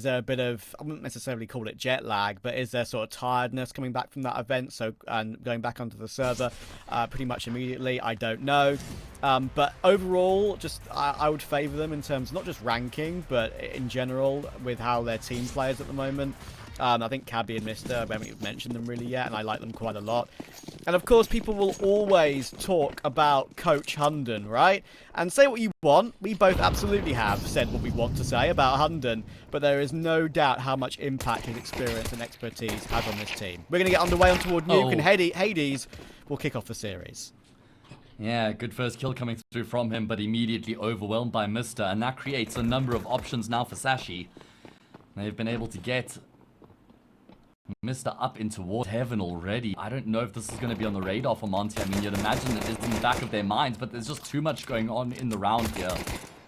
Is there a bit of, I wouldn't necessarily call it jet lag, but is there sort of tiredness coming back from that event? So, and going back onto the server pretty much immediately? I don't know. But overall, just I would favour them in terms, not just ranking, but in general with how their team plays at the moment. I think Cabby and Mister, I haven't even mentioned them really yet, and I like them quite a lot. And of course, people will always talk about Coach Hunden, right? And say what you want. We both absolutely have said what we want to say about Hunden, but there is no doubt how much impact his experience and expertise has on this team. We're going to get underway on toward Nuke, and Hades will kick off the series. Yeah, good first kill coming through from him, but immediately overwhelmed by Mister, and that creates a number of options now for Sashi. They've been able to get Mister up in towards heaven already. I don't know if this is going to be on the radar for Monte. I mean, you'd imagine it is in the back of their minds, but there's just too much going on in the round here.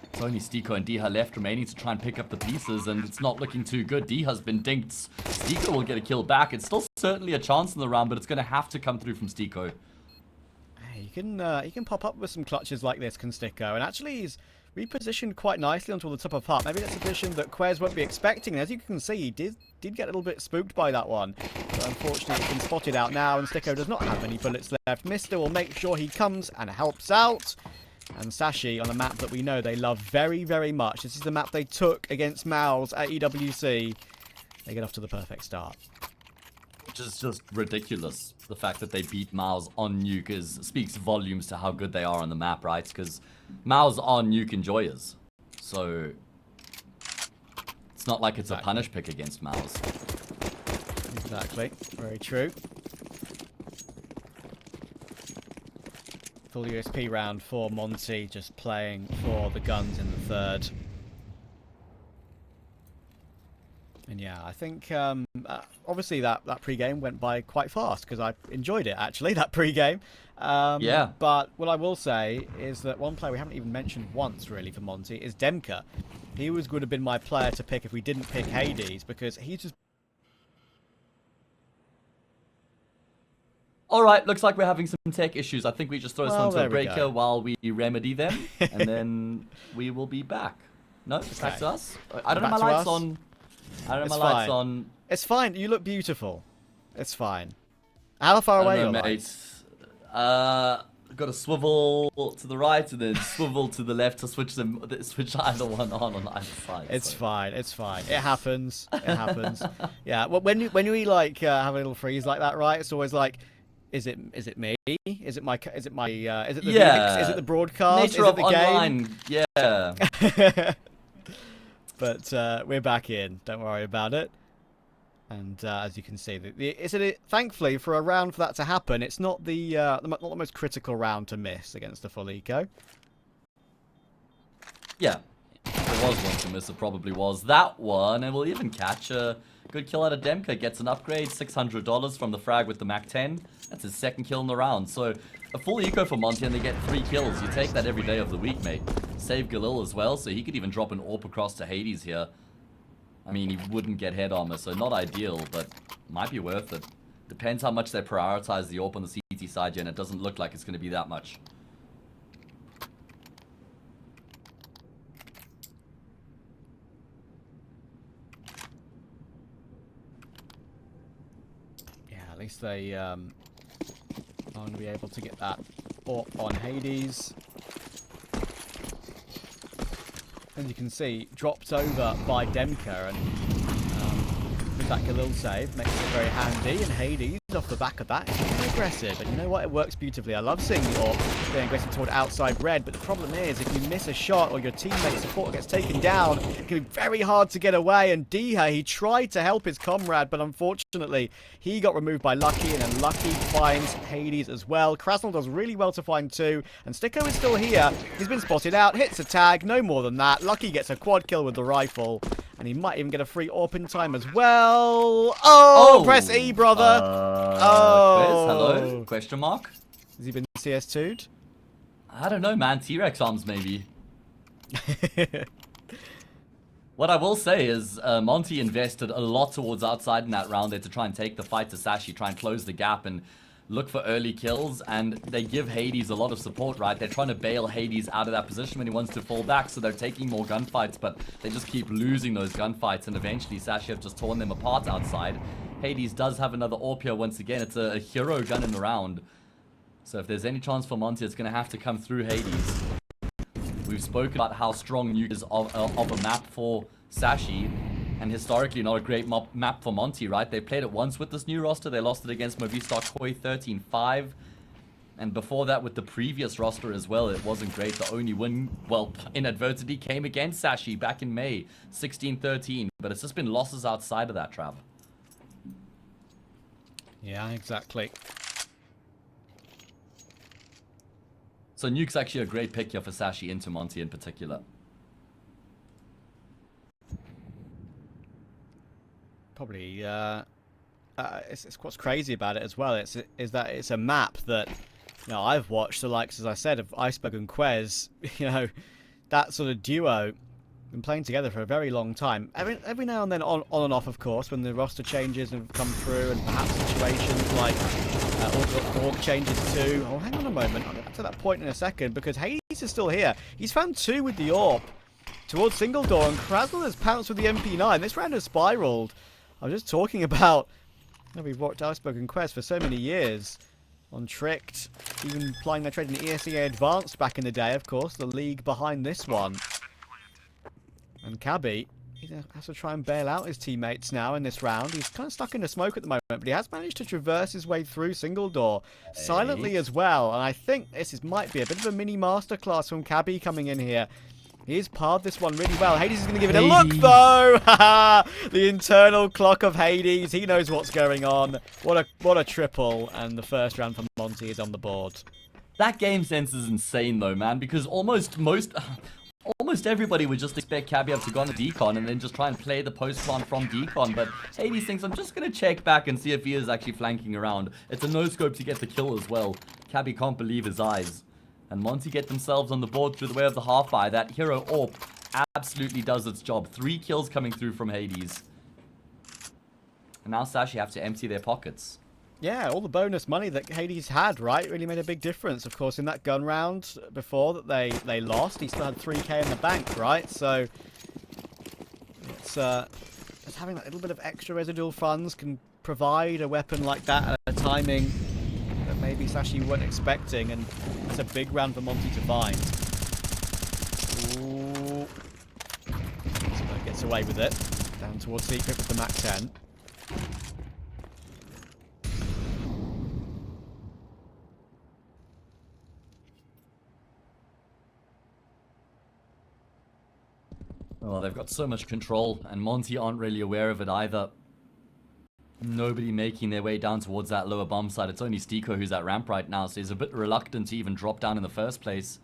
It's only Stiko and Diha left remaining to try and pick up the pieces, and it's not looking too good. Diha's been dinked. Stiko will get a kill back. It's still certainly a chance in the round, but it's going to have to come through from Stiko. He can pop up with some clutches like this, can Stiko, and actually he's repositioned quite nicely onto the top of Hut. Maybe that's a position that Quez won't be expecting. And as you can see, he did get a little bit spooked by that one. But unfortunately, he's been spotted out now, and Stiko does not have any bullets left. Mister will make sure he comes and helps out. And Sashi on a map that we know they love very, very much. This is the map they took against Mouse at EWC. They get off to the perfect start. Which is just ridiculous. The fact that they beat Mouse on Nuke speaks volumes to how good they are on the map, right? Because Mouse are Nuke enjoyers. So it's not like it's a punish pick against Mouse. Exactly. Very true. Full USP round for Monte, just playing for the guns in the third. And yeah, I think obviously that pre-game went by quite fast because I enjoyed it actually, that pre-game. Yeah. But what I will say is that one player we haven't even mentioned once really for Monte is Demka. He would have been my player to pick if we didn't pick Hades because he's just... Alright, looks like we're having some tech issues. I think we just throw this one to a breaker while we remedy them. And then we will be back. No, it's back to us. I don't know, my light's on. I don't know, my light's on. It's fine. You look beautiful. It's fine. How far away are you, mate? Got to swivel to the right and then swivel to the left to switch either one on either side. It's fine. It's fine. It happens. It happens. Yeah. Well, when we like have a little freeze like that, right? It's always like, is it me? Is it the VX? Is it the broadcast? Nature is of it the online. Game? Yeah. But we're back in. Don't worry about it. And as you can see, thankfully for a round for that to happen, it's not the most critical round to miss against a full eco. Yeah, if there was one to miss, it probably was that one, and we'll even catch a good kill out of Demka. Gets an upgrade, $600 from the frag with the Mac 10. That's his second kill in the round. So a full eco for Monte, and they get 3 kills. You take that every day of the week, mate. Save Galil as well, so he could even drop an AWP across to Hades here. I mean, he wouldn't get head armor, so not ideal, but might be worth it. Depends how much they prioritize the AWP on the CT side, and it doesn't look like it's going to be that much. Yeah, at least they are going to be able to get that AWP on Hades. As you can see, dropped over by Demka, and with that Galil save, makes it very handy, and Hades, off the back of that, is very aggressive, and you know what, it works beautifully. I love seeing the AWP being aggressive toward outside red, but the problem is, if you miss a shot, or your teammate support gets taken down, it can be very hard to get away, and Diha, he tried to help his comrade, but unfortunately, he got removed by Lucky, and then Lucky finds Hades as well. Krasnal does really well to find 2, and Stiko is still here. He's been spotted out, hits a tag, no more than that. Lucky gets a quad kill with the rifle, and he might even get a free AWP in time as well. Oh, press E, brother. Quiz, hello? Question mark? Has he been CS2'd? I don't know, man. T-Rex arms, maybe. What I will say is Monte invested a lot towards outside in that round there to try and take the fight to Sashi, try and close the gap, and look for early kills, and they give Hades a lot of support, right? They're trying to bail Hades out of that position when he wants to fall back, so they're taking more gunfights, but they just keep losing those gunfights, and eventually Sashi have just torn them apart outside. Hades does have another AWP here once again. It's a hero gun in the round. So if there's any chance for Monte, it's going to have to come through Hades. We've spoken about how strong Nuke is of a map for Sashi, and historically not a great map for Monte, right? They played it once with this new roster. They lost it against Movistar Koi 13-5. And before that, with the previous roster as well, it wasn't great. The only win, well, inadvertently, came against Sashi back in May, 16-13. But it's just been losses outside of that, Trav. Yeah, exactly. So Nuke's actually a great pick here for Sashi into Monte in particular. Probably, it's what's crazy about it as well. Is that it's a map that, you know, I've watched the likes, as I said, of Iceberg and Quez. You know, that sort of duo been playing together for a very long time. Every now and then, on and off, of course, when the roster changes and come through, and perhaps situations like org changes too. Oh, hang on a moment. I'll get back to that point in a second, because Hades is still here. He's found 2 with the AWP towards single door, and Krasnal has pounced with the MP9. This round has spiraled. I was just talking about, you know, we've watched Iceberg and Quest for so many years on Tricked, even playing their trade in ESL Advanced back in the day, of course, the league behind this one. And Cabby, he has to try and bail out his teammates now in this round. He's kind of stuck in the smoke at the moment, but he has managed to traverse his way through single door silently as well. And I think this might be a bit of a mini masterclass from Cabby coming in here. He's parred this one really well. Hades is going to give it a look, though. The internal clock of Hades. He knows what's going on. What a triple. And the first round for Monte is on the board. That game sense is insane, though, man, because almost everybody would just expect Cabiab to go on the decon and then just try and play the post plant from decon. But Hades thinks, I'm just going to check back and see if he is actually flanking around. It's a no-scope to get the kill as well. Cabby can't believe his eyes. And Monte get themselves on the board through the way of the half-buy. That hero AWP absolutely does its job. 3 kills coming through from Hades. And now Sashi have to empty their pockets. Yeah, all the bonus money that Hades had, right, really made a big difference. Of course, in that gun round before that they lost, he still had 3k in the bank, right? So it's just having that little bit of extra residual funds can provide a weapon like that at a timing that maybe Sashi weren't expecting, and it's a big round for Monte to find. Ooh. So gets away with it. Down towards Secret with the Mac 10. Well, they've got so much control, and Monte aren't really aware of it either. Nobody making their way down towards that lower bomb site. It's only Stiko who's at ramp right now, so he's a bit reluctant to even drop down in the first place.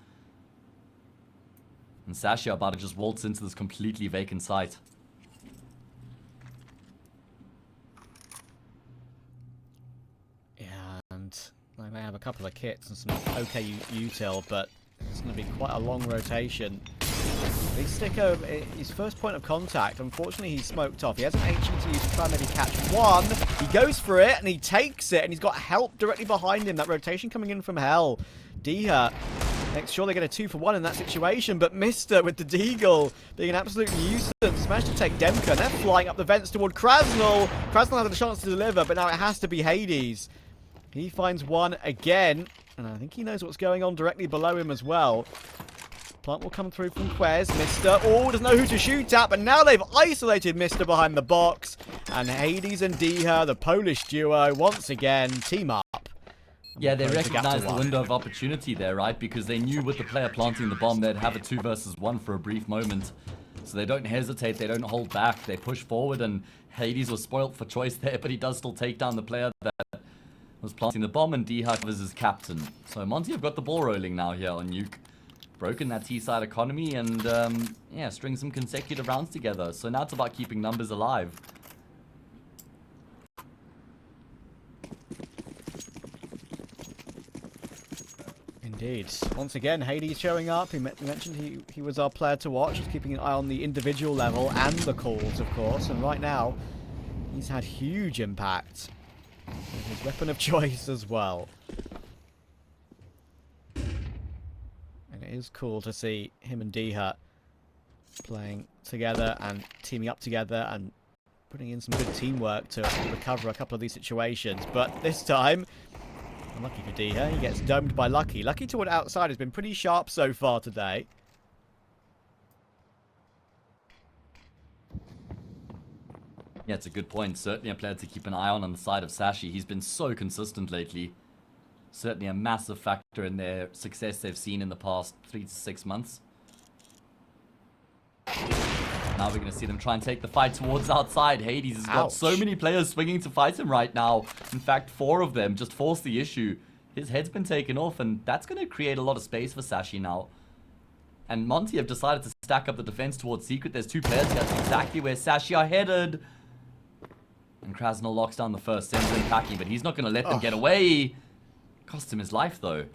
And Sashi are about to just waltz into this completely vacant site. Yeah, and they may have a couple of kits and some okay util, but it's going to be quite a long rotation. Big Sticko, his first point of contact, unfortunately he's smoked off. He has an HE to use to try and maybe catch one. He goes for it and he takes it, and he's got help directly behind him. That rotation coming in from Hell. Diha makes sure they get a 2-for-1 in that situation, but Mister with the Deagle being an absolute nuisance managed to take Demka, and they're flying up the vents toward Krasnal. Krasnal has a chance to deliver, but now it has to be Hades. He finds one again, and I think he knows what's going on directly below him as well. Plant will come through from Quez. Mister, oh, doesn't know who to shoot at, but now they've isolated Mister behind the box. And Hades and Diha, the Polish duo, once again, team up. Yeah, they recognized the window of opportunity there, right? Because they knew with the player planting the bomb, they'd have a 2 versus 1 for a brief moment. So they don't hesitate, they don't hold back, they push forward, and Hades was spoilt for choice there, but he does still take down the player that was planting the bomb, and Diha was his captain. So Monte have got the ball rolling now here on Nuke. Broken that T-side economy and, yeah, string some consecutive rounds together. So now it's about keeping numbers alive. Indeed. Once again, Hades showing up. He mentioned he was our player to watch. He's keeping an eye on the individual level and the calls, of course. And right now, he's had huge impact. with his weapon of choice as well. And it is cool to see him and Diha playing together and teaming up together and putting in some good teamwork to recover a couple of these situations. But this time, unlucky for Diha, he gets domed by Lucky. Lucky toward outside has been pretty sharp so far today. Yeah, it's a good point. Certainly a player to keep an eye on the side of Sashi. He's been so consistent lately. Certainly a massive factor in their success they've seen in the past 3 to 6 months. Now we're going to see them try and take the fight towards outside. Hades has got so many players swinging to fight him right now. In fact, 4 of them just force the issue. His head's been taken off, and that's going to create a lot of space for Sashi now. And Monte have decided to stack up the defense towards Secret. There's 2 players here. That's exactly where Sashi are headed. And Krasnal locks down the first, sends in packing, but he's not going to let them get away. Cost him his life, though.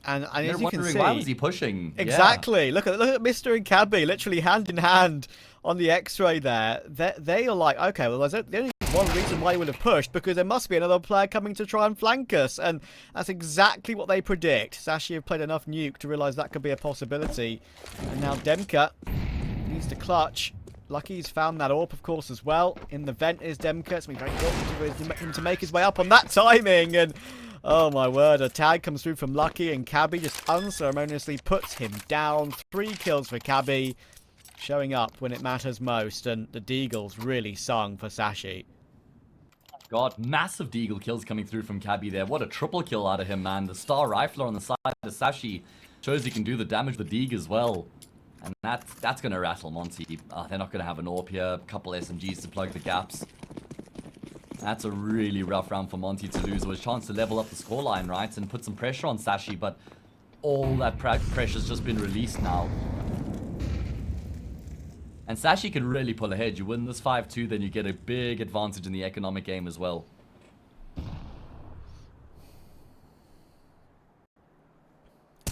And as you can see, why was he pushing? Exactly. Yeah. Look at Mr. and Cabby literally hand in hand on the X-ray there. They are like, okay, well, there's only one reason why he would have pushed, because there must be another player coming to try and flank us, and that's exactly what they predict. Sashi have played enough Nuke to realise that could be a possibility, and now Demka needs to clutch. Lucky's found that AWP, of course, as well. In the vent is Demka. It's going to be very important for him to make his way up on that timing, and oh my word, a tag comes through from Lucky, and Cabby just unceremoniously puts him down. 3 kills for Cabby, showing up when it matters most, and the Deagles really sung for Sashi. God, massive Deagle kills coming through from Cabby there. What a triple kill out of him, man. The Star Rifler on the side of Sashi shows he can do the damage with Deag as well. And that's going to rattle Monte. They're not going to have an AWP here. A couple SMGs to plug the gaps. That's a really rough round for Monte to lose. It was a chance to level up the scoreline, right? And put some pressure on Sashi, but all that pressure's just been released now. And Sashi can really pull ahead. You win this 5-2, then you get a big advantage in the economic game as well.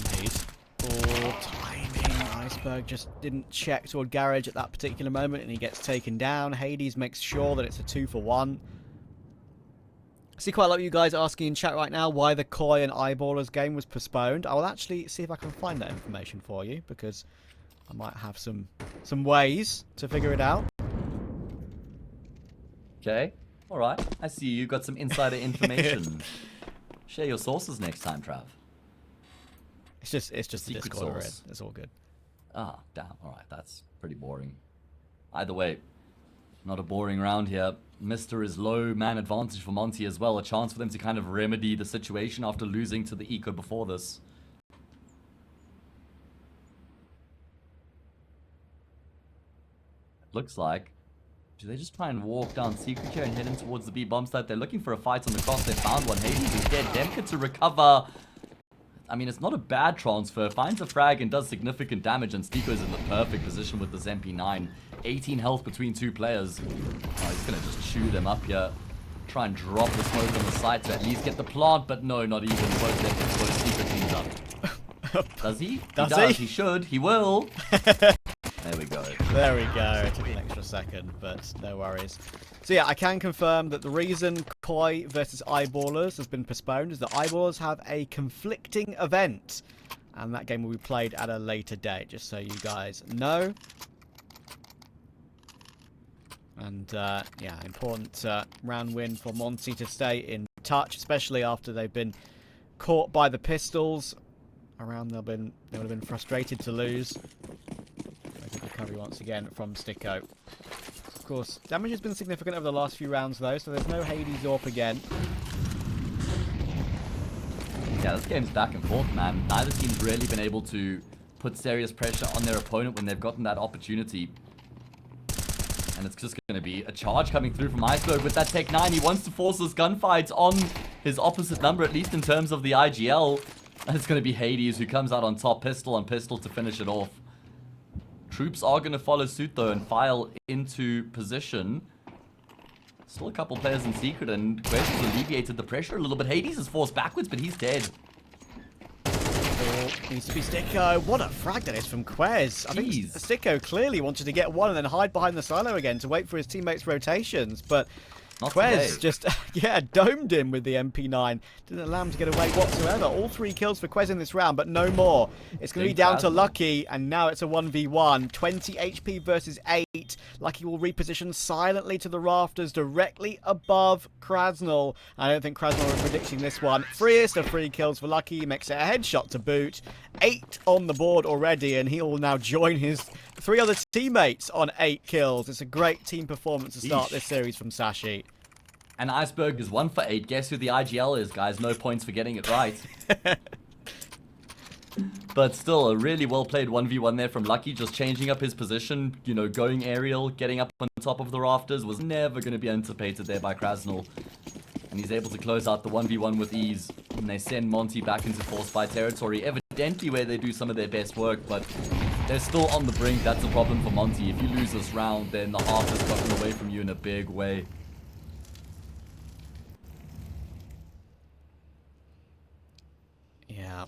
Nice. Poor timing. Iceberg just didn't check toward Garage at that particular moment, and he gets taken down. Hades makes sure that it's a 2-for-1. I see quite a lot of you guys asking in chat right now why the Koi and Eyeballers game was postponed. I will actually see if I can find that information for you, because I might have some ways to figure it out. Okay, alright. I see you got some insider information. Share your sources next time, Trav. It's just the Discord we're in. It's all good. Ah, damn. Alright, that's pretty boring. Either way, not a boring round here. Mr. is low man advantage for Monte as well. A chance for them to kind of remedy the situation after losing to the Eco before this. Looks like. Do they just try and walk down Secret here and head in towards the B bomb site? They're looking for a fight on the cross. They found one. Hades is dead. Demka to recover. I mean, it's not a bad transfer. Finds a frag and does significant damage, and Stiko's in the perfect position with this MP9. 18 health between 2 players. Oh, he's going to just chew them up here. Try and drop the smoke on the site to at least get the plant, but no, not even. Both left exposed. Secret cleans up. Does he? Does he? He should. He will. There we go. There we go. It took an extra second, but no worries. So yeah, I can confirm that the reason Koi versus Eyeballers has been postponed is that Eyeballers have a conflicting event, and that game will be played at a later date, just so you guys know. And yeah, important round win for Monte to stay in touch, especially after they've been caught by the pistols. They would have been frustrated to lose. Good recovery once again from Sticko. Of course, damage has been significant over the last few rounds though, so there's no Hades AWP again. Yeah, this game's back and forth, man. Neither team's really been able to put serious pressure on their opponent when they've gotten that opportunity. And it's just going to be a charge coming through from Iceberg with that Tech 9. He wants to force this gunfight on his opposite number, at least in terms of the IGL. And it's going to be Hades who comes out on top, pistol on pistol to finish it off. Troops are going to follow suit though and file into position. Still a couple players in Secret, and Quest has alleviated the pressure a little bit. Hades is forced backwards, but he's dead. Needs to be Sticko. What a frag that is from Quez. I think Sticko clearly wanted to get one and then hide behind the silo again to wait for his teammates' rotations, but Not Quez today. just, domed him with the MP9. Didn't allow him to get away whatsoever. All 3 kills for Quez in this round, but no more. It's going to be down to Lucky, and now it's a 1v1. 20 HP versus 8. Lucky will reposition silently to the rafters directly above Krasnal. I don't think Krasnal was predicting this one. Freest of 3 kills for Lucky. He makes it a headshot to boot. 8 on the board already, and he will now join his 3 other teammates on 8 kills. It's a great team performance to start this series from Sashi. And Iceberg is 1 for 8. Guess who the IGL is, guys? No points for getting it right. But still, a really well played 1v1 there from Lucky, just changing up his position, you know, going aerial, getting up on top of the rafters, was never going to be anticipated there by Krasnal. And he's able to close out the 1v1 with ease. And they send Monte back into force by territory, evidently where they do some of their best work, but they're still on the brink. That's the problem for Monte. If you lose this round, then the half is gotten away from you in a big way. Yeah.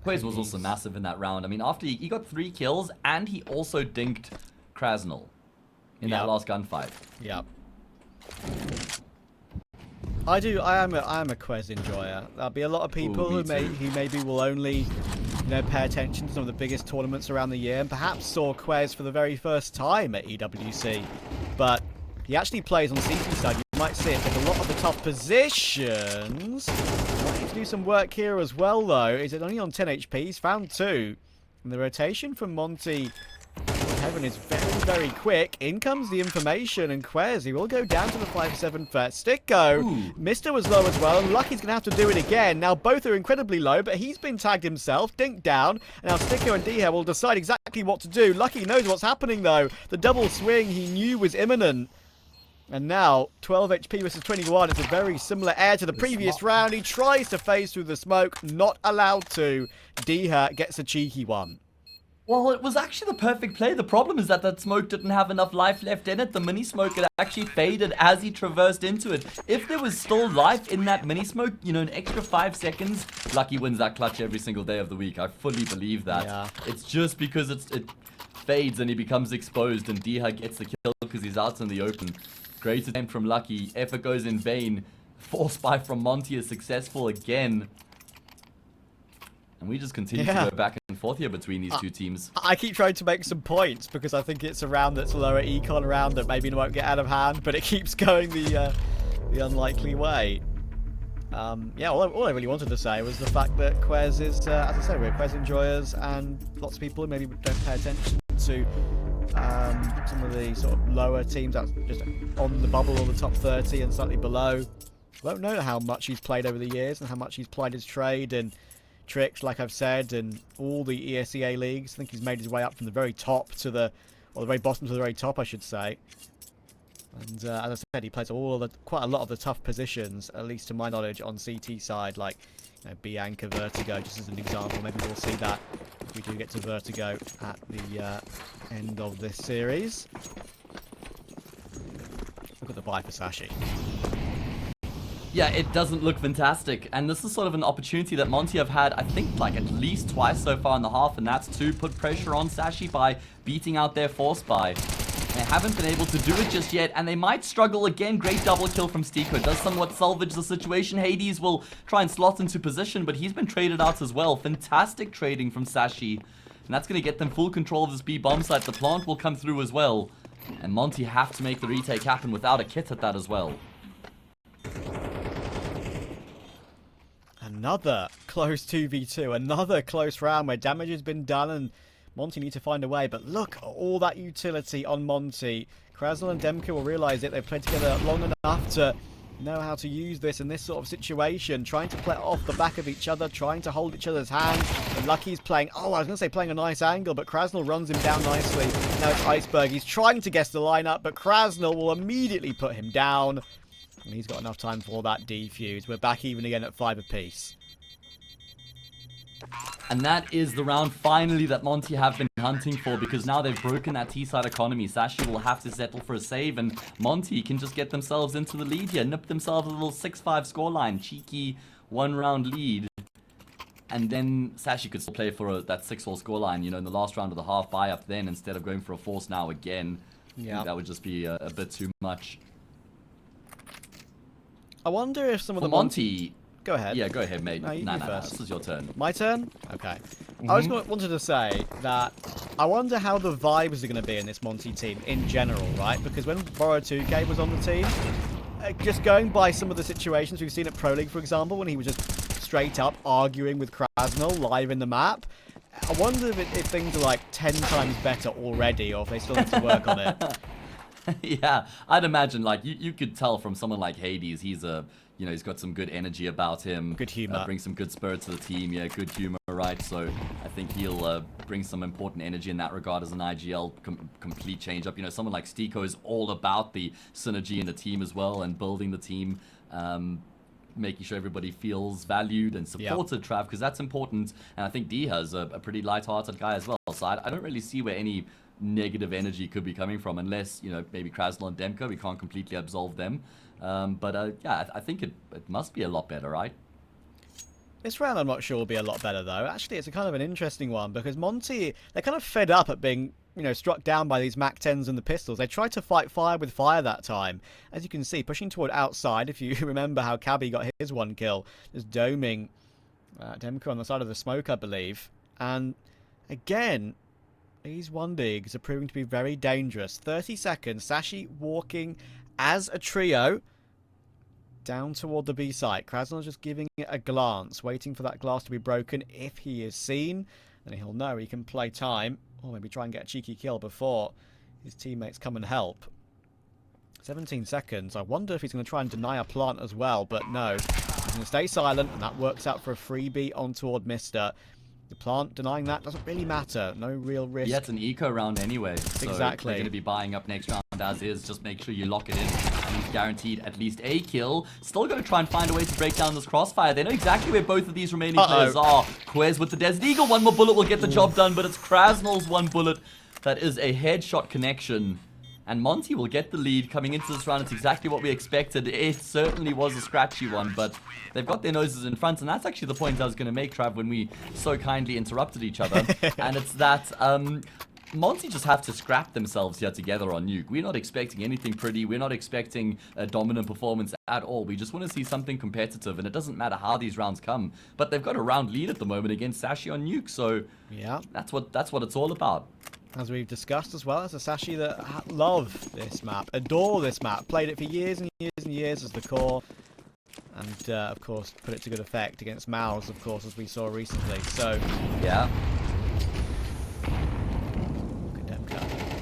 Quez was also massive in that round. I mean, after he got 3 kills, and he also dinked Krasnal in that last gunfight. Yeah. I am a Quez enjoyer. There'll be a lot of people who maybe will only pay attention to some of the biggest tournaments around the year, and perhaps saw Quez for the very first time at EWC. But he actually plays on CT side. You might see it take a lot of the tough positions. Might need to do some work here as well, though. Is it only on 10 HP? He's found 2. And the rotation from Monte Heaven is very, very quick. In comes the information, and Quez, he will go down to the 5-7 first. Sticko, Mister was low as well, and Lucky's going to have to do it again. Now, both are incredibly low, but he's been tagged himself, dinked down, and now Sticko and Deher will decide exactly what to do. Lucky knows what's happening, though. The double swing he knew was imminent. And now, 12 HP versus 21. It's a very similar air to the previous round. He tries to phase through the smoke, not allowed to. Deher gets a cheeky one. Well, it was actually the perfect play. The problem is that smoke didn't have enough life left in it. The mini smoke had actually faded as he traversed into it. If there was still life in that mini smoke, you know, an extra 5 seconds, Lucky wins that clutch every single day of the week. I fully believe that. Yeah. It's just because it fades and he becomes exposed, and Deha gets the kill because he's out in the open. Great attempt from Lucky. Effort goes in vain. Force buy from Monte is successful again. And we just continue to go back and forth here between these two teams. I keep trying to make some points because I think it's a round that's a lower econ round that maybe won't get out of hand, but it keeps going the unlikely way. Yeah, all I really wanted to say was the fact that Quez is, as I say, we're Quez enjoyers, and lots of people who maybe don't pay attention to some of the sort of lower teams that's just on the bubble or the top 30 and slightly below won't know how much he's played over the years and how much he's plied his trade and tricks, like I've said, and all the ESEA leagues. I think he's made his way up from the very top to the very bottom to the very top, I should say. And as I said, he plays quite a lot of the tough positions, at least to my knowledge, on CT side, like Bianca, Vertigo, just as an example. Maybe we'll see that if we do get to Vertigo at the end of this series. Look at the buy for Sashi. Yeah, it doesn't look fantastic, and this is sort of an opportunity that Monte have had, I think, like at least twice so far in the half, and that's to put pressure on Sashi by beating out their force buy. They haven't been able to do it just yet, and they might struggle again. Great double kill from Stiko. Does somewhat salvage the situation. Hades will try and slot into position, but he's been traded out as well. Fantastic trading from Sashi, and that's going to get them full control of this B bomb site. The plant will come through as well, and Monte have to make the retake happen without a kit at that as well. Another close 2v2, another close round where damage has been done and Monte need to find a way. But look at all that utility on Monte. Krasnal and Demka will realise it. They've played together long enough to know how to use this in this sort of situation. Trying to play off the back of each other, trying to hold each other's hands. And Lucky's playing, I was going to say playing a nice angle, but Krasnal runs him down nicely. Now it's Iceberg. He's trying to guess the lineup, but Krasnal will immediately put him down. And he's got enough time for that defuse. We're back even again at 5 apiece. And that is the round finally that Monte have been hunting for, because now they've broken that T-side economy. Sashi will have to settle for a save, and Monte can just get themselves into the lead here. Nip themselves a little 6-5 scoreline. Cheeky 1-round lead. And then Sashi could still play for that 6-4 scoreline, you know, in the last round of the half buy up then, instead of going for a force now again. I Yeah. think that would just be a bit too much. I wonder if some of For the Monte... Go ahead. Yeah, go ahead, mate. No, you Nah, go first. this is your turn. My turn? Okay. I was wanted to say that I wonder how the vibes are going to be in this Monte team in general, right? Because when Borrow2K was on the team, just going by some of the situations we've seen at Pro League, for example, when he was just straight up arguing with Krasnal live in the map, I wonder if things are like 10 times better already, or if they still need to work on it. Yeah, I'd imagine, like, you could tell from someone like Hades, he's he's got some good energy about him. Good humor. Brings some good spirit to the team, yeah, good humor, right? So I think he'll bring some important energy in that regard as an IGL complete change-up. You know, someone like Stiko is all about the synergy in the team as well and building the team, making sure everybody feels valued and supported, Trav, because that's important. And I think Diha's a pretty light-hearted guy as well. So I don't really see where any negative energy could be coming from, unless, you know, maybe Krasnal and Demko, we can't completely absolve them. Yeah, I think it must be a lot better, right? This round I'm not sure will be a lot better, though. Actually, it's a kind of an interesting one, because Monte, they're kind of fed up at being, you know, struck down by these Mac-10s and the pistols. They tried to fight fire with fire that time. As you can see, pushing toward outside, if you remember how Cabby got his one kill, just doming Demko on the side of the smoke, I believe. And again, these 1-digs are proving to be very dangerous. 30 seconds, Sashi walking as a trio down toward the B site. Krasnal just giving it a glance, waiting for that glass to be broken. If he is seen, then he'll know he can play time, or maybe try and get a cheeky kill before his teammates come and help. 17 seconds. I wonder if he's going to try and deny a plant as well, but no. He's going to stay silent, and that works out for a freebie on toward Mister. The plant denying that doesn't really matter. No real risk. Yeah, it's an eco round anyway. So exactly. They're going to be buying up next round as is. Just make sure you lock it in. And he's guaranteed at least a kill. Still going to try and find a way to break down this crossfire. They know exactly where both of these remaining players are. Quez with the Desert Eagle. One more bullet will get the job done, but it's Krasnal's one bullet. That is a headshot connection. And Monte will get the lead coming into this round. It's exactly what we expected. It certainly was a scratchy one, but they've got their noses in front. And that's actually the point I was going to make, Trav, when we so kindly interrupted each other. And it's that Monte just have to scrap themselves here together on Nuke. We're not expecting anything pretty. We're not expecting a dominant performance at all. We just want to see something competitive. And it doesn't matter how these rounds come. But they've got a round lead at the moment against Sashi on Nuke. So yeah, that's what it's all about. As we've discussed as well, as a Sashi that love this map, adore this map, played it for years and years and years as the core, and of course put it to good effect against Maus, of course, as we saw recently. So yeah. Look at Demka.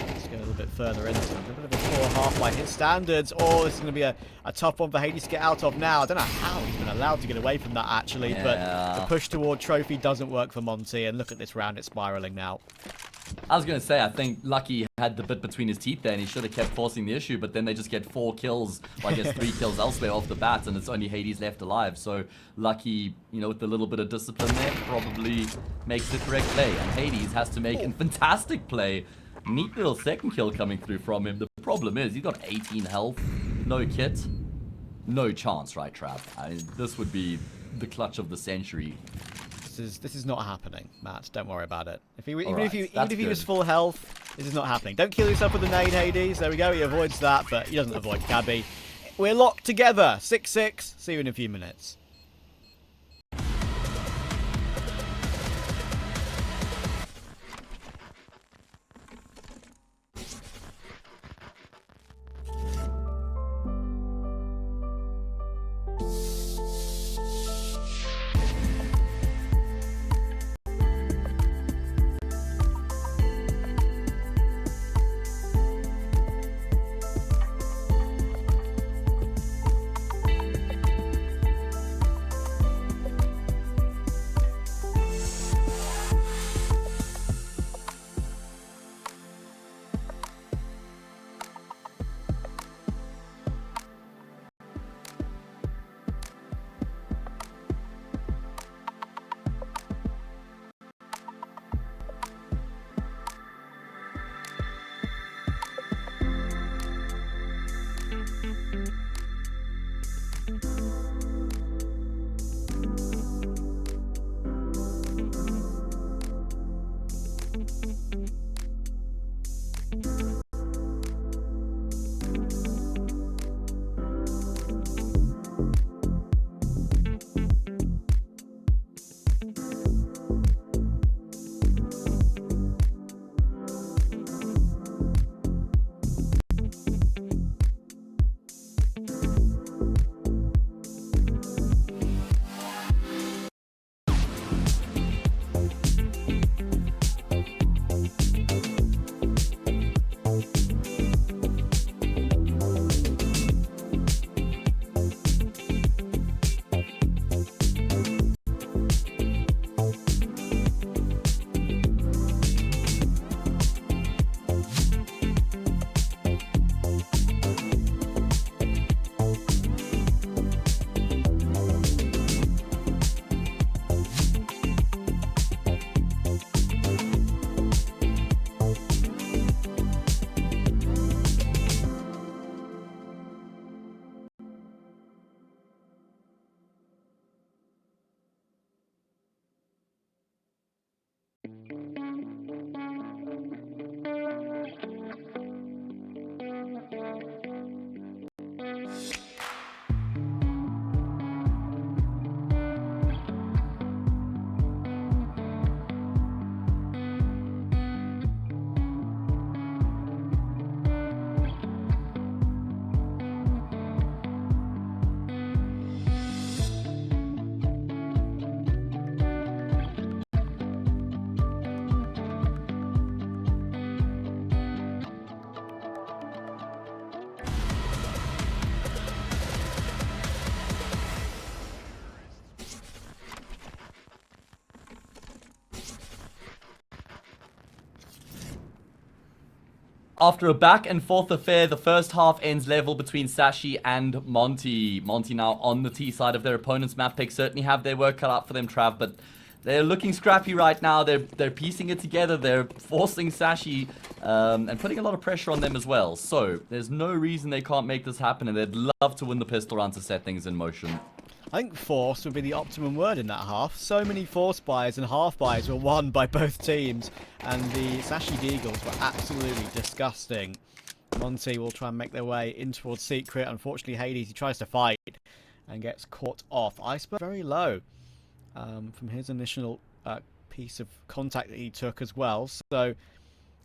Let's go a little bit further into it. A bit of a poor half by his standards. Oh, this is going to be a tough one for Hades to get out of now. I don't know how he's been allowed to get away from that actually, but the push toward trophy doesn't work for Monte, and look at this round, it's spiraling now. I was going to say, I think Lucky had the bit between his teeth there, and he should have kept forcing the issue, but then they just get 4 kills, well, I guess 3 kills elsewhere off the bat, and it's only Hades left alive. So Lucky, you know, with a little bit of discipline there, probably makes the correct play. And Hades has to make a fantastic play. Neat little second kill coming through from him. The problem is, he's got 18 health, no kit, no chance, right, Trav? I mean, this would be the clutch of the century. This is not happening, Matt. Don't worry about it. Even if he was full health, this is not happening. Don't kill yourself with a nade, Hades. There we go. He avoids that, but he doesn't avoid Cabby. We're locked together. 6-6. See you in a few minutes. After a back and forth affair, the first half ends level between Sashi and Monte. Monte now on the T side of their opponent's map pick. Certainly have their work cut out for them, Trav, but they're looking scrappy right now. They're piecing it together. They're forcing Sashi and putting a lot of pressure on them as well. So there's no reason they can't make this happen, and they'd love to win the pistol round to set things in motion. I think force would be the optimum word in that half. So many force buys and half buys were won by both teams, and the Sashi Deagles were absolutely disgusting. Monte will try and make their way in towards Secret. Unfortunately, Hades, he tries to fight and gets caught off. Iceberg very low from his initial piece of contact that he took as well. So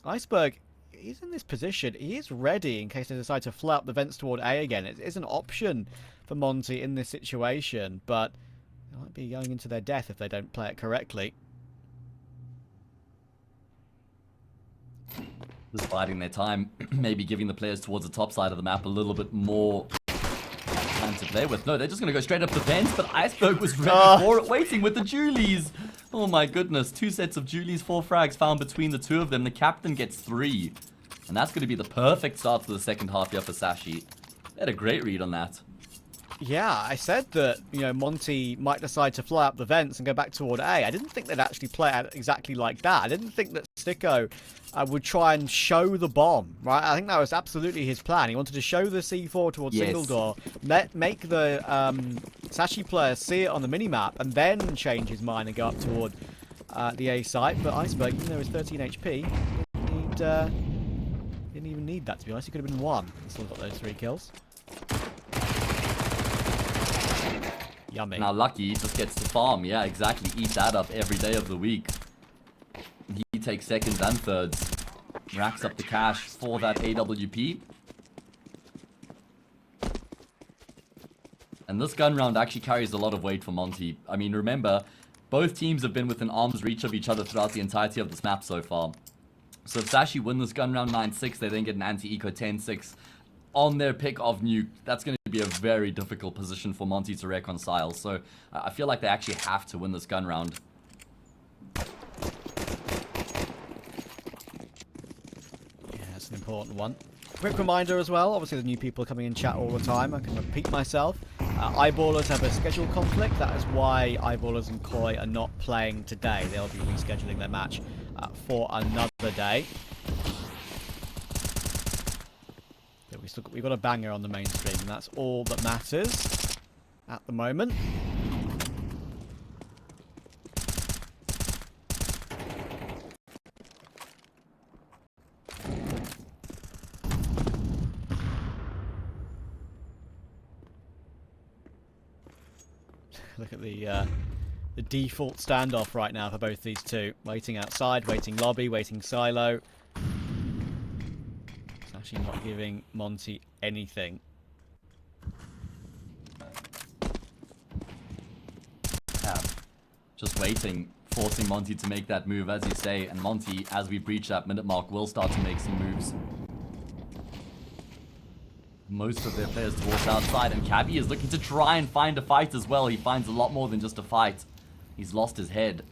Iceberg, he's in this position. He is ready in case they decide to fly up the vents toward A again. It is an option for Monte in this situation, but they might be going into their death if they don't play it correctly. Just biding their time, maybe giving the players towards the top side of the map a little bit more time to play with. No, they're just going to go straight up the vents, but Iceberg was ready for it, waiting with the Julies. Oh my goodness, 2 sets of Julies, 4 frags found between the two of them. The captain gets 3, and that's going to be the perfect start to the second half here for Sashi. They had a great read on that. Yeah, I said that, you know, Monte might decide to fly up the vents and go back toward A. I didn't think they'd actually play it exactly like that. I didn't think that Sticko would try and show the bomb, right? I think that was absolutely his plan. He wanted to show the C4 towards single door, make the Sashi player see it on the minimap, and then change his mind and go up toward the A site. But Iceberg, even though he's 13 HP, didn't even need that, to be honest. He could have been 1 and still got those 3 kills. Yummy. Now Lucky just gets to farm. Yeah, exactly. Eat that up every day of the week. He takes seconds and thirds. Racks up the cash for that AWP. And this gun round actually carries a lot of weight for Monte. I mean, remember, both teams have been within arm's reach of each other throughout the entirety of this map so far. So if Sashi win this gun round 9-6, they then get an anti-eco 10-6 on their pick of Nuke. That's going to be a very difficult position for Monte to reconcile. So I feel like they actually have to win this gun round. Yeah, that's an important one. Quick reminder as well, obviously the new people coming in chat all the time. I can repeat myself. Eyeballers have a schedule conflict. That is why Eyeballers and Koi are not playing today. They'll be rescheduling their match for another day. We've got a banger on the mainstream, and that's all that matters at the moment. Look at the default standoff right now for both these two. Waiting outside, waiting lobby, waiting silo. Actually not giving Monte anything. Yeah, just waiting, forcing Monte to make that move, as you say, and Monte, as we breach that minute mark, will start to make some moves. Most of their players towards outside, and Cabby is looking to try and find a fight as well. He finds a lot more than just a fight. He's lost his head.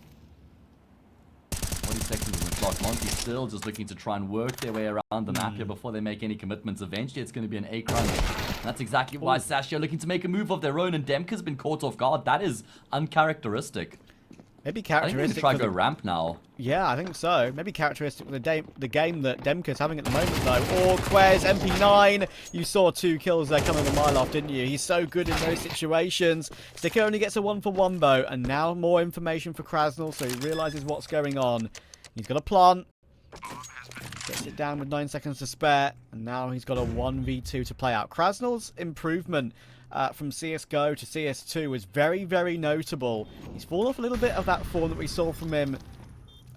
40 seconds on the clock. Monte still just looking to try and work their way around the map here before they make any commitments. Eventually, it's going to be an A crunch. And that's exactly why Sashi are looking to make a move of their own, and Demka's been caught off guard. That is uncharacteristic. Maybe I think characteristic. we try to go ramp now. Yeah, I think so. Maybe characteristic of the game that Demka's having at the moment, though. Or Quez, MP9. You saw 2 kills there coming a mile off, didn't you? He's so good in those situations. Sticker only gets a 1-for-1, though. And now more information for Krasnal, so he realizes what's going on. He's got a plant. Gets it down with 9 seconds to spare. And now he's got a 1v2 to play out. Krasnal's improvement from CSGO to CS2 was very, very notable. He's fallen off a little bit of that form that we saw from him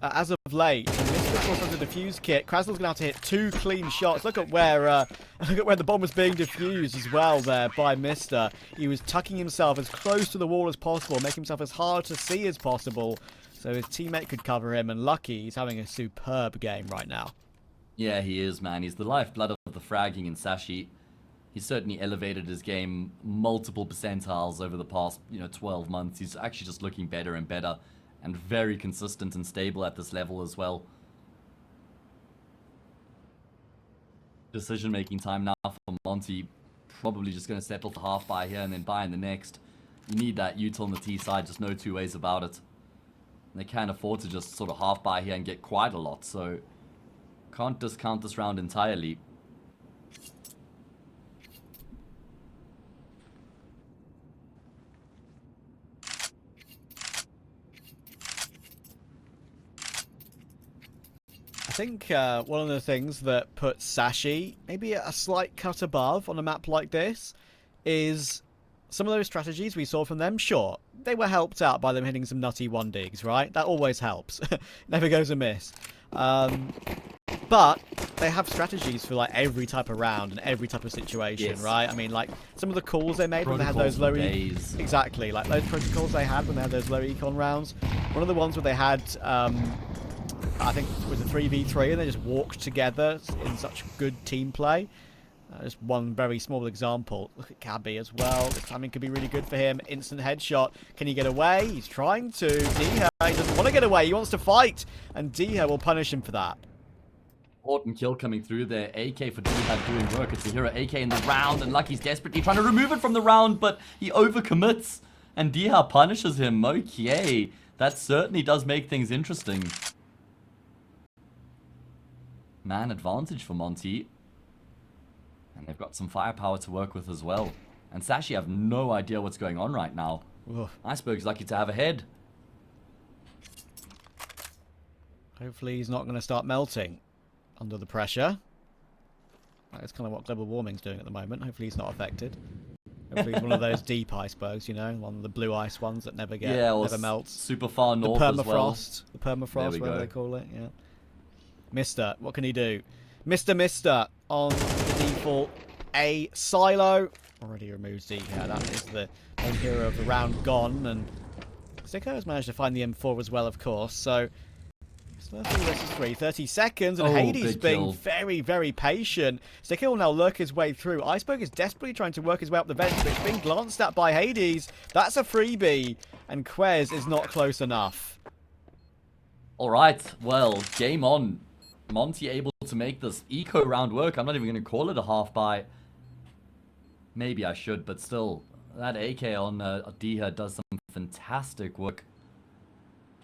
as of late. And this was the defuse kit. Krasnal's going to have to hit 2 clean shots. Look at where the bomb was being defused as well there by Mister. He was tucking himself as close to the wall as possible, making himself as hard to see as possible, so his teammate could cover him. And lucky, he's having a superb game right now. Yeah, he is, man. He's the lifeblood of the fragging in Sashi. He's certainly elevated his game multiple percentiles over the past, 12 months. He's actually just looking better and better, and very consistent and stable at this level as well. decision-making time now for Monte. Probably just going to settle for half buy here and then buy in the next. You need that util on the T side, just no two ways about it. And they can afford to just sort of half buy here and get quite a lot, so can't discount this round entirely. I think one of the things that puts Sashi maybe a slight cut above on a map like this is some of those strategies we saw from them. Sure, they were helped out by them hitting some nutty 1-digs, right? That always helps. Never goes amiss. But they have strategies for like every type of round and every type of situation, yes. Right? I mean, like some of the calls they made when they had those low exactly, like those protocols they had when they had those low econ rounds. One of the ones where they had I think it was a 3v3 and they just walked together in such good team play. Just one very small example. Look at Cabby as well. The timing could be really good for him. Instant headshot. Can he get away? He's trying to. Diha, he doesn't want to get away. He wants to fight. And Diha will punish him for that. Important kill coming through there. AK for Diha doing work. It's the hero AK in the round. And Lucky's desperately trying to remove it from the round, but he overcommits. And Diha punishes him. Okay. That certainly does make things interesting. Man advantage for Monte. And they've got some firepower to work with as well. And Sashi have no idea what's going on right now. Ugh. Iceberg's lucky to have a head. Hopefully he's not going to start melting under the pressure. That's kind of what global warming's doing at the moment. Hopefully he's not affected. Hopefully he's one of those deep icebergs, you know, one of the blue ice ones that never never melts. Super far north as well. The permafrost, whatever they call it, yeah. Mister, what can he do? Mister on the default A silo. Already removes D. Yeah, that is the main hero of the round gone. And Sicko has managed to find the M4 as well, of course. So, 30 versus 3, 30 seconds. And Hades being very, very patient. Sicko will now lurk his way through. Iceberg is desperately trying to work his way up the vent, but it's being glanced at by Hades. That's a freebie. And Quez is not close enough. Alright, well, game on. Monte able to make this eco round work. I'm not even going to call it a half buy. Maybe I should, but still, that AK on Diha does some fantastic work.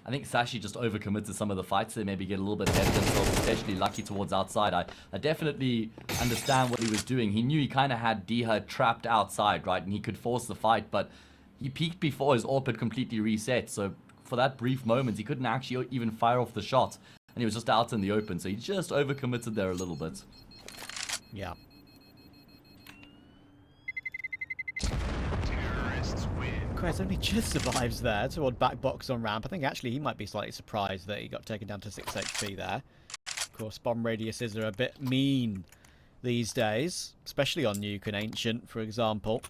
I think Sashi just overcommits to some of the fights. They maybe get a little bit ahead of themselves, especially Lucky towards outside. I definitely understand what he was doing. He knew he kind of had Diha trapped outside, right? And he could force the fight, but he peeked before his AWP had completely reset. So for that brief moment, he couldn't actually even fire off the shot. And he was just out in the open, so he just overcommitted there a little bit. Yeah. Quez only just survives there toward back box on ramp. I think actually he might be slightly surprised that he got taken down to 6 HP there. Of course, bomb radiuses are a bit mean these days, especially on Nuke and Ancient, for example.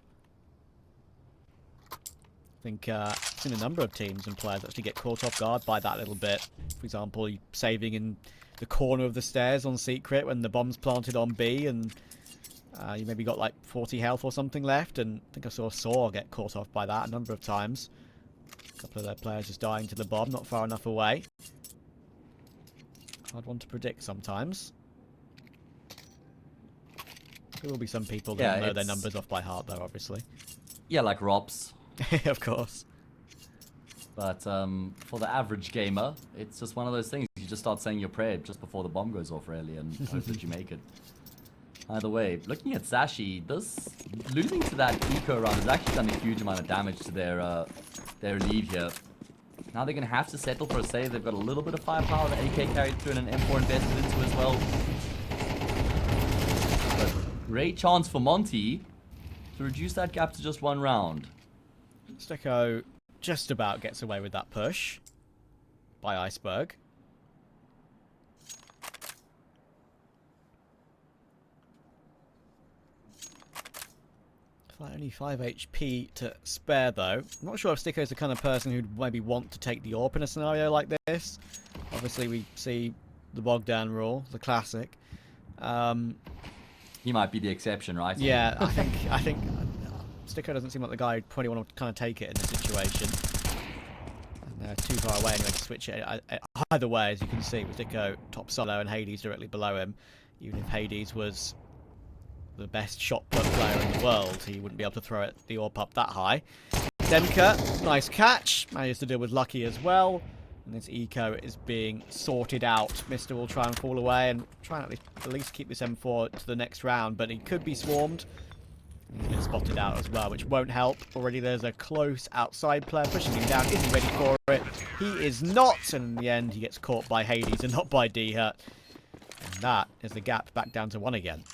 I think I've seen a number of teams and players actually get caught off guard by that little bit. For example, saving in the corner of the stairs on Secret when the bomb's planted on B and you maybe got like 40 health or something left. And I think I saw Saw get caught off by that a number of times. A couple of their players just dying to the bomb, not far enough away. Hard one to predict sometimes. There will be some people that know their numbers off by heart though, obviously. Yeah, like Robs. Of course. But for the average gamer, it's just one of those things. You just start saying your prayer just before the bomb goes off, really, and hope that you make it. Either way, looking at Sashi, this losing to that eco round has actually done a huge amount of damage to their lead here. Now they're going to have to settle for a save. They've got a little bit of firepower that AK carried through and an M4 invested into as well. But great chance for Monte to reduce that gap to just one round. Sicko just about gets away with that push by Iceberg. Only 5 HP to spare though. I'm not sure if Sicko's the kind of person who'd maybe want to take the AWP in a scenario like this. Obviously we see the Bogdan rule, the classic. He might be the exception, right? Yeah, I think Sicko doesn't seem like the guy who'd probably want to kind of take it in this situation. And they're too far away anyway to switch it. Either way, as you can see, with Sicko top solo and Hades directly below him, even if Hades was the best shot put player in the world, he wouldn't be able to throw it the AWP up that high. Demka, nice catch. Managed to deal with Lucky as well. And this eco is being sorted out. Mister will try and fall away and try and at least keep this M4 to the next round, but he could be swarmed. He's been spotted out as well, which won't help. Already there's a close outside player pushing him down. Is he ready for it? He is not. And in the end, he gets caught by Hades and not by D-Hurt. And that is the gap back down to 1 again.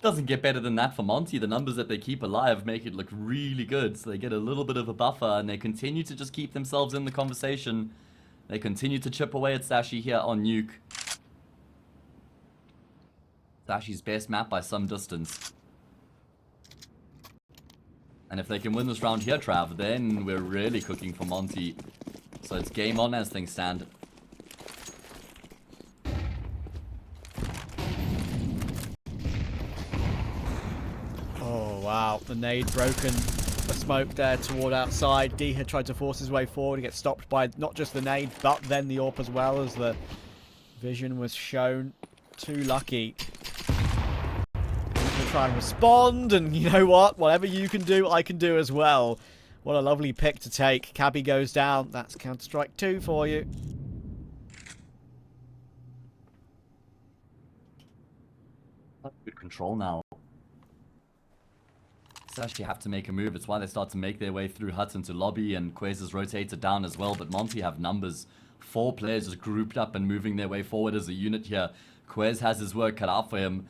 Doesn't get better than that for Monte. The numbers that they keep alive make it look really good. So they get a little bit of a buffer and they continue to just keep themselves in the conversation. They continue to chip away at Sashi here on Nuke. Sashi's best map by some distance. And if they can win this round here, Trav, then we're really cooking for Monte. So it's game on as things stand. Oh, wow. The nade broken. The smoke there toward outside. D had tried to force his way forward. He gets stopped by not just the nade, but then the AWP as well, as the vision was shown. Too lucky. Try and respond, and you know what? Whatever you can do, I can do as well. What a lovely pick to take. Cabby goes down. That's Counter-Strike 2 for you. Good control now. Sashi have to make a move. It's why they start to make their way through Hut into lobby, and Quez is rotated down as well. But Monte have numbers. 4 players just grouped up and moving their way forward as a unit here. Quez has his work cut out for him.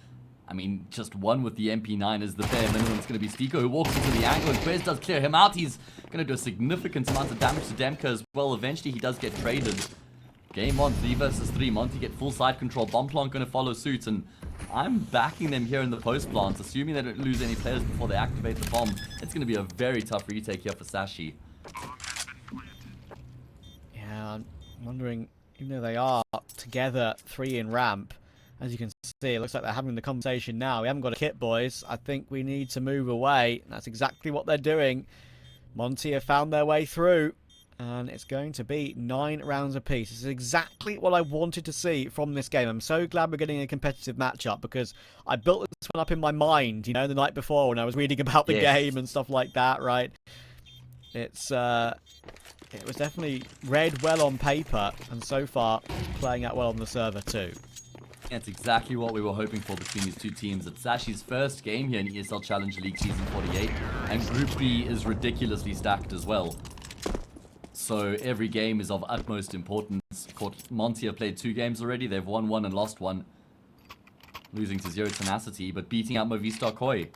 I mean, just one with the MP9 is the bare minimum. It's going to be Stiko who walks into the angle, and Quez does clear him out. He's going to do a significant amount of damage to Demka as well. Eventually, he does get traded. Game on, 3 versus 3. Monte get full side control. Bomb plant going to follow suit, and I'm backing them here in the post plant, assuming they don't lose any players before they activate the bomb. It's going to be a very tough retake here for Sashi. Yeah, I'm wondering, even though they are together 3 in ramp, as you can see, it looks like they're having the conversation now. We haven't got a kit, boys. I think we need to move away. That's exactly what they're doing. Monte have found their way through. And it's going to be 9 rounds apiece. This is exactly what I wanted to see from this game. I'm so glad we're getting a competitive matchup, because I built this one up in my mind, you know, the night before when I was reading about the game and stuff like that, right? It was definitely read well on paper, and so far playing out well on the server too. That's exactly what we were hoping for between these two teams. It's Sashi's first game here in ESL Challenger League Season 48, and Group B is ridiculously stacked as well. So every game is of utmost importance. Monte have played 2 games already. They've won 1 and lost 1. Losing to 0 tenacity, but beating out Movistar Koi.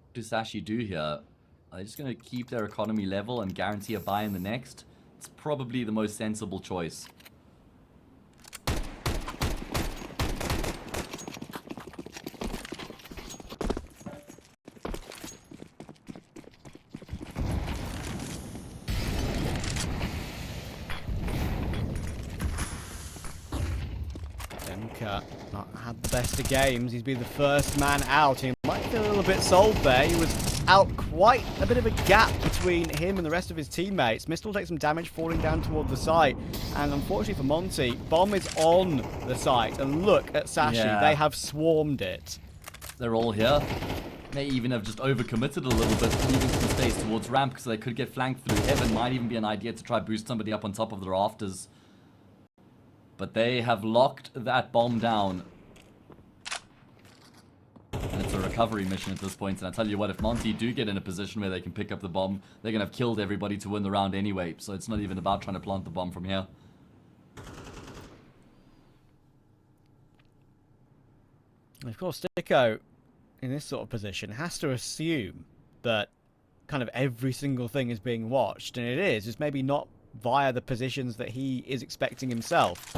What does Sashi do here? Are they just going to keep their economy level and guarantee a buy in the next? It's probably the most sensible choice. Not had the best of games. He's been the first man out. He might feel a little bit sold there. He was out quite a bit of a gap between him and the rest of his teammates. Mist will take some damage falling down toward the site. And unfortunately for Monte, bomb is on the site. And look at Sashi. Yeah. They have swarmed it. They're all here. They even have just overcommitted a little bit, leaving some space towards ramp, because they could get flanked through heaven. Might even be an idea to try boost somebody up on top of the rafters. But they have locked that bomb down. And it's a recovery mission at this point. And I tell you what, if Monte do get in a position where they can pick up the bomb, they're going to have killed everybody to win the round anyway. So it's not even about trying to plant the bomb from here. Of course, Stiko, in this sort of position, has to assume that kind of every single thing is being watched. And it is. It's maybe not via the positions that he is expecting himself.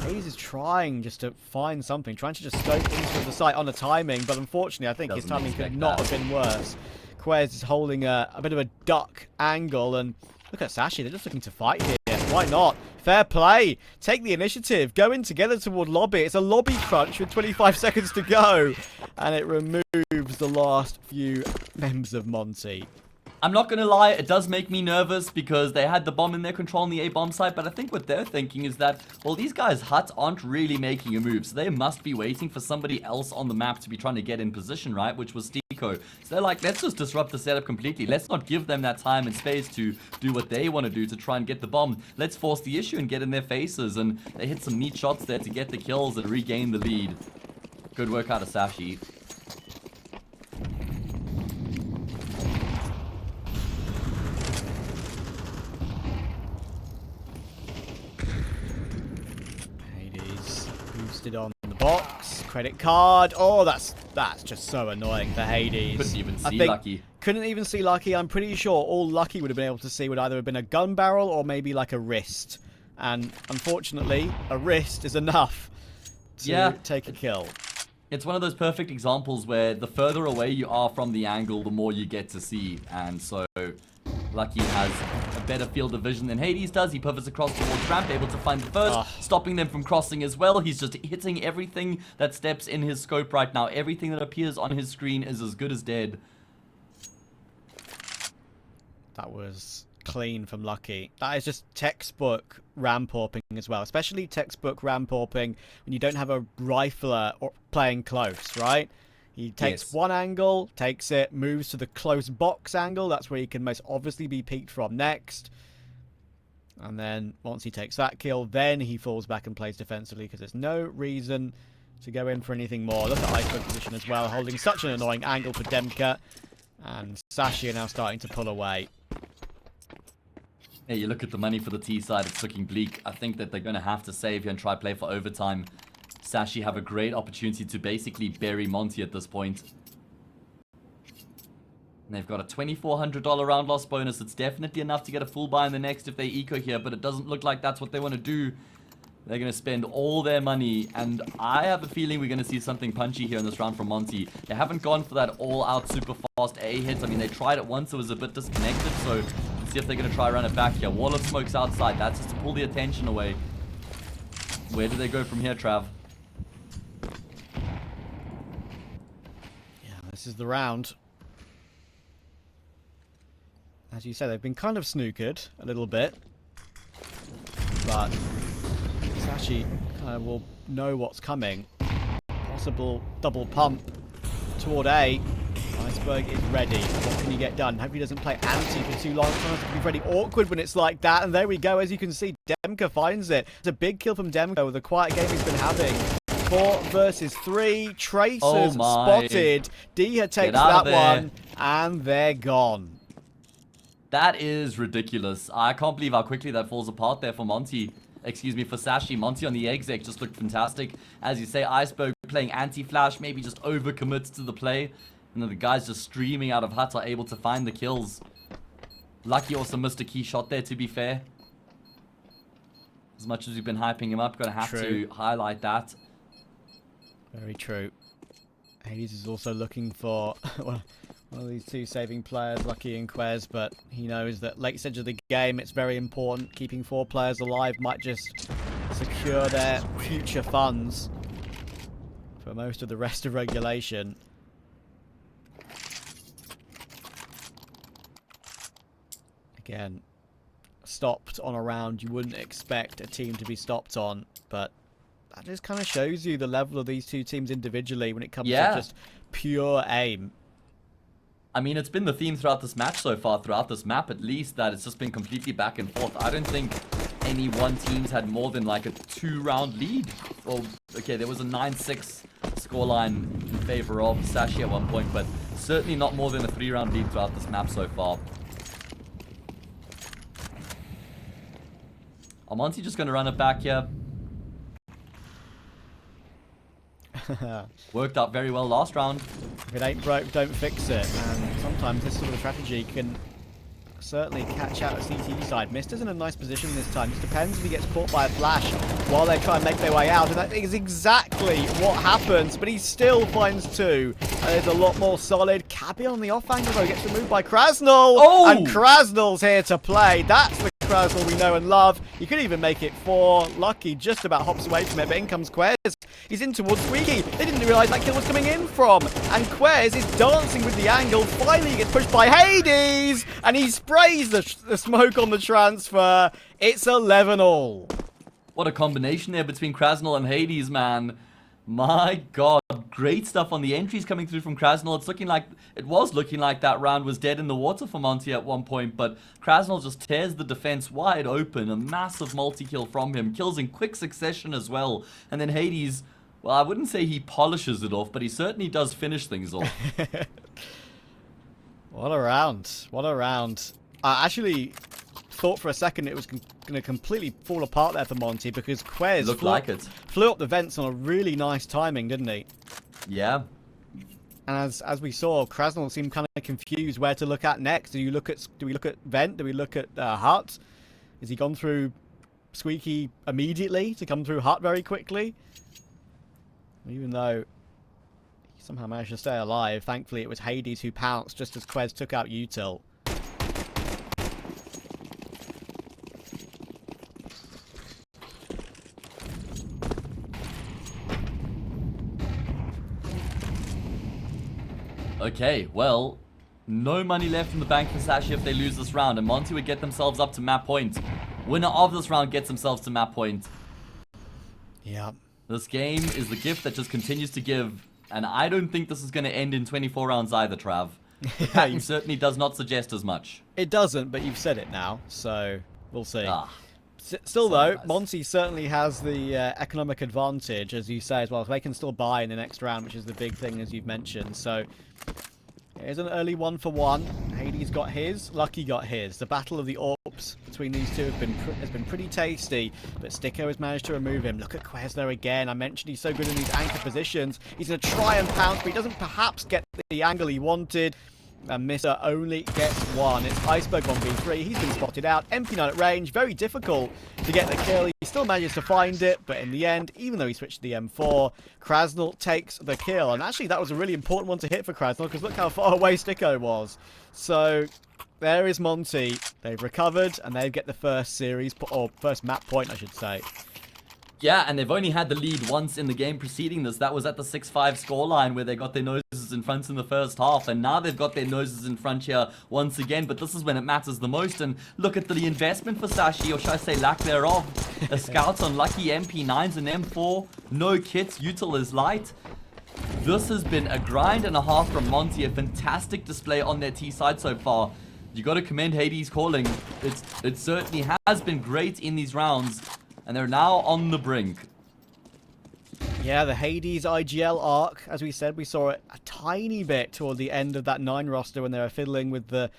Hayes is trying just to find something, trying to just scope into the site on a timing, but unfortunately I think his timing could not have been worse. Quez is holding a bit of a duck angle, and look at Sashi, they're just looking to fight here. Why not? Fair play. Take the initiative. Go in together toward lobby. It's a lobby crunch with 25 seconds to go, and it removes the last few members of Monte. I'm not gonna lie, it does make me nervous because they had the bomb in their control on the A bomb site, but I think what they're thinking is that, well, these guys' huts aren't really making a move, so they must be waiting for somebody else on the map to be trying to get in position, right? Which was Tico. So they're like, let's just disrupt the setup completely. Let's not give them that time and space to do what they want to do to try and get the bomb. Let's force the issue and get in their faces, and they hit some neat shots there to get the kills and regain the lead. Good work out of Sashi. Boosted on the box, credit card. Oh, that's just so annoying for Hades. Couldn't even see Lucky. Couldn't even see Lucky. I'm pretty sure all Lucky would have been able to see would either have been a gun barrel or maybe like a wrist. And unfortunately, a wrist is enough to take a kill. It's one of those perfect examples where the further away you are from the angle, the more you get to see. And so Lucky has a better field of vision than Hades does. He pivots across towards ramp, able to find the first, stopping them from crossing as well. He's just hitting everything that steps in his scope right now. Everything that appears on his screen is as good as dead. That was clean from Lucky. That is just textbook ramp warping as well, especially textbook ramp warping when you don't have a rifler or playing close, right? He takes one angle, takes it, moves to the close box angle. That's where he can most obviously be peeked from next. And then once he takes that kill, then he falls back and plays defensively because there's no reason to go in for anything more. Look at Iceberg position as well, holding such an annoying angle for Demka. And Sashi are now starting to pull away. Yeah, you look at the money for the T side, it's looking bleak. I think that they're going to have to save here and try play for overtime. Sashi have a great opportunity to basically bury Monte at this point. And they've got a $2,400 round loss bonus. It's definitely enough to get a full buy in the next if they eco here, but it doesn't look like that's what they want to do. They're going to spend all their money, and I have a feeling we're going to see something punchy here in this round from Monte. They haven't gone for that all-out super fast A hit. I mean, they tried it once, it was a bit disconnected, so let's see if they're going to try run it back here. Wall of smokes outside, that's just to pull the attention away. Where do they go from here, Trav? Yeah, this is the round. As you say, they've been kind of snookered a little bit, but Sashi kind of will know what's coming. Possible double pump toward A. Iceberg is ready. What can he get done? Hope he doesn't play anti for too long. Sometimes it can be very awkward when it's like that. And there we go. As you can see, Demka finds it. It's a big kill from Demka with the quiet game he's been having. 4 versus 3. Tracers spotted. Dia takes that one. And they're gone. That is ridiculous. I can't believe how quickly that falls apart there for Monte. Excuse me, for Sashi. Monte on the exec just looked fantastic. As you say, Iceberg playing anti-flash, maybe just overcommits to the play. And then the guys just streaming out of hut are able to find the kills. Lucky also missed a key shot there, to be fair. As much as we've been hyping him up, gonna have to highlight that. Very true. Hades is also looking for one of these two saving players, Lucky and Quez, but he knows that late stage of the game, it's very important. Keeping 4 players alive might just secure their future funds for most of the rest of regulation. Again, stopped on a round you wouldn't expect a team to be stopped on, but that just kind of shows you the level of these two teams individually when it comes to just pure aim. I mean, it's been the theme throughout this match so far, throughout this map at least, that it's just been completely back and forth. I don't think any one team's had more than like a 2-round lead. Well, okay, there was a 9-6 scoreline in favor of Sashi at one point, but certainly not more than a 3-round lead throughout this map so far. Monte just going to run it back here. Worked out very well last round. If it ain't broke, don't fix it. And sometimes this sort of strategy can certainly catch out a CT side. Mister's in a nice position this time. Just depends if he gets caught by a flash while they try and make their way out. And that is exactly what happens. But he still finds 2. And it's a lot more solid. Cabby on the off angle though gets removed by Krasnal. And Krasnal's here to play. That's the Krasnal we know and love. He could even make it 4. Lucky just about hops away from it, but in comes Quez. He's in towards Squeaky. They didn't realise that kill was coming in from. And Quez is dancing with the angle. Finally, he gets pushed by Hades. And he sprays the smoke on the transfer. It's 11-all. What a combination there between Krasnal and Hades, man. My god, great stuff on the entries coming through from Krasnal. It was looking like that round was dead in the water for Monte at one point, but Krasnal just tears the defense wide open. A massive multi-kill from him, kills in quick succession as well. And then Hades, well, I wouldn't say he polishes it off, but he certainly does finish things off. What a round. What a round. I actually thought for a second it was going to completely fall apart there for Monte because Quez flew up the vents on a really nice timing, didn't he? Yeah. And as we saw, Krasnal seemed kind of confused where to look at next. Do we look at vent? Do we look at hut? Has he gone through Squeaky immediately to come through hut very quickly? Even though he somehow managed to stay alive, thankfully it was Hades who pounced just as Quez took out Util. Okay, well, no money left in the bank for Sashi if they lose this round, and Monte would get themselves up to map point. Winner of this round gets themselves to map point. Yeah. This game is the gift that just continues to give, and I don't think this is going to end in 24 rounds either, Trav. The pattern certainly does not suggest as much. It doesn't, but you've said it now, so we'll see. Still, so though, nice. Monte certainly has the economic advantage, as you say, as well. They can still buy in the next round, which is the big thing, as you've mentioned. So, here's an early 1-for-1. Hades got his. Lucky got his. The battle of the Orps between these two has been pretty tasty, but Sticko has managed to remove him. Look at Quez there again. I mentioned he's so good in these anchor positions. He's going to try and pounce, but he doesn't perhaps get the angle he wanted. And Mr. only gets 1. It's Iceberg 1v3. He's been spotted out. MP9 at range. Very difficult to get the kill. He still manages to find it, but in the end, even though he switched to the M4, Krasnal takes the kill. And actually, that was a really important one to hit for Krasnal, because look how far away Sticko was. So, there is Monte. They've recovered, and they get the first series, or first map point, I should say. Yeah, and they've only had the lead once in the game preceding this. That was at the 6-5 scoreline where they got their noses in front in the first half. And now they've got their noses in front here once again. But this is when it matters the most. And look at the investment for Sashi, or should I say lack thereof. A scout on lucky MP9s and M4. No kits. Util is light. This has been a grind and a half from Monte. A fantastic display on their T side so far. You got to commend Hades calling. It certainly has been great in these rounds. And they're now on the brink. Yeah, the Hades IGL arc, as we said, we saw it a tiny bit toward the end of that 9 roster when they were fiddling with the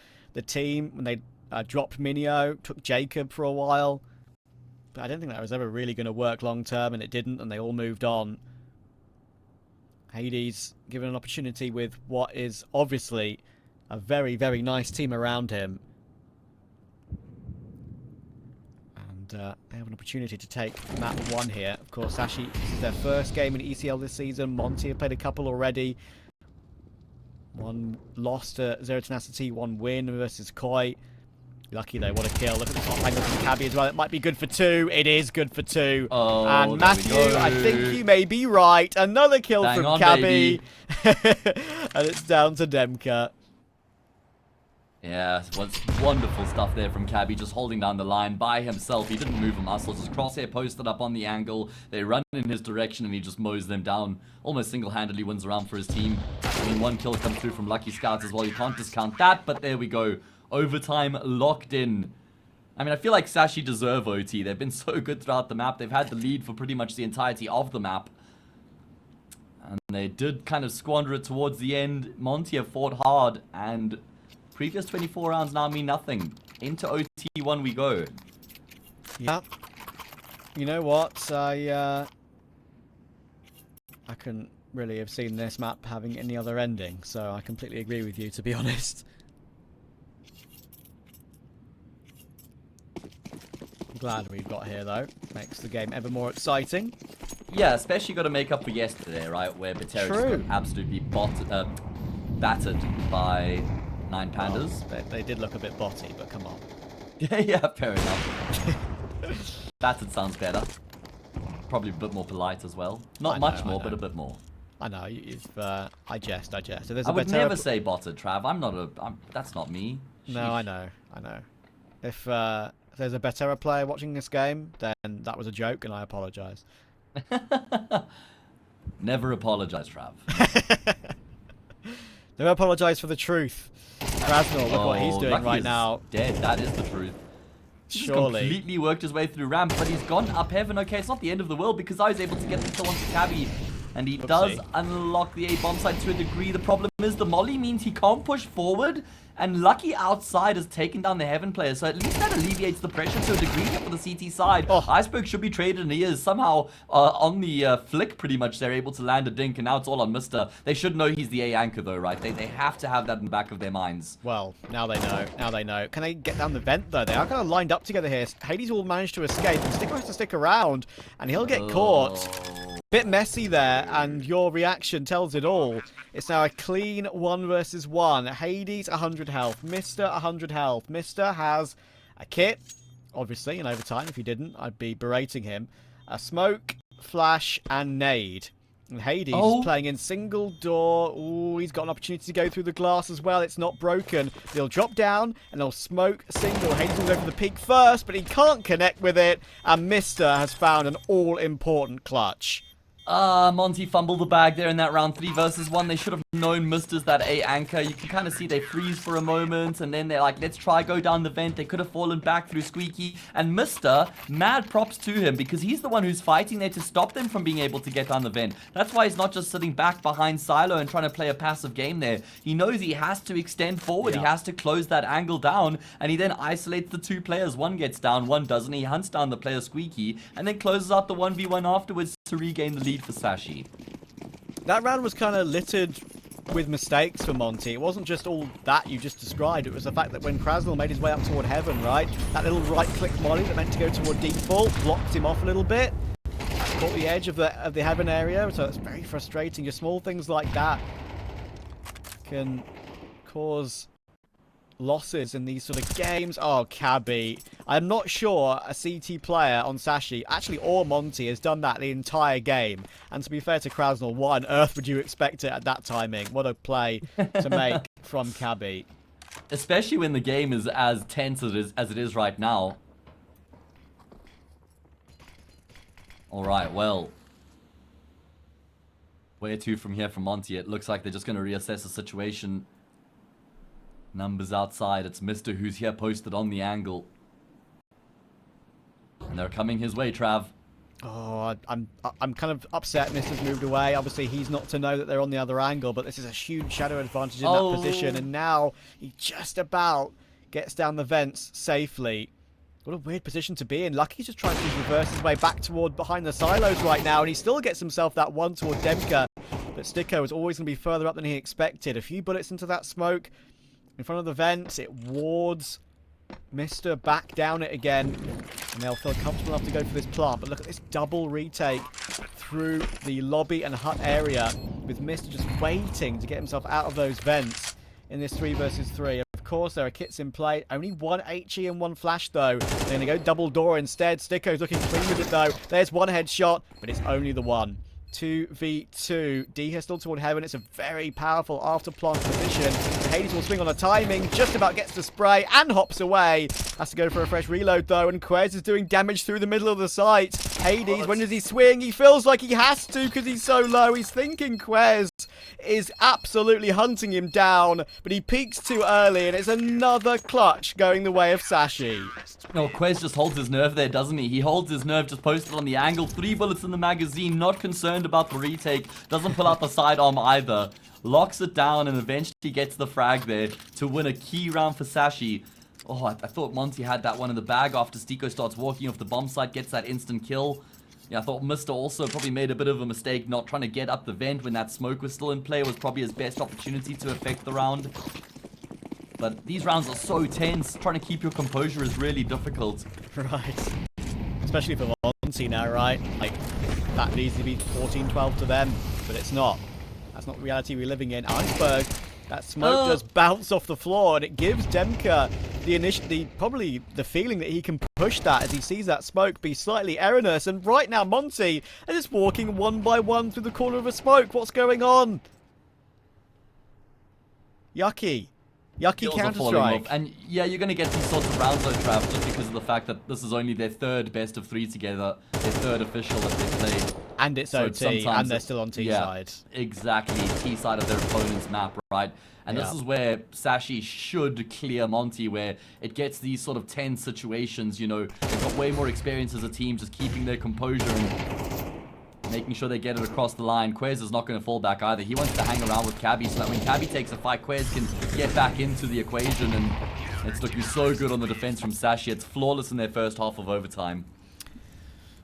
team, when they dropped Minio, took Jacob for a while. But I don't think that was ever really going to work long term, and it didn't, and they all moved on. Hades given an opportunity with what is obviously a very, very nice team around him. They have an opportunity to take map 1 here. Of course, Sashi, this is their first game in ECL this season. Monte have played a couple already. 1 loss to Zero Tenacity, 1 win versus Koi. Lucky though, what a kill. Look at the top angle from Cabby as well. It might be good for 2. It is good for 2. Oh, and Matthew, I think you may be right. Another kill from Cabby. And it's down to Demka. Yeah, it was wonderful stuff there from Cabby, just holding down the line by himself. He didn't move a muscle, just crosshair posted up on the angle. They run in his direction and he just mows them down. Almost single-handedly wins around for his team. I mean, 1 kill comes through from Lucky Scouts as well. You can't discount that, but there we go. Overtime locked in. I mean, I feel like Sashi deserve OT. They've been so good throughout the map. They've had the lead for pretty much the entirety of the map. And they did kind of squander it towards the end. Monte have fought hard, and previous 24 rounds now mean nothing. Into OT1 we go. Yeah. You know what? I couldn't really have seen this map having any other ending, so I completely agree with you, to be honest. I'm glad we got here, though. Makes the game ever more exciting. Yeah, especially got to make up for yesterday, right? Where Bateris got absolutely battered by 9 Pandas. They did look a bit botty, but come on. Yeah, fair enough. Battered sounds better. Probably a bit more polite as well. Not much more, but a bit more. I know. I jest. If there's I a would better never say botted, Trav. That's not me. No, I know. If there's a better player watching this game, then that was a joke, and I apologise. Never apologise, Trav. Never apologise for the truth. Krasnal, look what he's doing right now. Dead. That is the truth. He's Surely. completely worked his way through ramp, but he's gone up heaven. Okay, it's not the end of the world because I was able to get the kill onto Cabby. And he does unlock the A bomb site to a degree. The problem is the molly means he can't push forward. And Lucky outside has taken down the Heaven player. So at least that alleviates the pressure to a degree for the CT side. Iceberg should be traded, and he is somehow on the flick pretty much. They're able to land a dink, and now it's all on Mister. They should know he's the A anchor though, right? They have to have that in the back of their minds. Well, now they know. Now they know. Can they get down the vent though? They are kind of lined up together here. Hades will manage to escape. And Sticker has to stick around, and he'll get caught. Bit messy there, and your reaction tells it all. It's now a clean 1 versus 1. Hades 100 health, Mister 100 health. Mister has a kit, obviously, in overtime. If he didn't, I'd be berating him. A smoke, flash, and nade. And Hades is playing in single door. Ooh, he's got an opportunity to go through the glass as well. It's not broken. They'll drop down and they'll smoke single. Hades will go for the peak first, but he can't connect with it. And Mister has found an all-important clutch. Monte fumbled the bag there in that round 3 versus 1. They should have known Mister's that A anchor. You can kind of see they freeze for a moment, and then they're like, let's try go down the vent. They could have fallen back through Squeaky. And Mister, mad props to him, because he's the one who's fighting there to stop them from being able to get down the vent. That's why he's not just sitting back behind Silo and trying to play a passive game there. He knows he has to extend forward. He has to close that angle down, and he then isolates the 2 players. One gets down, one doesn't. He hunts down the player Squeaky, and then closes out the 1v1 afterwards to regain the lead for Sashi. That round was kind of littered with mistakes for Monte. It wasn't just all that you just described. It was the fact that when Krasnal made his way up toward Heaven, right? That little right-click molly that meant to go toward default blocked him off a little bit. Caught the edge of the Heaven area, so it's very frustrating. Just small things like that can cause losses in these sort of games. Oh, Cabby. I'm not sure a CT player on Sashi, actually, or Monte, has done that the entire game. And to be fair to Krasnal, what on earth would you expect it at that timing? What a play to make from Cabby. Especially when the game is as tense as it is right now. Alright, well. Where to from here from Monte? It looks like they're just going to reassess the situation. Numbers outside. It's Mister who's here posted on the angle. And they're coming his way, Trav. Oh, I'm kind of upset Mister's moved away. Obviously, he's not to know that they're on the other angle, but this is a huge shadow advantage in that position. And now he just about gets down the vents safely. What a weird position to be in. Lucky's just trying to reverse his way back toward behind the silos right now, and he still gets himself that one toward Demka. But Sticko is always going to be further up than he expected. A few bullets into that smoke in front of the vents. It wards Mister back down it again, and they'll feel comfortable enough to go for this plant. But look at this double retake through the lobby and hut area, with Mister just waiting to get himself out of those vents in this 3 versus 3. Of course, there are kits in play. Only 1 HE and 1 flash, though. They're going to go double door instead. Sticko's looking clean with it, though. There's 1 headshot, but it's only the 1. 2v2. D has still toward Heaven. It's a very powerful after plant position. Hades will swing on a timing, just about gets the spray and hops away. Has to go for a fresh reload though, and Quez is doing damage through the middle of the site. Hades, when does he swing? He feels like he has to because he's so low. He's thinking Quez is absolutely hunting him down, but he peaks too early, and it's another clutch going the way of Sashi. No, Quez just holds his nerve there, doesn't he? He holds his nerve, just posted on the angle. 3 bullets in the magazine, not concerned about the retake. Doesn't pull out the sidearm either. Locks it down and eventually gets the frag there to win a key round for Sashi. Oh, I thought Monte had that one in the bag after Stico starts walking off the bomb site, gets that instant kill. Yeah, I thought Mister also probably made a bit of a mistake not trying to get up the vent when that smoke was still in play. It was probably his best opportunity to affect the round. But these rounds are so tense. Trying to keep your composure is really difficult. Right. Especially for Monte now, right? Like, that could easily be 14-12 to them, but it's not. That's not the reality we're living in. Iceberg, that smoke does bounce off the floor, and it gives Demka probably the feeling that he can push that as he sees that smoke be slightly erroneous. And right now, Monte is just walking one by one through the corner of a smoke. What's going on? Yucky. Yucky Counter-Strike. And yeah, you're going to get these sorts of rounds though, Trav, just because of the fact that this is only their third best of 3 together, their third official that they've played. And it's OT, and they're still on T side. Exactly, T side of their opponent's map, right? And this is where Sashi should clear Monte, where it gets these sort of tense situations, you know, they've got way more experience as a team, just keeping their composure and making sure they get it across the line. Quez is not going to fall back either. He wants to hang around with Cabby so that when Cabby takes a fight, Quez can get back into the equation, and it's looking so good on the defense from Sashi. It's flawless in their first half of overtime.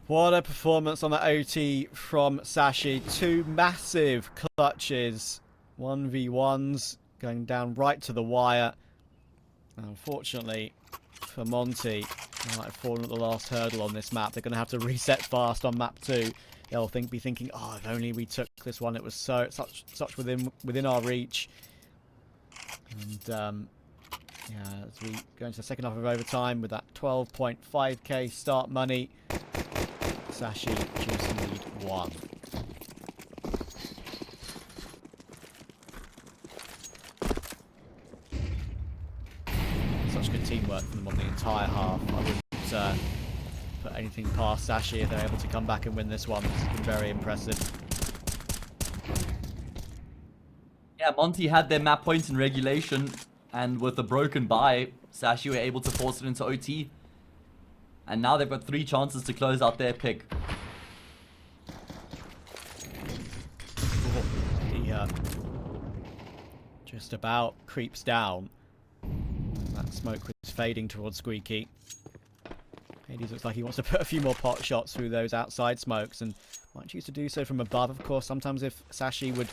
What a performance on the OT from Sashi. 2 massive clutches. 1v1s going down right to the wire. Unfortunately for Monte, they might have fallen at the last hurdle on this map. They're going to have to reset fast on map 2. They'll be thinking, oh, if only we took this one. It was such within our reach. And yeah, as we go into the second half of overtime with that 12.5k start money, Sashi juicing lead 1. Such good teamwork from them on the entire half. I wouldn't put anything past Sashi if they're able to come back and win this one. It's been very impressive. Yeah, Monte had their map points in regulation, and with a broken bye, Sashi were able to force it into OT. And now they've got 3 chances to close out their pick. The just about creeps down. That smoke was fading towards Squeaky. Hades looks like he wants to put a few more pot shots through those outside smokes, and might choose to do so from above. Of course, sometimes if Sashi would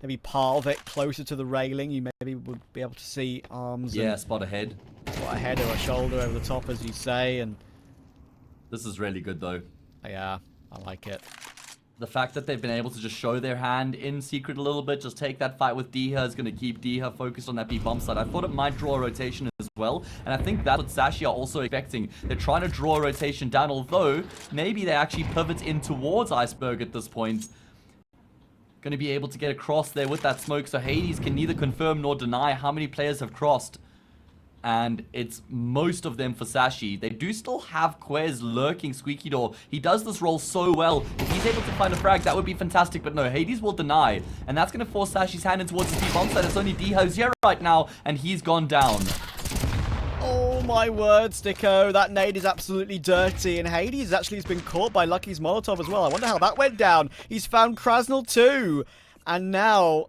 maybe palve it closer to the railing, you maybe would be able to see arms. Yeah, spot ahead. Spot ahead or a shoulder over the top, as you say. And this is really good, though. Yeah, I like it. The fact that they've been able to just show their hand in secret a little bit, just take that fight with Diha, is going to keep Diha focused on that B bomb side. I thought it might draw a rotation as well, and I think that's what Sashi are also expecting. They're trying to draw a rotation down, although maybe they actually pivot in towards Iceberg at this point. Going to be able to get across there with that smoke, so Hades can neither confirm nor deny how many players have crossed. And it's most of them for Sashi. They do still have Quez lurking Squeaky Door. He does this role so well. If he's able to find a frag, that would be fantastic. But no, Hades will deny. And that's going to force Sashi's hand in towards the B-bomb side. It's only D-Ho's here right now, and he's gone down. Oh my word, Sticko. That nade is absolutely dirty. And Hades actually has been caught by Lucky's Molotov as well. I wonder how that went down. He's found Krasnal too. And now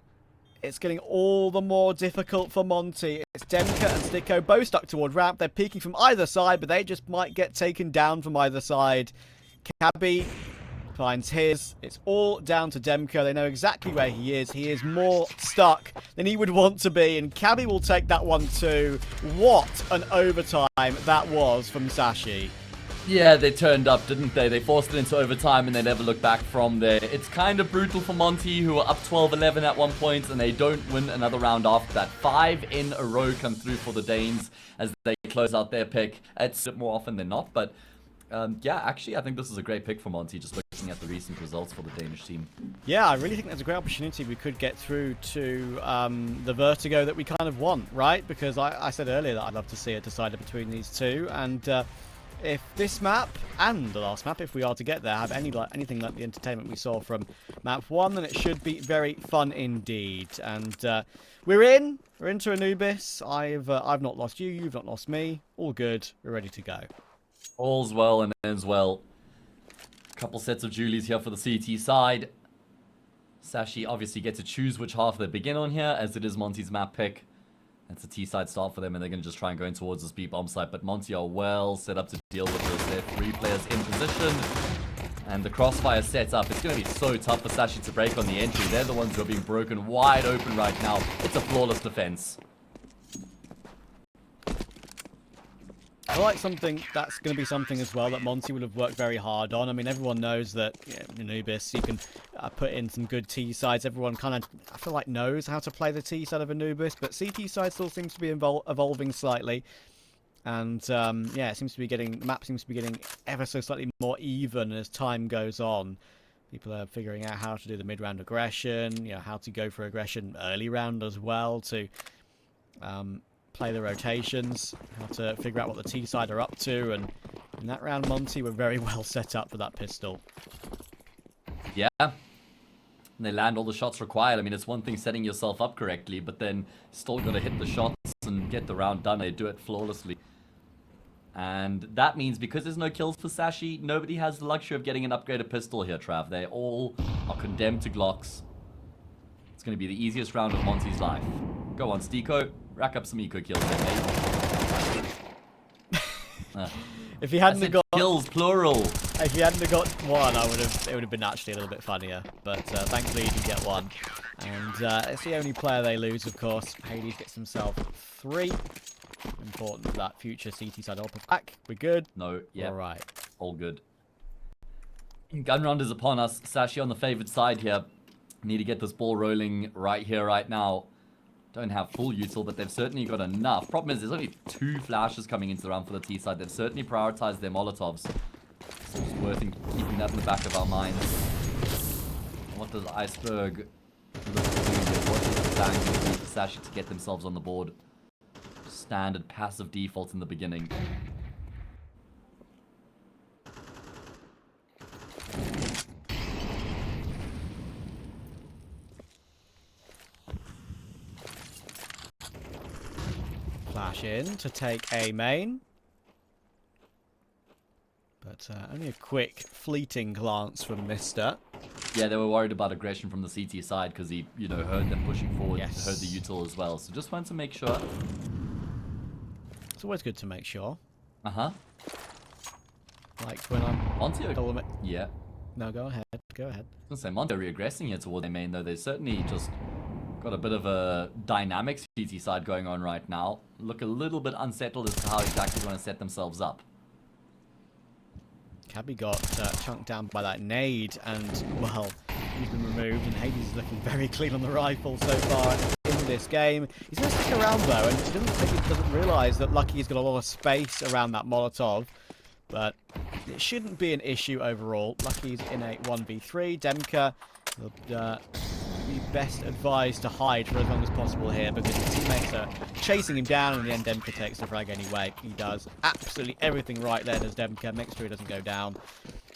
it's getting all the more difficult for Monte. It's Demka and Sticko both stuck toward ramp. They're peeking from either side, but they just might get taken down from either side. Cabby finds his. It's all down to Demka. They know exactly where he is. He is more stuck than he would want to be, and Cabby will take that one too. What an overtime that was from Sashi. Yeah, they turned up, didn't they? They forced it into overtime and they never looked back from there. It's kind of brutal for Monte, who are up 12-11 at one point, and they don't win another round after that. 5 in a row come through for the Danes as they close out their pick. It's more often than not, but yeah, actually, I think this is a great pick for Monte, just looking at the recent results for the Danish team. Yeah, I really think there's a great opportunity we could get through to the Vertigo that we kind of want, right? Because I said earlier that I'd love to see it decided between these two, and if this map and the last map, if we are to get there, have anything like the entertainment we saw from map 1, then it should be very fun indeed. And we're into Anubis. I've not lost you, you've not lost me. All good. We're ready to go. All's well and ends well. Couple sets of Julies here for the CT side. Sashi obviously get to choose which half they begin on here, as it is Monte's map pick. It's a T-side start for them, and they're going to just try and go in towards this B-bomb site. But Monte are well set up to deal with this. They're 3 players in position, and the crossfire sets up. It's going to be so tough for Sashi to break on the entry. They're the ones who are being broken wide open right now. It's a flawless defense. I like something that's going to be something as well that Monte would have worked very hard on. I mean, everyone knows that Anubis, you can put in some good T sides. Everyone kind of, I feel like, knows how to play the T side of Anubis, but CT side still seems to be evolving slightly. And yeah, it seems to be getting, the map seems to be getting ever so slightly more even as time goes on. People are figuring out how to do the mid-round aggression, you know, how to go for aggression early round as well to play the rotations, how to figure out what the T side are up to, and in that round, Monte were very well set up for that pistol. Yeah. And they land all the shots required. I mean, it's one thing setting yourself up correctly, but then still got to hit the shots and get the round done. They do it flawlessly. And that means because there's no kills for Sashi, nobody has the luxury of getting an upgraded pistol here, Trav. They all are condemned to Glocks. It's going to be the easiest round of Monte's life. Go on, Stiko. Rack up some eco kills there, mate. If he hadn't got kills, plural. If he hadn't got one, it would have been actually a little bit funnier. But thankfully he did get one. And it's the only player they lose, of course. Hades gets himself 3. Important for that future CT side up back. We're good. No, yeah. All right. All good. Gun round is upon us. Sashi on the favored side here. Need to get this ball rolling right here, right now. Don't have full util, but they've certainly got enough. Problem is, there's only 2 flashes coming into the round for the T side. They've certainly prioritized their Molotovs. So it's worth keeping that in the back of our minds. What does Iceberg look to do here? What is the plan going to be for Sashi to get themselves on the board? Standard passive default in the beginning. Flash in to take A main. But only a quick, fleeting glance from Mister. Yeah, they were worried about aggression from the CT side because he, you know, heard them pushing forward, Yes. heard the util as well. So just wanted to make sure. It's always good to make sure. Uh-huh. Like when I'm... Monte, double yeah. No, go ahead. Go ahead. I was going to say, Monte re-aggressing here toward their main, though. They certainly just got a bit of a dynamic CT side going on right now. Look a little bit unsettled as to how exactly they're going to set themselves up. Cabby got chunked down by that nade, and, well, he's been removed, and Hades is looking very clean on the rifle so far in this game. He's going to stick around, though, and he doesn't realise that Lucky's got a lot of space around that Molotov, but it shouldn't be an issue overall. Lucky's in a 1v3. Demka will be best advised to hide for as long as possible here, because his teammates are chasing him down, and in the end Demka takes the frag anyway. He does absolutely everything right there, does Demka. Makes sure he doesn't go down,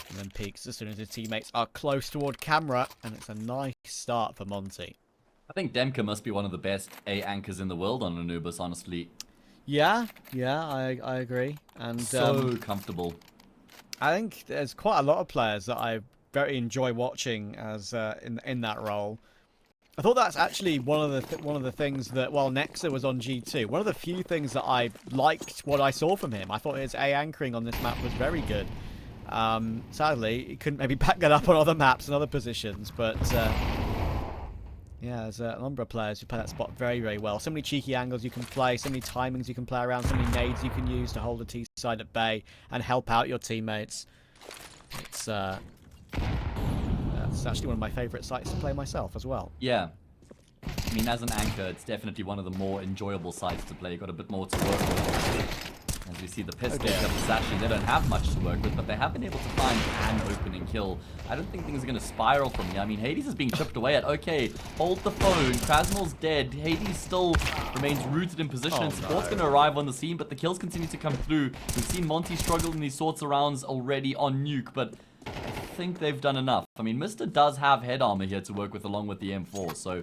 and then peeks as soon as his teammates are close toward camera, and it's a nice start for Monte. I think Demka must be one of the best A anchors in the world on Anubis, honestly. Yeah, I agree. And so comfortable. I think there's quite a lot of players that I very enjoy watching as in that role. I thought that's actually one of the things that, while Nexa was on G2, one of the few things that I liked what I saw from him. I thought his A anchoring on this map was very good. Sadly, he couldn't maybe back that up on other maps and other positions, but yeah, there's a number of players who play that spot very, very well. So many cheeky angles you can play, so many timings you can play around, so many nades you can use to hold the T side at bay and help out your teammates. It's that's actually one of my favourite sites to play myself as well. Yeah. I mean, as an anchor, it's definitely one of the more enjoyable sites to play. You've got a bit more to work with. As we see the pistol of Sashi, they don't have much to work with, but they have been able to find an opening kill. I don't think things are going to spiral from here. I mean, Hades is being chipped away at. Okay, hold the phone. Krasnal's dead. Hades still remains rooted in position, and support's going to arrive on the scene, but the kills continue to come through. We've seen Monte struggle in these sorts of rounds already on Nuke, but I think they've done enough. I mean, Mister does have head armor here to work with along with the M4, so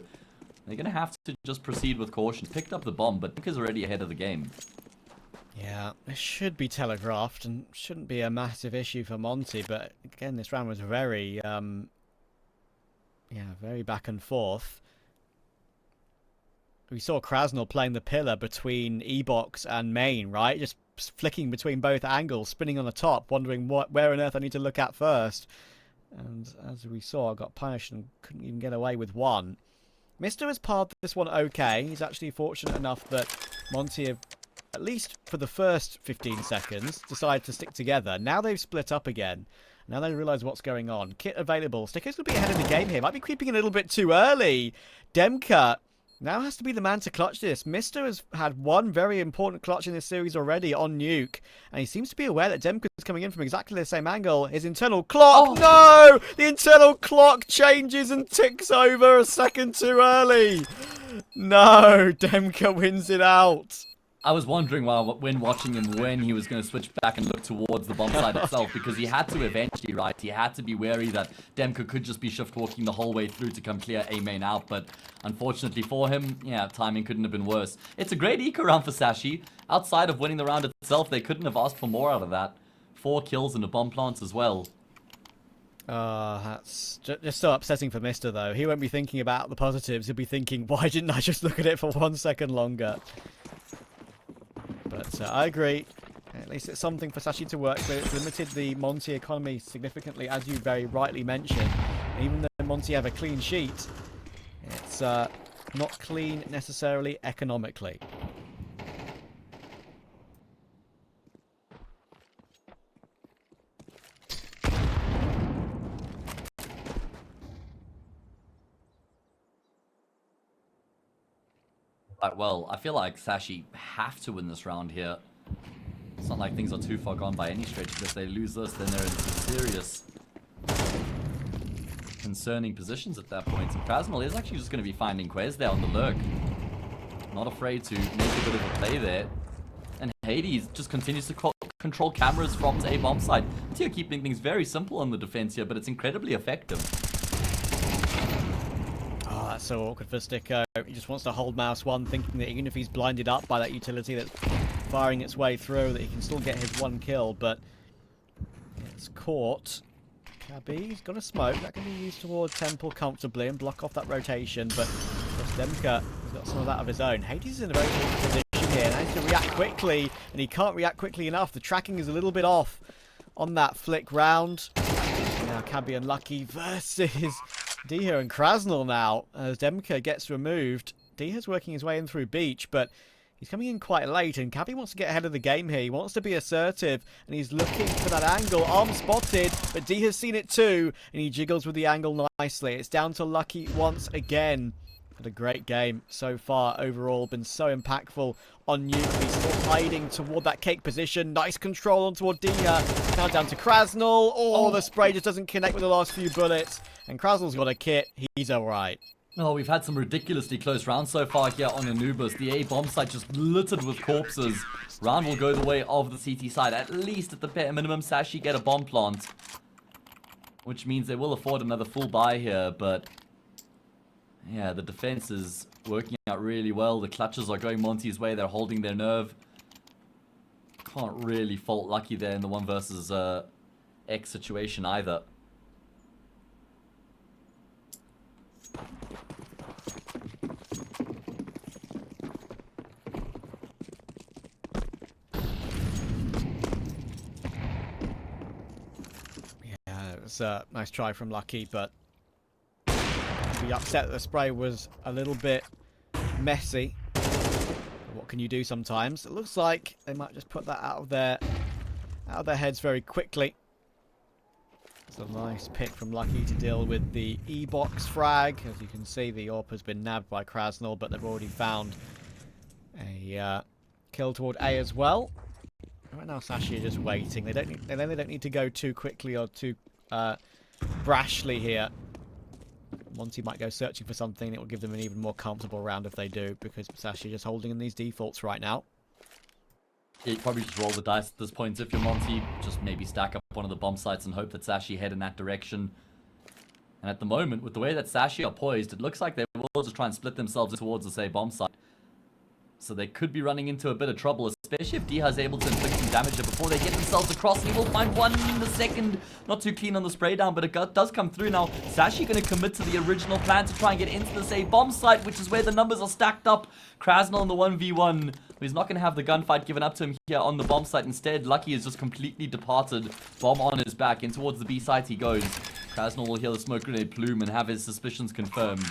they're going to have to just proceed with caution. Picked up the bomb, but Nuke is already ahead of the game. Yeah, it should be telegraphed and shouldn't be a massive issue for Monte, but again, this round was very, very back and forth. We saw Krasnal playing the pillar between E-Box and main, right? Just flicking between both angles, spinning on the top, wondering where on earth I need to look at first. And as we saw, I got punished and couldn't even get away with one. Mister has parred this one okay. He's actually fortunate enough that Monte have, at least for the first 15 seconds, decided to stick together. Now they've split up again. Now they realise what's going on. Kit available. Sticker's going to be ahead of the game here. Might be creeping a little bit too early. Demka Now has to be the man to clutch this. Mister has had one very important clutch in this series already on Nuke, and he seems to be aware that Demka is coming in from exactly the same angle. His internal clock, no! The internal clock changes and ticks over a second too early. No, Demka wins it out. I was wondering when watching him when he was going to switch back and look towards the bomb site itself, because he had to eventually, right? He had to be wary that Demka could just be shift walking the whole way through to come clear A main out, but unfortunately for him, yeah, timing couldn't have been worse. It's a great eco round for Sashi. Outside of winning the round itself, they couldn't have asked for more out of that. 4 kills and a bomb plant as well. That's just so upsetting for Mister, though. He won't be thinking about the positives. He'll be thinking, why didn't I just look at it for 1 second longer? But I agree. At least it's something for Sashi to work with. It's limited the Monte economy significantly, as you very rightly mentioned. And even though Monte have a clean sheet, it's not clean necessarily economically. Right, well, I feel like Sashi have to win this round here. It's not like things are too far gone by any stretch, because if they lose this, then they're in some serious concerning positions at that point. And Krasnal is actually just going to be finding Quez there on the lurk. Not afraid to make a bit of a play there. And Hades just continues to control cameras from A bomb side. Tia keeping things very simple on the defense here, but it's incredibly effective. That's so awkward for Sticko. He just wants to hold mouse 1, thinking that even if he's blinded up by that utility that's firing its way through, that he can still get his 1 kill, but it's caught. Cabby's got a smoke. That can be used toward Temple comfortably and block off that rotation, but Demka has got some of that of his own. Hades is in a very awkward position here, and he has to react quickly, and he can't react quickly enough. The tracking is a little bit off on that flick round. Now Cabby unlucky versus Diha and Krasnal now, as Demka gets removed. Diha's working his way in through Beach, but he's coming in quite late, and Cabby wants to get ahead of the game here. He wants to be assertive, and he's looking for that angle. Arm spotted, but Diha's seen it too, and he jiggles with the angle nicely. It's down to Lucky once again. Had a great game so far overall, been so impactful on Nuke. He's still hiding toward that cake position. Nice control on toward Diha. Now down to Krasnal. Oh, the spray just doesn't connect with the last few bullets. And Krasnal's got a kit. He's alright. Oh, we've had some ridiculously close rounds so far here on Anubis. The A bomb site just littered with corpses. Round will go the way of the CT side. At least at the bare minimum, Sashi get a bomb plant, which means they will afford another full buy here, but yeah, the defense is working out really well. The clutches are going Monte's way. They're holding their nerve. Can't really fault Lucky there in the 1 versus X situation either. Yeah, it was a nice try from Lucky, but be upset that the spray was a little bit messy. What can you do sometimes? It looks like they might just put that out of their heads very quickly. It's a nice pick from Lucky to deal with the E-box frag. As you can see, the AWP has been nabbed by Krasnal, but they've already found a kill toward A as well. Right now, Sashi are just waiting. They don't need to go too quickly or too brashly here. Monte might go searching for something. It will give them an even more comfortable round if they do, because Sashi just holding in these defaults right now. Yeah, you probably just roll the dice at this point. If you're Monte, just maybe stack up one of the bomb sites and hope that Sashi head in that direction. And at the moment, with the way that Sashi are poised, it looks like they will just try and split themselves towards the say bomb site. So they could be running into a bit of trouble, especially if Diha is able to inflict some damage before they get themselves across. And he will find one in the second. Not too clean on the spray down, but it does come through now. Sashi going to commit to the original plan to try and get into the save bomb site, which is where the numbers are stacked up. Krasnal in the 1v1. He's not going to have the gunfight given up to him here on the bomb site. Instead, Lucky is just completely departed. Bomb on his back. In towards the B site he goes. Krasnal will hear the smoke grenade plume and have his suspicions confirmed.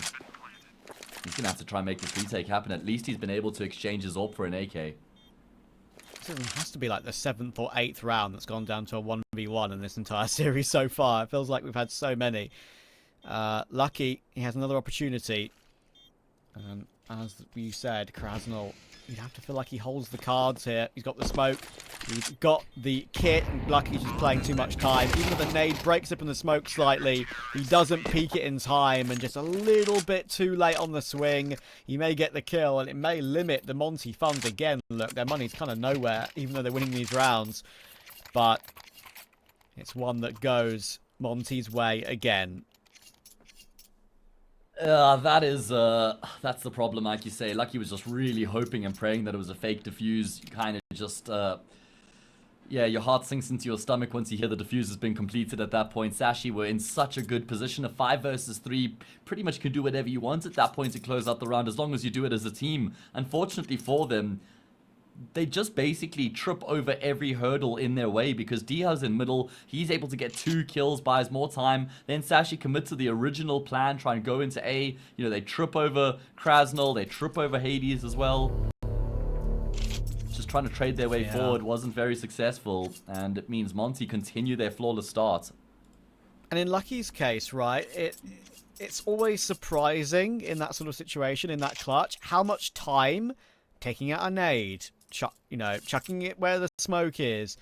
He's going to have to try and make this retake happen. At least he's been able to exchange his AWP for an AK. It has to be like the 7th or 8th round that's gone down to a 1v1 in this entire series so far. It feels like we've had so many. Lucky, he has another opportunity. as you said, Krasnal, you'd have to feel like he holds the cards here. He's got the smoke. He's got the kit, and Lucky's just playing too much time. Even though the nade breaks up in the smoke slightly, he doesn't peek it in time, and just a little bit too late on the swing. He may get the kill, and it may limit the Monte funds again. Look, their money's kind of nowhere, even though they're winning these rounds. But it's one that goes Monte's way again. That's the problem, like you say. Lucky was just really hoping and praying that it was a fake defuse. You kind of just, yeah, your heart sinks into your stomach once you hear the defuse has been completed at that point. Sashi were in such a good position. A 5 versus 3, pretty much can do whatever you want at that point to close out the round, as long as you do it as a team. Unfortunately for them, they just basically trip over every hurdle in their way, because Diha's in middle. He's able to get 2 kills, buys more time. Then Sashi commit to the original plan, try and go into A. You know, they trip over Krasnal, they trip over Hades as well. Just trying to trade their way forward wasn't very successful, and it means Monte continue their flawless start. And in Lucky's case, right, it's always surprising in that sort of situation, in that clutch, how much time taking out a nade, chucking it where the smoke is,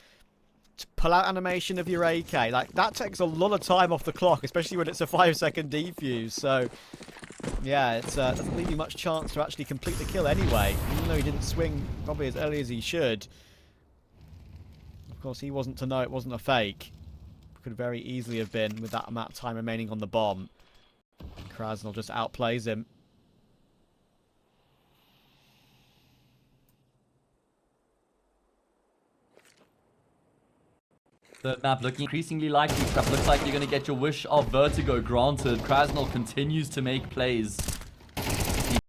to pull out animation of your AK, like that takes a lot of time off the clock, especially when it's a 5-second defuse. So yeah, it doesn't leave you much chance to actually complete the kill anyway, even though he didn't swing probably as early as he should. Of course, he wasn't to know it wasn't a fake. Could very easily have been with that amount of time remaining on the bomb. Krasnal just outplays him. Third map looking increasingly likely. Stuff looks like you're going to get your wish of Vertigo granted. Krasnal continues to make plays.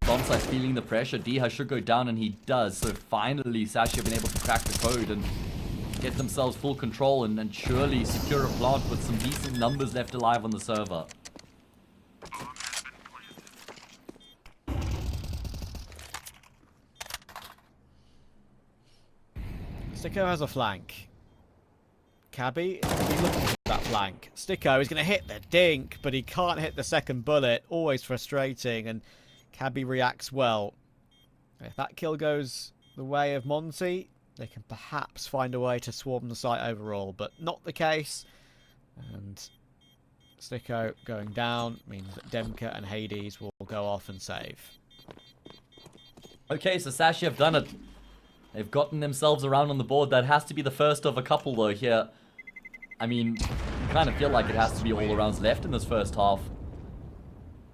Bombsight feeling the pressure. Diha should go down, and he does. So finally, Sashi have been able to crack the code and get themselves full control and surely secure a plant with some decent numbers left alive on the server. Sticko has a flank. Cabby is looking for that flank. Sticko is going to hit the dink, but he can't hit the second bullet. Always frustrating, and Cabby reacts well. If that kill goes the way of Monte, they can perhaps find a way to swarm the site overall, but not the case. And Sticko going down means that Demka and Hades will go off and save. Okay, so Sashi have done it. They've gotten themselves around on the board. That has to be the first of a couple, though, here. I mean, you kind of feel like it has to be all the rounds left in this first half.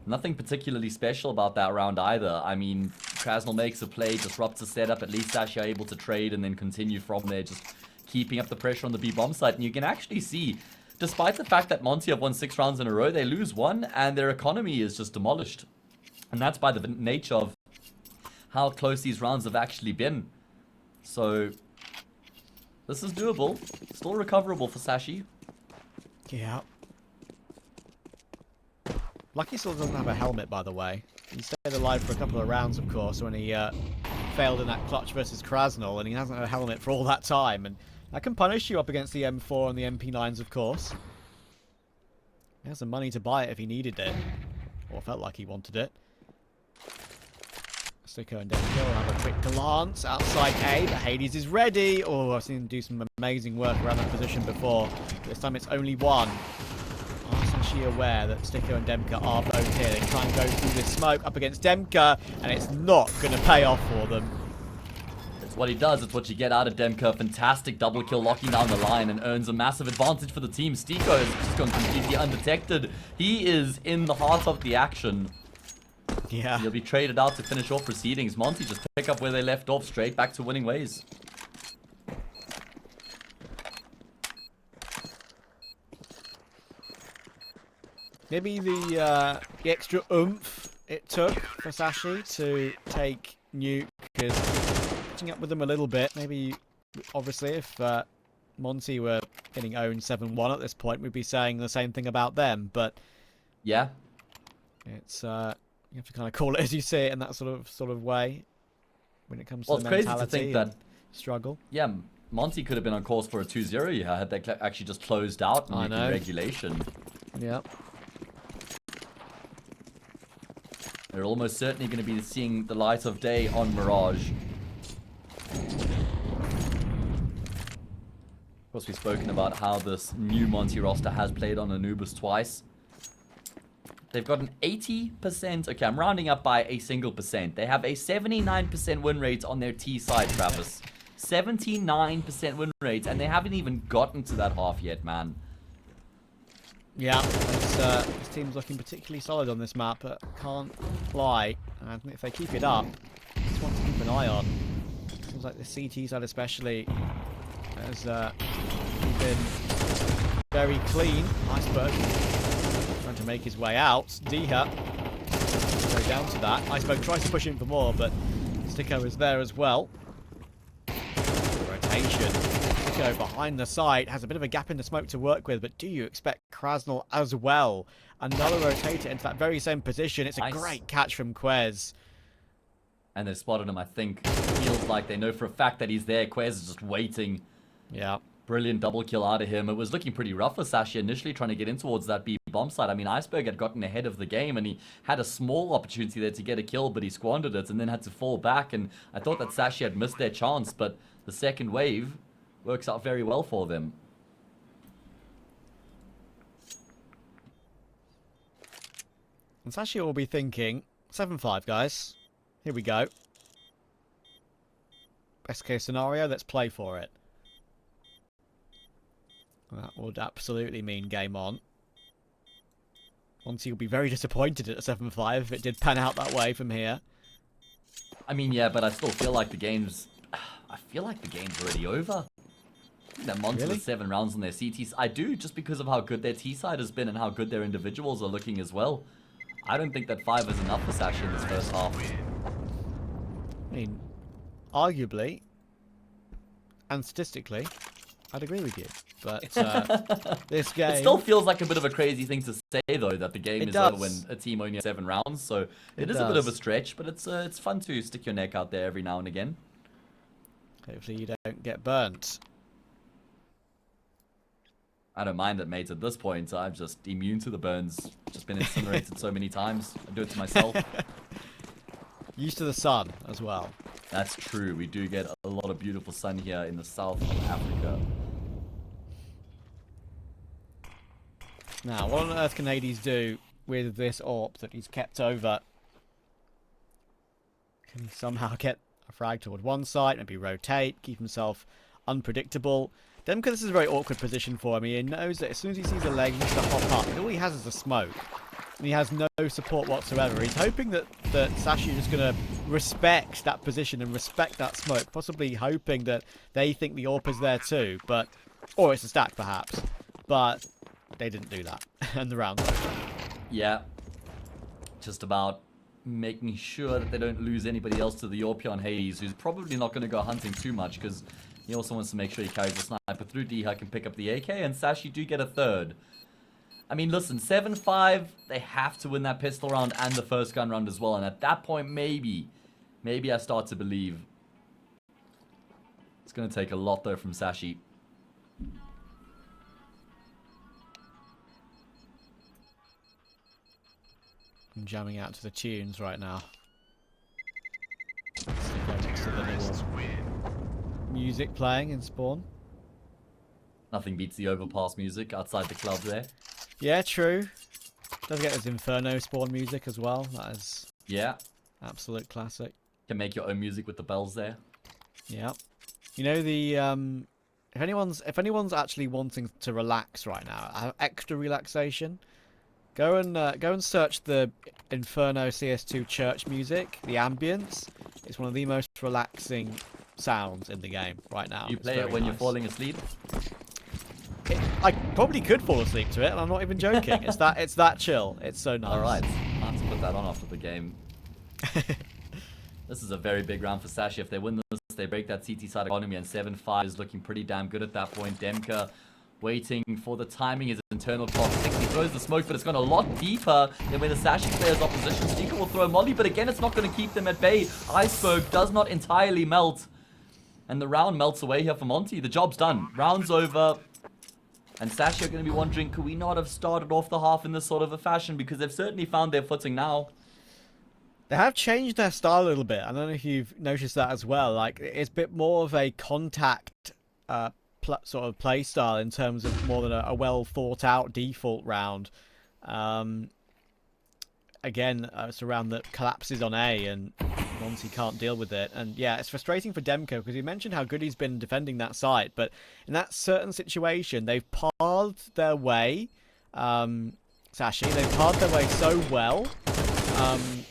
Nothing particularly special about that round either. I mean, Krasnal makes a play, disrupts the setup. At least Sashi are able to trade and then continue from there, just keeping up the pressure on the B bomb site. And you can actually see, despite the fact that Monte have won 6 rounds in a row, they lose 1 and their economy is just demolished. And that's by the nature of how close these rounds have actually been. So this is doable. Still recoverable for Sashi. Yeah. Lucky still doesn't have a helmet, by the way. He stayed alive for a couple of rounds, of course, when he failed in that clutch versus Krasnal, and he hasn't had a helmet for all that time. And that can punish you up against the M4 and the MP9s, of course. He has the money to buy it if he needed it, or felt like he wanted it. Sticko and Demka will have a quick glance outside A, but Hades is ready. Oh, I've seen him do some amazing work around that position before. This time it's only 1. Are Sashi aware that Sticko and Demka are both here? They try and go through this smoke up against Demka, and it's not going to pay off for them. It's what he does. It's what you get out of Demka. Fantastic double kill, locking down the line, and earns a massive advantage for the team. Sticko has just gone completely undetected. He is in the heart of the action. Yeah. He'll be traded out to finish off proceedings. Monte just pick up where they left off, straight back to winning ways. Maybe the extra oomph it took for Sashi to take Nuke is catching up with them a little bit. Maybe, obviously, if Monte were getting owned 7-1 at this point, we'd be saying the same thing about them. But yeah, it's you have to kind of call it as you see it in that sort of way when it comes to the mentality. Well, it's crazy to think that struggle. Yeah, Monte could have been on course for a 2-0 here had they actually just closed out in regulation. Yep. They're almost certainly going to be seeing the light of day on Mirage. Of course, we've spoken about how this new Monte roster has played on Anubis twice. They've got an 80%, okay, I'm rounding up by a single percent. They have a 79% win rate on their T side, Travis. 79% win rate, and they haven't even gotten to that half yet, man. Yeah, this team's looking particularly solid on this map, but can't lie. And if they keep it up, just want to keep an eye on. Seems like the CT side especially has been very clean. Iceberg trying to make his way out. Diha go down to that. Iceberg tries to push in for more, but Sticko is there as well. Rotation. Sticko behind the site has a bit of a gap in the smoke to work with, but do you expect Krasnal as well? Another rotator into that very same position. It's a great catch from Quez. And they've spotted him, I think. Feels like they know for a fact that he's there. Quez is just waiting. Yeah. Brilliant double kill out of him. It was looking pretty rough for Sashi initially trying to get in towards that B bomb site. I mean, Iceberg had gotten ahead of the game and he had a small opportunity there to get a kill, but he squandered it and then had to fall back. And I thought that Sashi had missed their chance, but the second wave works out very well for them. And Sashi will be thinking, 7-5, guys. Here we go. Best case scenario, let's play for it. That would absolutely mean game on. Monte will be very disappointed at a 7-5 if it did pan out that way from here. I mean, yeah, but I still feel like the game's... I feel like the game's already over. I think that Monte Really? with 7 rounds on their CTs. I do, just because of how good their T-side has been and how good their individuals are looking as well. I don't think that 5 is enough for Sashi in this first half. I mean, arguably, and statistically, I'd agree with you. But this game... It still feels like a bit of a crazy thing to say, though, that the game is over when a team only has 7 rounds. So it is a bit of a stretch, but it's fun to stick your neck out there every now and again. Hopefully you don't get burnt. I don't mind it, mate. At this point, I'm just immune to the burns. Just been incinerated so many times. I do it to myself. Used to the sun as well. That's true. We do get a lot of beautiful sun here in the south of Africa. Now, what on earth can Hades do with this AWP that he's kept over? Can he somehow get a frag toward one side, maybe rotate, keep himself unpredictable? Demka, this is a very awkward position for him. He knows that as soon as he sees a leg, he needs to hop up. And all he has is a smoke. And he has no support whatsoever. He's hoping that Sashi is just going to respect that position and respect that smoke. Possibly hoping that they think the AWP is there too. Or it's a stack, perhaps. But they didn't do that. And the round's over. Yeah. Just about making sure that they don't lose anybody else to the Orpion Hades, who's probably not going to go hunting too much, because he also wants to make sure he carries the sniper through. Diha can pick up the AK, and Sashi do get a third. I mean, listen, 7-5, they have to win that pistol round and the first gun round as well, and at that point, maybe I start to believe. It's going to take a lot, though, from Sashi. I'm jamming out to the tunes right now. Next to the little music playing in Spawn. Nothing beats the overpass music outside the club there. Yeah, true. Does get this Inferno Spawn music as well. That is absolute classic. Can make your own music with the bells there. Yeah. You know the if anyone's actually wanting to relax right now, have extra relaxation, go and search the Inferno CS2 church music, the ambience. It's one of the most relaxing sounds in the game right now. You play it when you're falling asleep? I probably could fall asleep to it, and I'm not even joking. It's that chill. It's so nice. Alright, I'll have to put that on after the game. This is a very big round for Sashi. If they win this, they break that CT side economy, and 7-5 is looking pretty damn good at that point. Demka waiting for the timing, his internal clock 6. He throws the smoke, but it's gone a lot deeper than when the Sashi player's opposition. Stika will throw a molly, but again, it's not going to keep them at bay. Iceberg does not entirely melt, and the round melts away here for Monte. The job's done. Round's over. And Sashi are going to be wondering, could we not have started off the half in this sort of a fashion? Because they've certainly found their footing now. They have changed their style a little bit. I don't know if you've noticed that as well. Like, it's a bit more of a contact sort of play style in terms of more than a well thought out default round. Um, Again, it's a round that collapses on A, and Monte can't deal with it. And yeah, it's frustrating for Demko because you mentioned how good he's been defending that site, but in that certain situation, they've parsed their way. Sashi, they've parsed their way so well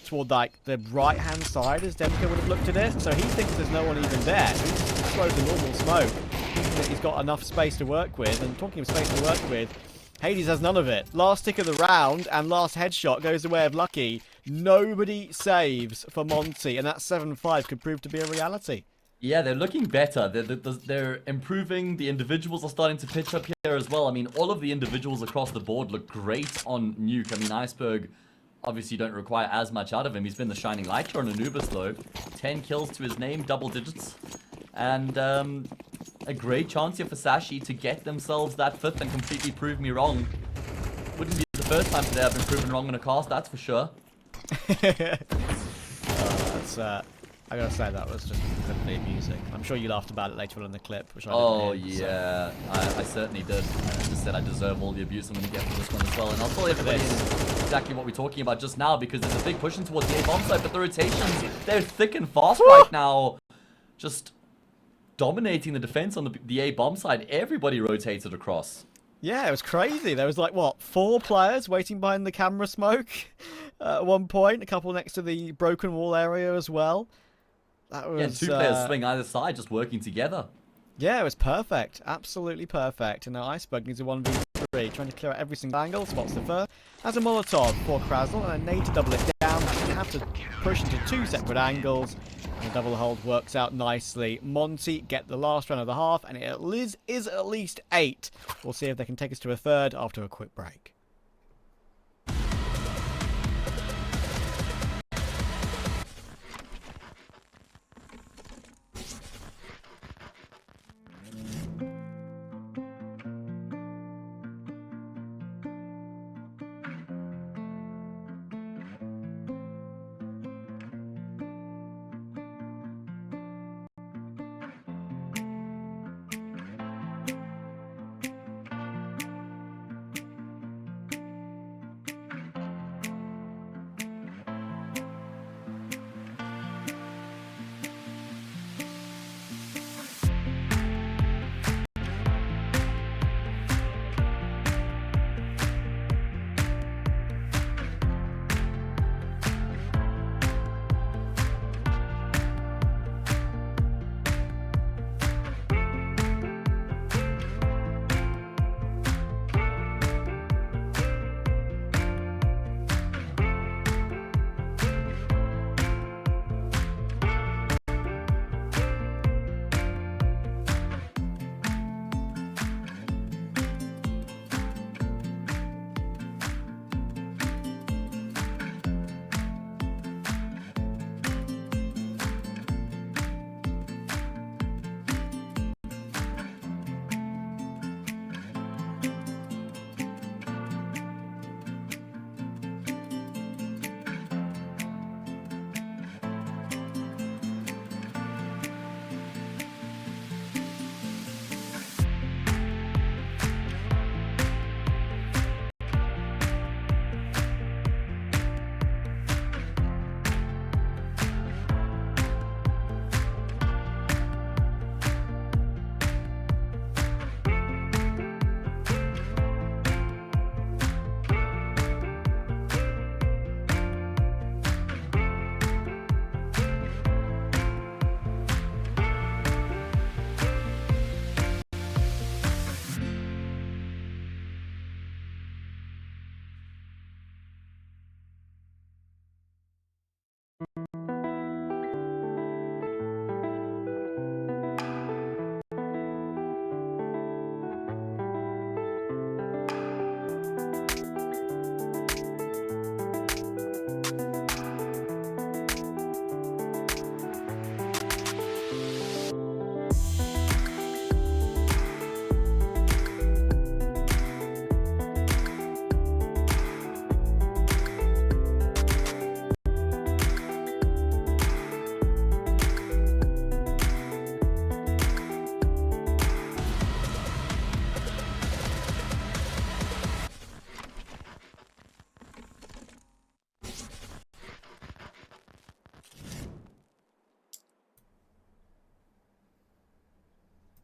toward like the right-hand side as Demko would have looked at it. So he thinks there's no one even there. He's throws a normal smoke, thinking that he's got enough space to work with. And talking of space to work with, Hades has none of it. Last tick of the round and last headshot goes the way of Lucky. Nobody saves for Monte, and that 7-5 could prove to be a reality. Yeah, they're looking better. They're improving. The individuals are starting to pitch up here as well. I mean, all of the individuals across the board look great on Nuke. I mean, Iceberg obviously don't require as much out of him. He's been the shining light here on Anubis, though. 10 kills to his name, double digits. And a great chance here for Sashi to get themselves that fifth and completely prove me wrong. Wouldn't be the first time today I've been proven wrong in a cast, that's for sure. I gotta say, that was just incredibly amusing. I'm sure you laughed about it later on in the clip, which I Oh, didn't hear, yeah. So. I certainly did. I just said I deserve all the abuse I'm going to get for this one as well. And I'll tell everybody exactly what we're talking about just now, because there's a big push in towards the A-bomb side, but the rotations, they're thick and fast right now. Just dominating the defense on the A-bomb side. Everybody rotated across. Yeah, it was crazy. There was like, what, 4 players waiting behind the camera smoke at one point. A couple next to the broken wall area as well. That was, yeah, 2 players swing either side, just working together. Yeah, it was perfect. Absolutely perfect. And now Iceberg needs a 1v3, trying to clear out every single angle. Spots the fur. Has a Molotov for Krazel and a nade to double it down. That's going to have to push into 2 separate angles. And the double hold works out nicely. Monte get the last round of the half, and it is at least 8. We'll see if they can take us to a third after a quick break.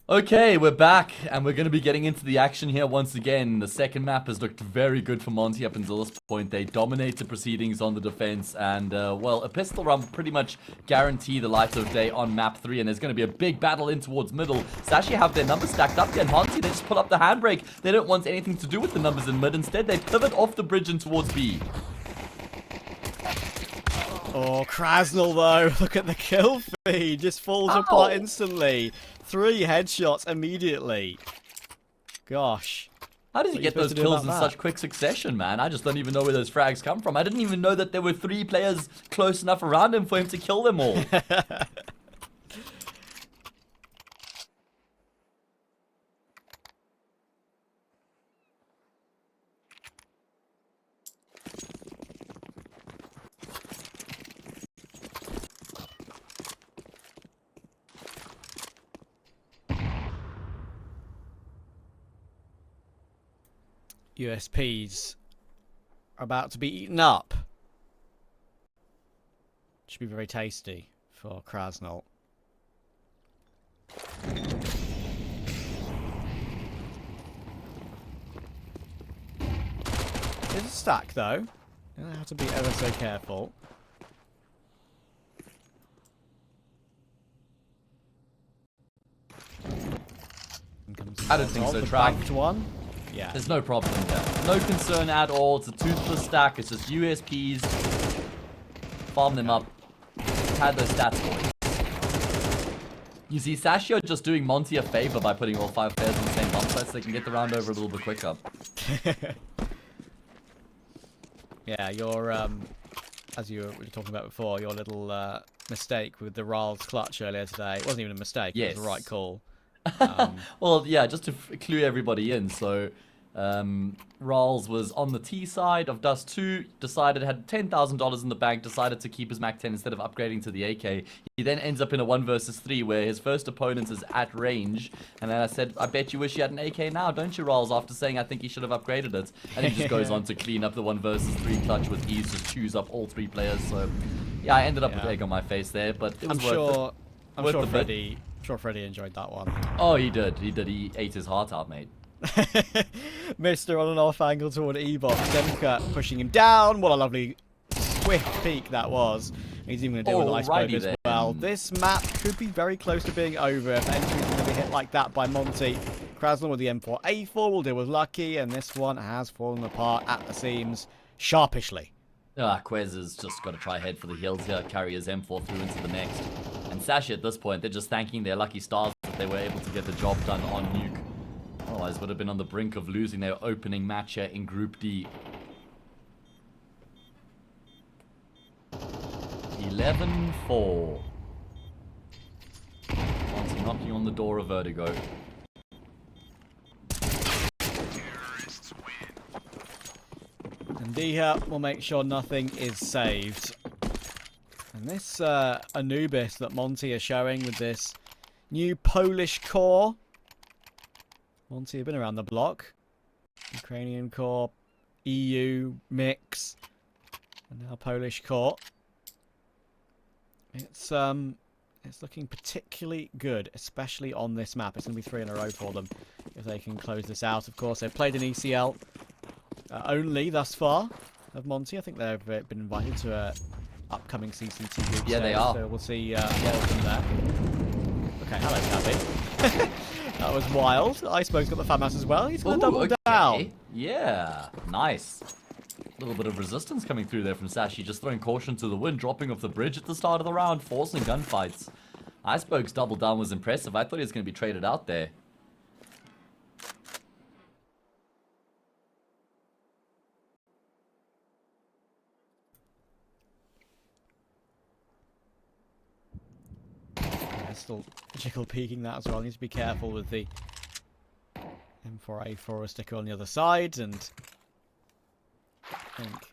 Okay, we're back, and we're going to be getting into the action here once again. The second map has looked very good for Monte up until this point. They dominated proceedings on the defense, and, well, a pistol round will pretty much guarantee the light of day on map 3, and there's going to be a big battle in towards middle. Sashi have their numbers stacked up here, and Monte, they just pull up the handbrake. They don't want anything to do with the numbers in mid. Instead, they pivot off the bridge and towards B. Oh, Krasnal, though. Look at the kill feed. Just falls apart instantly. 3 headshots immediately. Gosh. How does he get those kills in such quick succession, man? I just don't even know where those frags come from. I didn't even know that there were 3 players close enough around him for him to kill them all. USPs are about to be eaten up. Should be very tasty for Krasnal. There's a stack though. You have to be ever so careful. I don't think so, Track. One. Yeah. There's no problem there. No concern at all. It's a toothless stack. It's just USPs. Farm them up. Had those stats boys. You see, Sashi are just doing Monte a favor by putting all 5 players in the same bomb site so they can get the round over a little bit quicker. Yeah, your as you were talking about before, your little mistake with the Ral's clutch earlier today. It wasn't even a mistake. Yes. It was the right call. Well, yeah, just to clue everybody in. So, Rawls was on the T side of Dust 2, decided, had $10,000 in the bank, decided to keep his Mac 10 instead of upgrading to the AK. He then ends up in a 1 versus 3 where his first opponent is at range. And then I said, I bet you wish you had an AK now, don't you, Rawls? After saying I think he should have upgraded it. And he just goes on to clean up the 1 versus 3 clutch with ease, just chews up all 3 players. So, yeah, I ended up with egg on my face there, but it was worth it. I'm sure Freddie enjoyed that one. Oh, he did. He ate his heart out, mate. Mr. on an off angle toward E-Box. Demka pushing him down. What a lovely swift peek that was. He's even going to deal with Iceberg as well. This map could be very close to being over if entry's going to be hit like that by Monte. Krasnal with the M4A4 will deal with Lucky, and this one has fallen apart at the seams sharpishly. Quez has just got to try head for the heels here, carry his M4 through into the next. And Sashi at this point, they're just thanking their lucky stars that they were able to get the job done on Nuke. Otherwise, would have been on the brink of losing their opening match here in Group D. 11-4. Monte knocking on the door of Vertigo. And Diha will make sure nothing is saved. And this Anubis that Monte is showing with this new Polish core. Monte have been around the block. Ukrainian core, EU mix, and now Polish core. It's looking particularly good, especially on this map. It's going to be 3 in a row for them if they can close this out. Of course, they've played an ECL only thus far of Monte. I think they've been invited to a upcoming CCT group. Yeah, they are. So we'll see more from there. Okay, hello, Cabby. That was wild. Iceberg's got the FAMAS as well. He's going to double down. Yeah, nice. A little bit of resistance coming through there from Sashi, just throwing caution to the wind, dropping off the bridge at the start of the round, forcing gunfights. Iceberg's double down was impressive. I thought he was going to be traded out there. Still Jickle peeking that as well. Needs to be careful with the M4A4 sticker on the other side, and I think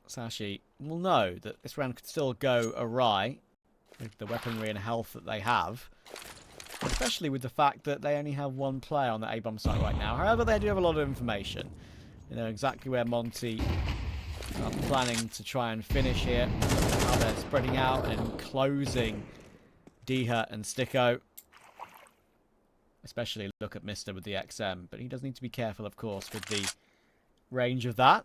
Sashi will know that this round could still go awry with the weaponry and health that they have, especially with the fact that they only have 1 player on the A-bomb site right now. However, they do have a lot of information. They know exactly where Monte are planning to try and finish here, how they're spreading out and closing Diha and Sticko. Especially look at Mister with the XM. But he does need to be careful, of course, with the range of that.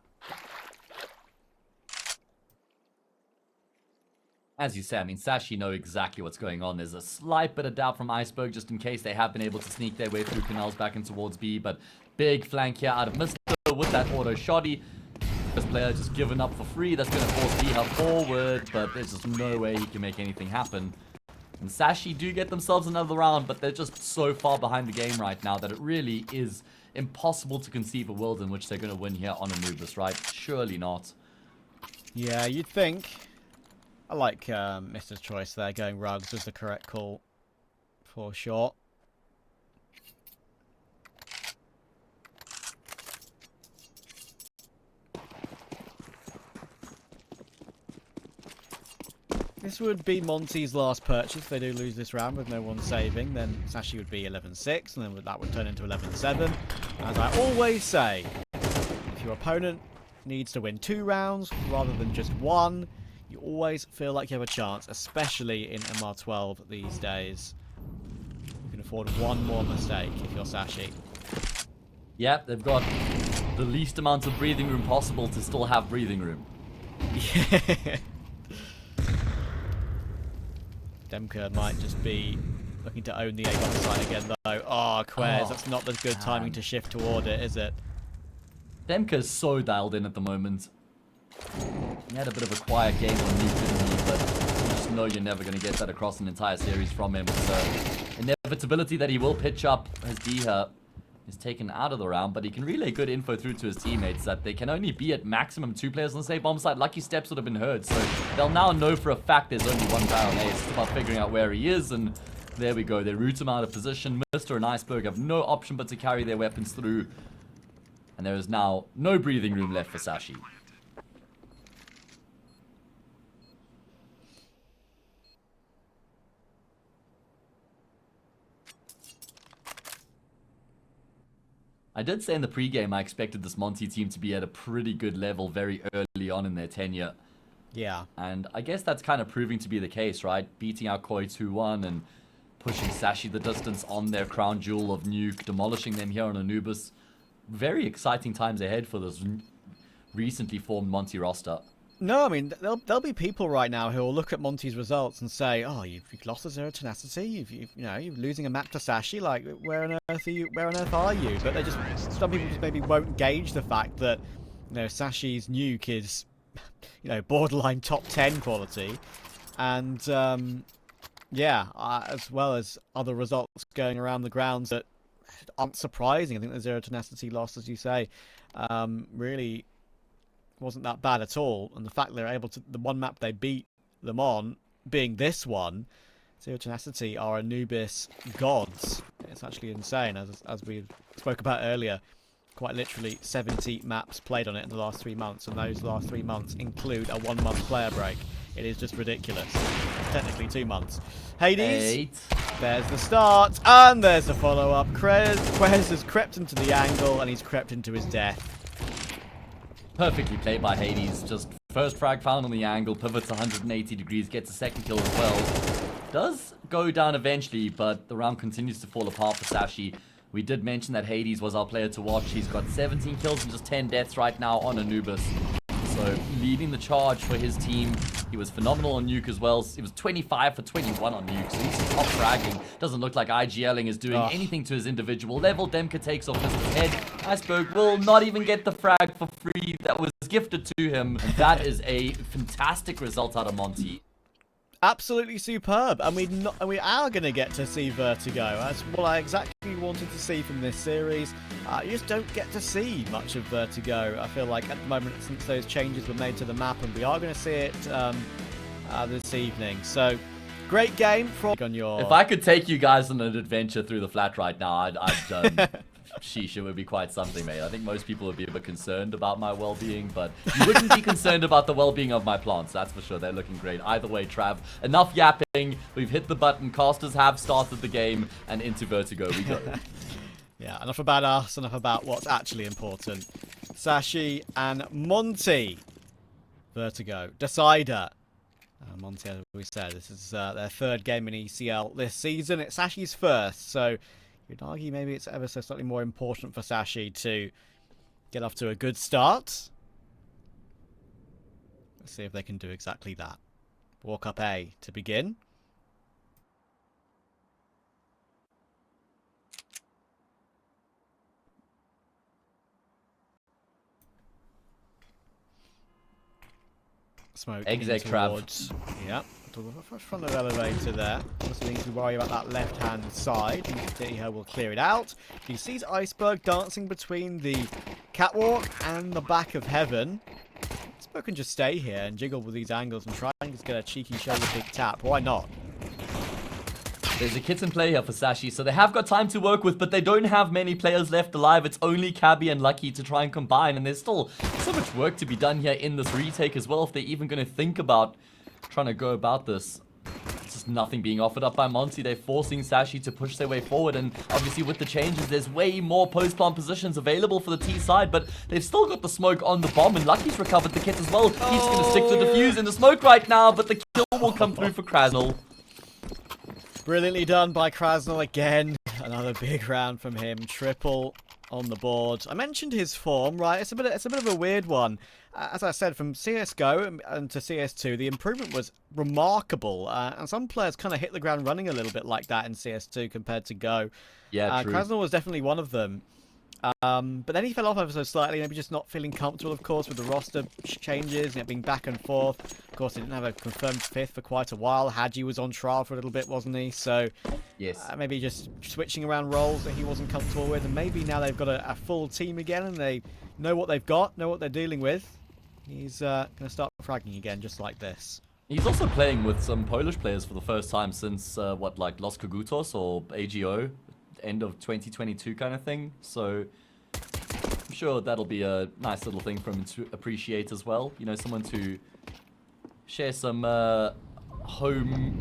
As you say, I mean, Sashi know exactly what's going on. There's a slight bit of doubt from Iceberg, just in case they have been able to sneak their way through canals back in towards B. But big flank here out of Mister with that auto shoddy. This player just given up for free. That's going to force Diha forward, but there's just no way he can make anything happen. And Sashi do get themselves another round, but they're just so far behind the game right now that it really is impossible to conceive a world in which they're going to win here on Anubis, right? Surely not. Yeah, you'd think. I like Mister's choice there. Going rugs was the correct call for sure. This would be Monte's last purchase. If they do lose this round with no one saving, then Sashi would be 11-6, and then that would turn into 11-7. As I always say, if your opponent needs to win 2 rounds rather than just 1, you always feel like you have a chance, especially in MR12 these days. You can afford 1 more mistake if you're Sashi. Yeah, they've got the least amount of breathing room possible to still have breathing room. Yeah. Demka might just be looking to own the A bomb site again, though. Oh, Quez, that's not the good timing to shift toward it, is it? Demka's so dialed in at the moment. He had a bit of a quiet game on Nuke, didn't he? But you just know you're never going to get that across an entire series from him. So, inevitability that he will pitch up as Diha is taken out of the round, but he can relay good info through to his teammates that they can only be at maximum 2 players on the same bomb site. Lucky steps would have been heard, so they'll now know for a fact there's only 1 barrel ace. It's about figuring out where he is, and there we go. They root him out of position. Mister and Iceberg have no option but to carry their weapons through, and there is now no breathing room left for Sashi. I did say in the pregame I expected this Monte team to be at a pretty good level very early on in their tenure. Yeah. And I guess that's kind of proving to be the case, right? Beating out Koi 2-1 and pushing Sashi the distance on their crown jewel of Nuke, demolishing them here on Anubis. Very exciting times ahead for this recently formed Monte roster. No, I mean, there'll be people right now who will look at Monte's results and say, "Oh, you've lost a Zero Tenacity. You're losing a map to Sashi. Like, where on earth are you? Where on earth are you?" But some people just maybe won't gauge the fact that, Sashi's Nuke is, borderline top 10 quality, and yeah, as well as other results going around the grounds that aren't surprising. I think the Zero Tenacity loss, as you say, really wasn't that bad at all, and the fact they're able to, the one map they beat them on being this one, Zero Tenacity are Anubis gods. It's actually insane, as we spoke about earlier. Quite literally 70 maps played on it in the last 3 months, and those last 3 months include a 1-month player break. It is just ridiculous. It's technically 2 months. Hades, there's the start, and there's the follow-up. Quez has crept into the angle, and he's crept into his death. Perfectly played by Hades. Just first frag found on the angle, pivots 180 degrees, gets a second kill as well. Does go down eventually, but the round continues to fall apart for Sashi. We did mention that Hades was our player to watch. He's got 17 kills and just 10 deaths right now on Anubis. So leading the charge for his team. He was phenomenal on Nuke as well. He was 25 for 21 on Nuke, so he's top fragging. Doesn't look like IGLing is doing anything to his individual level. Demka takes off Mister's head. Iceberg will not even get the frag for free that was gifted to him. And that is a fantastic result out of Monte. Absolutely superb, and we are going to get to see Vertigo. That's what I exactly wanted to see from this series. You just don't get to see much of Vertigo, I feel like, at the moment, since those changes were made to the map, and we are going to see it this evening. So, great game from on your... If I could take you guys on an adventure through the flat right now, I'd sheesh, it would be quite something, mate. I think most people would be a bit concerned about my well-being, but you wouldn't be concerned about the well-being of my plants, that's for sure. They're looking great. Either way, Trav, enough yapping. We've hit the button. Casters have started the game, and into Vertigo we go. Yeah, enough about us, enough about what's actually important. Sashi and Monte. Vertigo. Decider. Monte, as we said, this is their 3rd game in ECL this season. It's Sashi's 1st, so You'd argue maybe it's ever so slightly more important for Sashi to get off to a good start. Let's see if they can do exactly that. Walk up A to begin. Smoke Exec towards, yep, to the front of the elevator there. Also need to worry about that left-hand side. He will clear it out. He sees Iceberg dancing between the catwalk and the back of heaven. Iceberg can just stay here and jiggle with these angles and try and just get a cheeky shoulder pick tap. Why not? There's a kit in play here for Sashi, so they have got time to work with, but they don't have many players left alive. It's only Cabby and Lucky to try and combine, and there's still so much work to be done here in this retake as well if they're even going to think about trying to go about this. It's just nothing being offered up by Monte. They're forcing Sashi to push their way forward, and obviously with the changes, there's way more post-plant positions available for the T side, but they've still got the smoke on the bomb, and Lucky's recovered the kit as well. He's going to stick to the defuse in the smoke right now, but the kill will come through for Krasnal. Brilliantly done by Krasnal again. Another big round from him. Triple on the board. I mentioned his form, right? It's a bit of a weird one. As I said, from CSGO and to CS2, the improvement was remarkable. And some players kind of hit the ground running a little bit like that in CS2 compared to Go. Yeah, true. Krasnal was definitely one of them. But then he fell off ever so slightly, maybe just not feeling comfortable, of course, with the roster changes, being back and forth. Of course, he didn't have a confirmed fifth for quite a while. Hadji was on trial for a little bit, wasn't he? So yes, maybe just switching around roles that he wasn't comfortable with. And maybe now they've got a full team again and they know what they've got, know what they're dealing with. He's going to start fragging again, just like this. He's also playing with some Polish players for the first time since, like Los Kogutos or AGO, end of 2022 kind of thing. So I'm sure that'll be a nice little thing for him to appreciate as well. You know, someone to share some home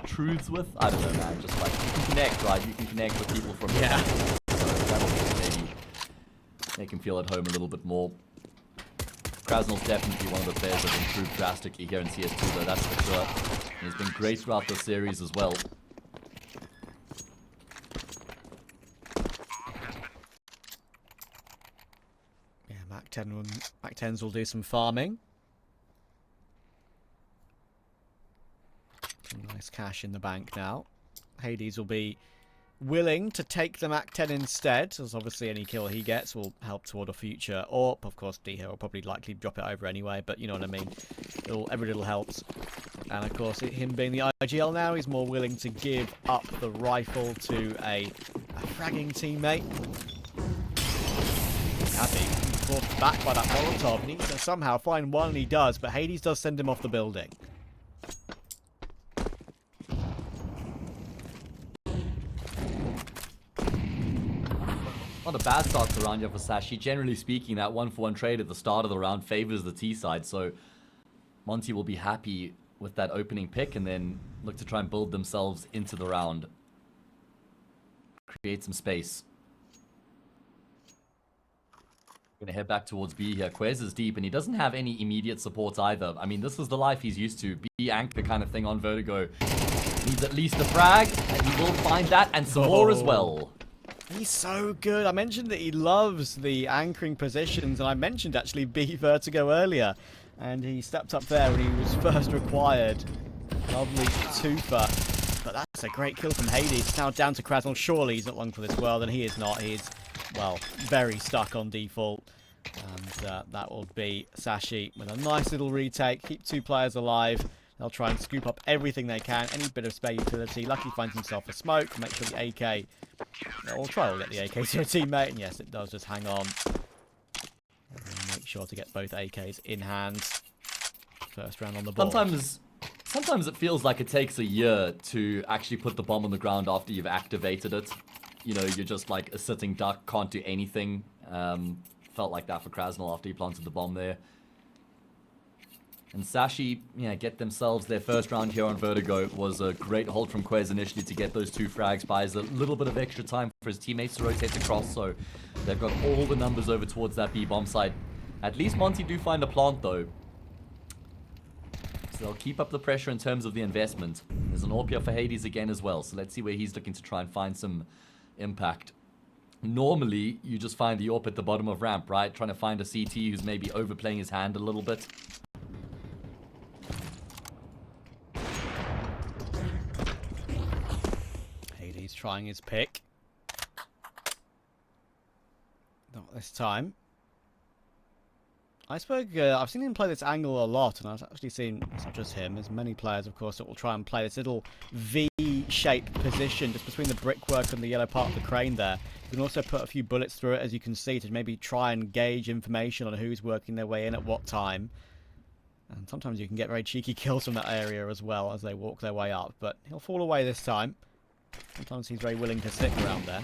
truths with. I don't know, man. Just like, you can connect, right? You can connect with people from yeah. So that'll maybe make him feel at home a little bit more. Krasnal's definitely one of the players that have improved drastically here in CS2, though, that's for sure. He's been great throughout the series as well. Yeah, Mac-10s will do some farming. Some nice cash in the bank now. Hades will be willing to take the Mac-10 instead, as obviously any kill he gets will help toward a future AWP. Of course, D-Hill will probably likely drop it over anyway, but you know what I mean. Every little helps. And of course, him being the IGL now, he's more willing to give up the rifle to a fragging teammate. Happy. Forced back by that Molotov. He needs to somehow find one, and he does, but Hades does send him off the building. Not a bad start to round here for Sashi. Generally speaking, that 1-for-1 trade at the start of the round favors the T side, so Monte will be happy with that opening pick and then look to try and build themselves into the round. Create some space. Gonna head back towards B here. Quez is deep and he doesn't have any immediate support either. I mean, this is the life he's used to. B anchor kind of thing on Vertigo. Needs at least a frag, and he will find that, and some more as well. He's so good. I mentioned that he loves the anchoring positions, and I mentioned actually B Vertigo earlier. And he stepped up there when he was first required. Lovely twofer. But that's a great kill from Hades. It's now down to Krasnal. Surely he's not long for this world, and he is not. He is, well, very stuck on default. And that will be Sashi with a nice little retake. Keep two players alive. They'll try and scoop up everything they can. Any bit of spare utility. Lucky finds himself a smoke. Make sure the AK... We'll try to get the AK to a teammate. And yes, it does just hang on. And make sure to get both AKs in hand. First round on the board. Sometimes it feels like it takes a year to actually put the bomb on the ground after you've activated it. You know, you're just like a sitting duck, can't do anything. Felt like that for Krasnal after he planted the bomb there. And Sashi, yeah, get themselves their first round here on Vertigo. It was a great hold from Quez initially to get those two frags, buys a little bit of extra time for his teammates to rotate across, so they've got all the numbers over towards that B bomb site. At least Monte do find a plant though. So they'll keep up the pressure in terms of the investment. There's an AWP here for Hades again as well, so let's see where he's looking to try and find some impact. Normally, you just find the AWP at the bottom of ramp, right? Trying to find a CT who's maybe overplaying his hand a little bit. Hades trying his pick. Not this time. Iceberg, I've seen him play this angle a lot, and I've actually seen, it's not just him, there's many players, of course, that will try and play this little V-shaped position just between the brickwork and the yellow part of the crane there. You can also put a few bullets through it, as you can see, to maybe try and gauge information on who's working their way in at what time. And sometimes you can get very cheeky kills from that area as well as they walk their way up, but he'll fall away this time. Sometimes he's very willing to stick around there.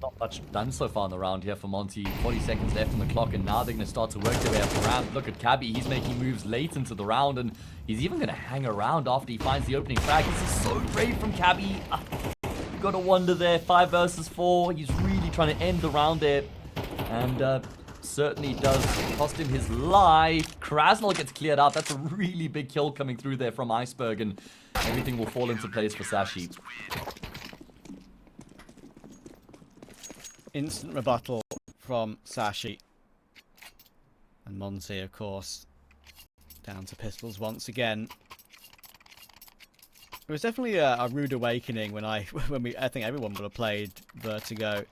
Not much done so far in the round here for Monte. 40 seconds left on the clock, and now they're going to start to work their way up the ramp. Look at Cabby, he's making moves late into the round, and he's even going to hang around after he finds the opening frag. This is so brave from Cabby. You got to wonder there, 5 versus 4. He's really trying to end the round there, and certainly does cost him his life. Krasnal gets cleared out. That's a really big kill coming through there from Iceberg, and everything will fall into place for Sashi. Instant rebuttal from Sashi. And Monte, of course, down to pistols once again. It was definitely a rude awakening when I think everyone would have played Vertigo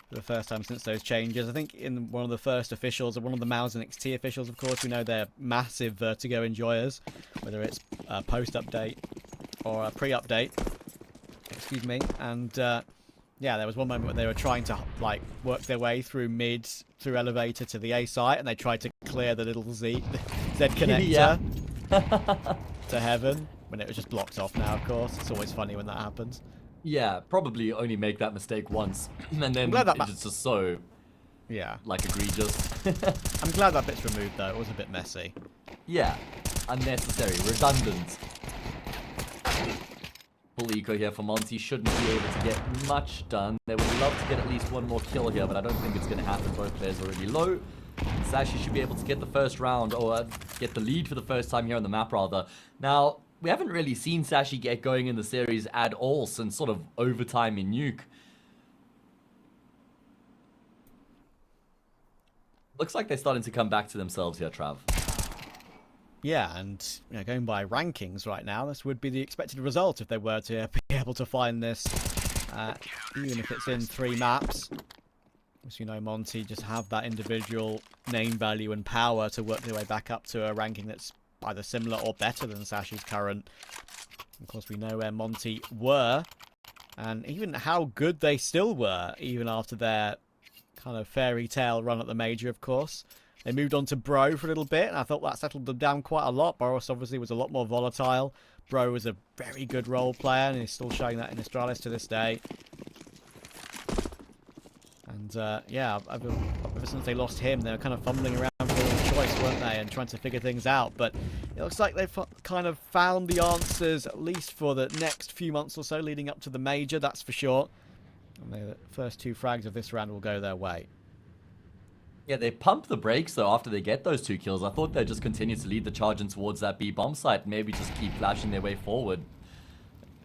for the first time since those changes. I think in one of the first officials, or one of the Mouse NXT officials, of course, we know they're massive Vertigo enjoyers, whether it's post-update or a pre-update. Excuse me. And yeah, there was one moment where they were trying to like work their way through mid, through elevator to the A site, and they tried to clear the little Z connector to heaven, when it was just blocked off now, of course. It's always funny when that happens. Yeah, probably only make that mistake once, and then it's just so, like, egregious. I'm glad that bit's removed, though. It was a bit messy. Yeah, unnecessary, redundant. Full eco here for Monte. Shouldn't be able to get much done. They would love to get at least one more kill here, but I don't think it's going to happen. Both players are already low. Sashi should be able to get the first round, or get the lead for the first time here on the map, rather. Now, we haven't really seen Sashi get going in the series at all since sort of overtime in Nuke. Looks like they're starting to come back to themselves here, Trav. Yeah, and going by rankings right now, this would be the expected result if they were to be able to find this, even if it's in 3 maps. As you know, Monte just have that individual name value and power to work their way back up to a ranking that's either similar or better than Sashi's current. Of course, we know where Monte were, and even how good they still were, even after their kind of fairy tale run at the major, of course. They moved on to Bro for a little bit, and I thought that settled them down quite a lot. Boros obviously was a lot more volatile. Bro was a very good role player, and he's still showing that in Astralis to this day. And yeah, ever since they lost him, they were kind of fumbling around for a choice, weren't they, and trying to figure things out. But it looks like they've kind of found the answers, at least for the next few months or so leading up to the major, that's for sure. And the first 2 frags of this round will go their way. Yeah, they pump the brakes, though, after they get those 2 kills. I thought they'd just continue to lead the charge in towards that B bomb site, and maybe just keep flashing their way forward.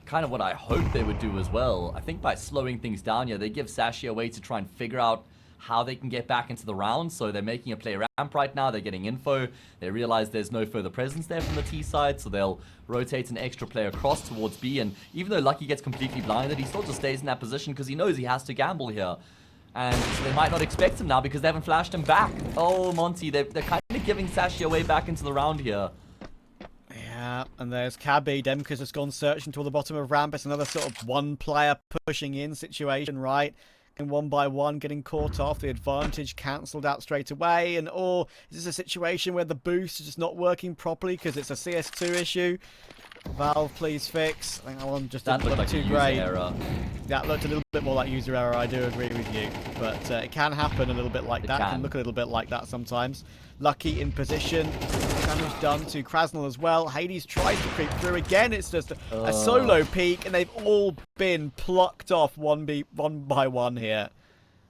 Kind of what I hoped they would do as well. I think by slowing things down here, they give Sashi a way to try and figure out how they can get back into the round. So they're making a play ramp right now. They're getting info. They realize there's no further presence there from the T side, so they'll rotate an extra player across towards B. And even though Lucky gets completely blinded, he still just stays in that position because he knows he has to gamble here. And so they might not expect him now because they haven't flashed him back. Oh, Monte, they're kind of giving Sashi a way back into the round here. Yeah, and there's Cabby. Demka's just gone searching toward the bottom of ramp. It's another sort of one-player pushing in situation, right? And one by one getting caught off. The advantage cancelled out straight away. And is this a situation where the boost is just not working properly because it's a CS2 issue? Valve, please fix. I think that one just didn't look like too great. That looked a little bit more like user error, I do agree with you. But it can happen a little bit like that. It can look a little bit like that sometimes. Lucky in position. Damage done to Krasnal as well. Hades tries to creep through again. It's just a solo peek, and they've all been plucked off one by one here.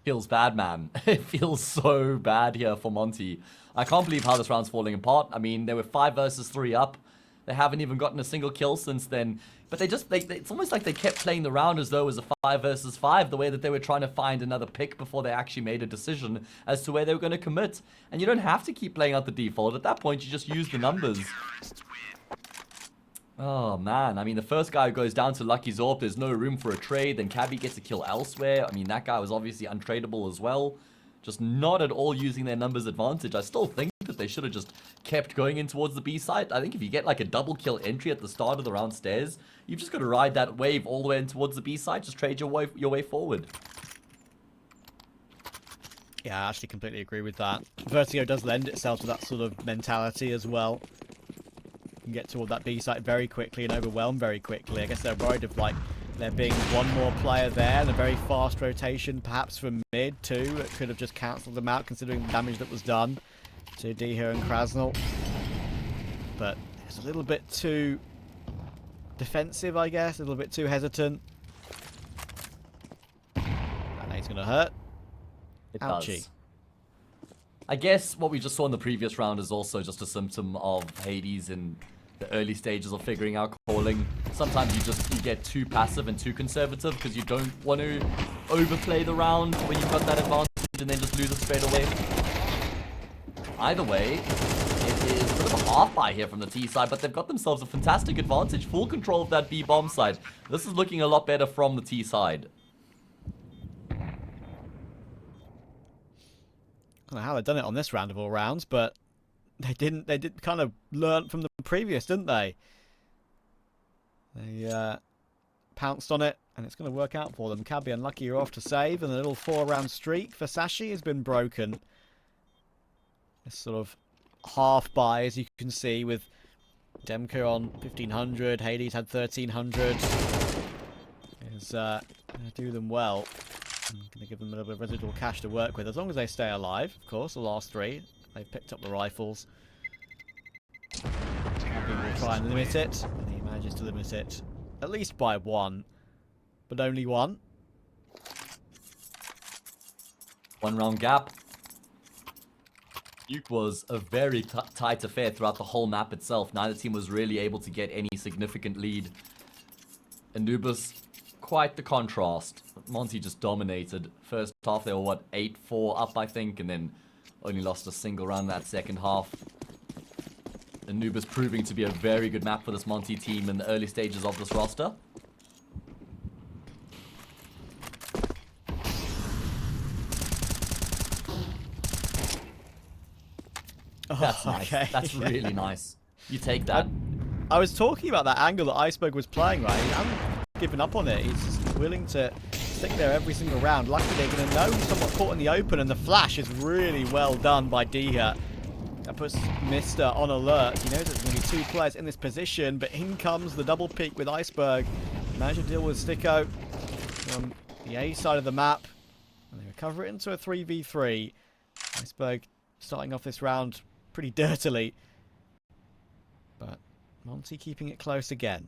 Feels bad, man. It feels so bad here for Monte. I can't believe how this round's falling apart. I mean, they were 5 versus 3 up. They haven't even gotten a single kill since then. But it's almost like they kept playing the round as though it was a 5 versus 5, the way that they were trying to find another pick before they actually made a decision as to where they were going to commit. And you don't have to keep playing out the default. At that point, you just use the numbers. Oh, man. I mean, the first guy who goes down to Lucky Zorp, there's no room for a trade. Then Cabby gets a kill elsewhere. I mean, that guy was obviously untradeable as well. Just not at all using their numbers advantage. I still think that they should have just kept going in towards the B side. I think if you get like a double kill entry at the start of the round stairs, you've just got to ride that wave all the way in towards the B side. Just trade your way forward. Yeah, I actually completely agree with that. Vertigo does lend itself to that sort of mentality as well. You can get toward that B site very quickly and overwhelm very quickly. I guess they're worried of like there being one more player there and a very fast rotation, perhaps from mid too. It could have just cancelled them out considering the damage that was done to Diha and Krasnal. But it's a little bit too defensive, I guess, a little bit too hesitant. And he's going to hurt. It Ouchie. does. I guess what we just saw in the previous round is also just a symptom of Hades in the early stages of figuring out calling. Sometimes you get too passive and too conservative because you don't want to overplay the round when you've got that advantage and then just lose it straight away. Either way, it is a bit of a half buy here from the T side, but they've got themselves a fantastic advantage. Full control of that B bomb side. This is looking a lot better from the T side. I don't know how they've done it on this round of all rounds, but they did kind of learn from the previous, didn't they? They pounced on it, and it's going to work out for them. Cabby unlucky, you're off to save, and the little 4-round streak for Sashi has been broken. This sort of half buy, as you can see, with Demka on 1500, Hades had 1300. Is going to do them well. I'm going to give them a little bit of residual cash to work with, as long as they stay alive, of course, the last three. They've picked up the rifles. Cabby will try and limit it, and he manages to limit it at least by one, but only one. 1 round gap. Nuke was a very tight affair throughout the whole map itself. Neither team was really able to get any significant lead. Anubis, quite the contrast. Monte just dominated. First half they were, what, 8-4 up, I think, and then only lost a single round in that second half. Anubis proving to be a very good map for this Monte team in the early stages of this roster. That's nice. Okay. That's really nice. You take that. I was talking about that angle that Iceberg was playing, right? I'm giving up on it. He's just willing to stick there every single round. Luckily, they're going to know he's somewhat caught in the open, and the flash is really well done by Diha. That puts Mr. on alert. He knows there's going to be 2 players in this position, but in comes the double peek with Iceberg. Managed to deal with Sticko from the A side of the map, and they recover it into a 3v3. Iceberg starting off this round pretty dirtily, but Monte keeping it close again.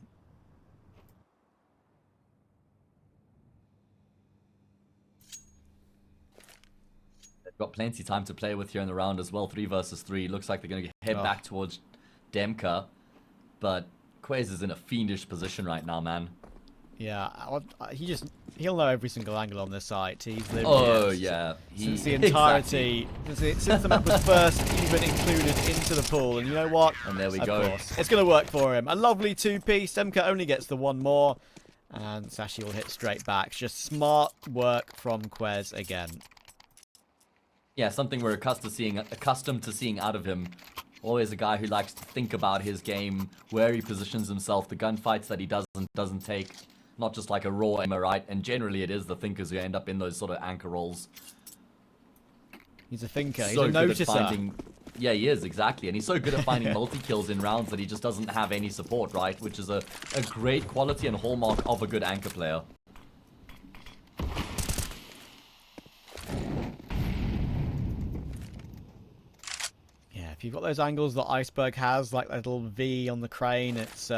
They've got plenty of time to play with here in the round as well. 3 versus 3. Looks like they're going to head back towards Demka, but Quez is in a fiendish position right now, man. Yeah, he'll know every single angle on this site. He's lived yeah. Since the entirety, since the map was first even included into the pool. And you know what? And there we of go. Course, it's going to work for him. A lovely 2-piece. Demka only gets the 1 more. And Sashi will hit straight back. Just smart work from Quez again. Yeah, something we're accustomed to seeing out of him. Always a guy who likes to think about his game, where he positions himself, the gunfights that he doesn't take. Not just like a raw aimer, right? And generally it is the thinkers who end up in those sort of anchor roles. He's a thinker. He's So a good at noticer. finding... Yeah, he is, exactly. And he's so good at finding multi-kills in rounds that he just doesn't have any support, right? Which is a great quality and hallmark of a good anchor player. Yeah, if you've got those angles that Iceberg has, like that little V on the crane, it's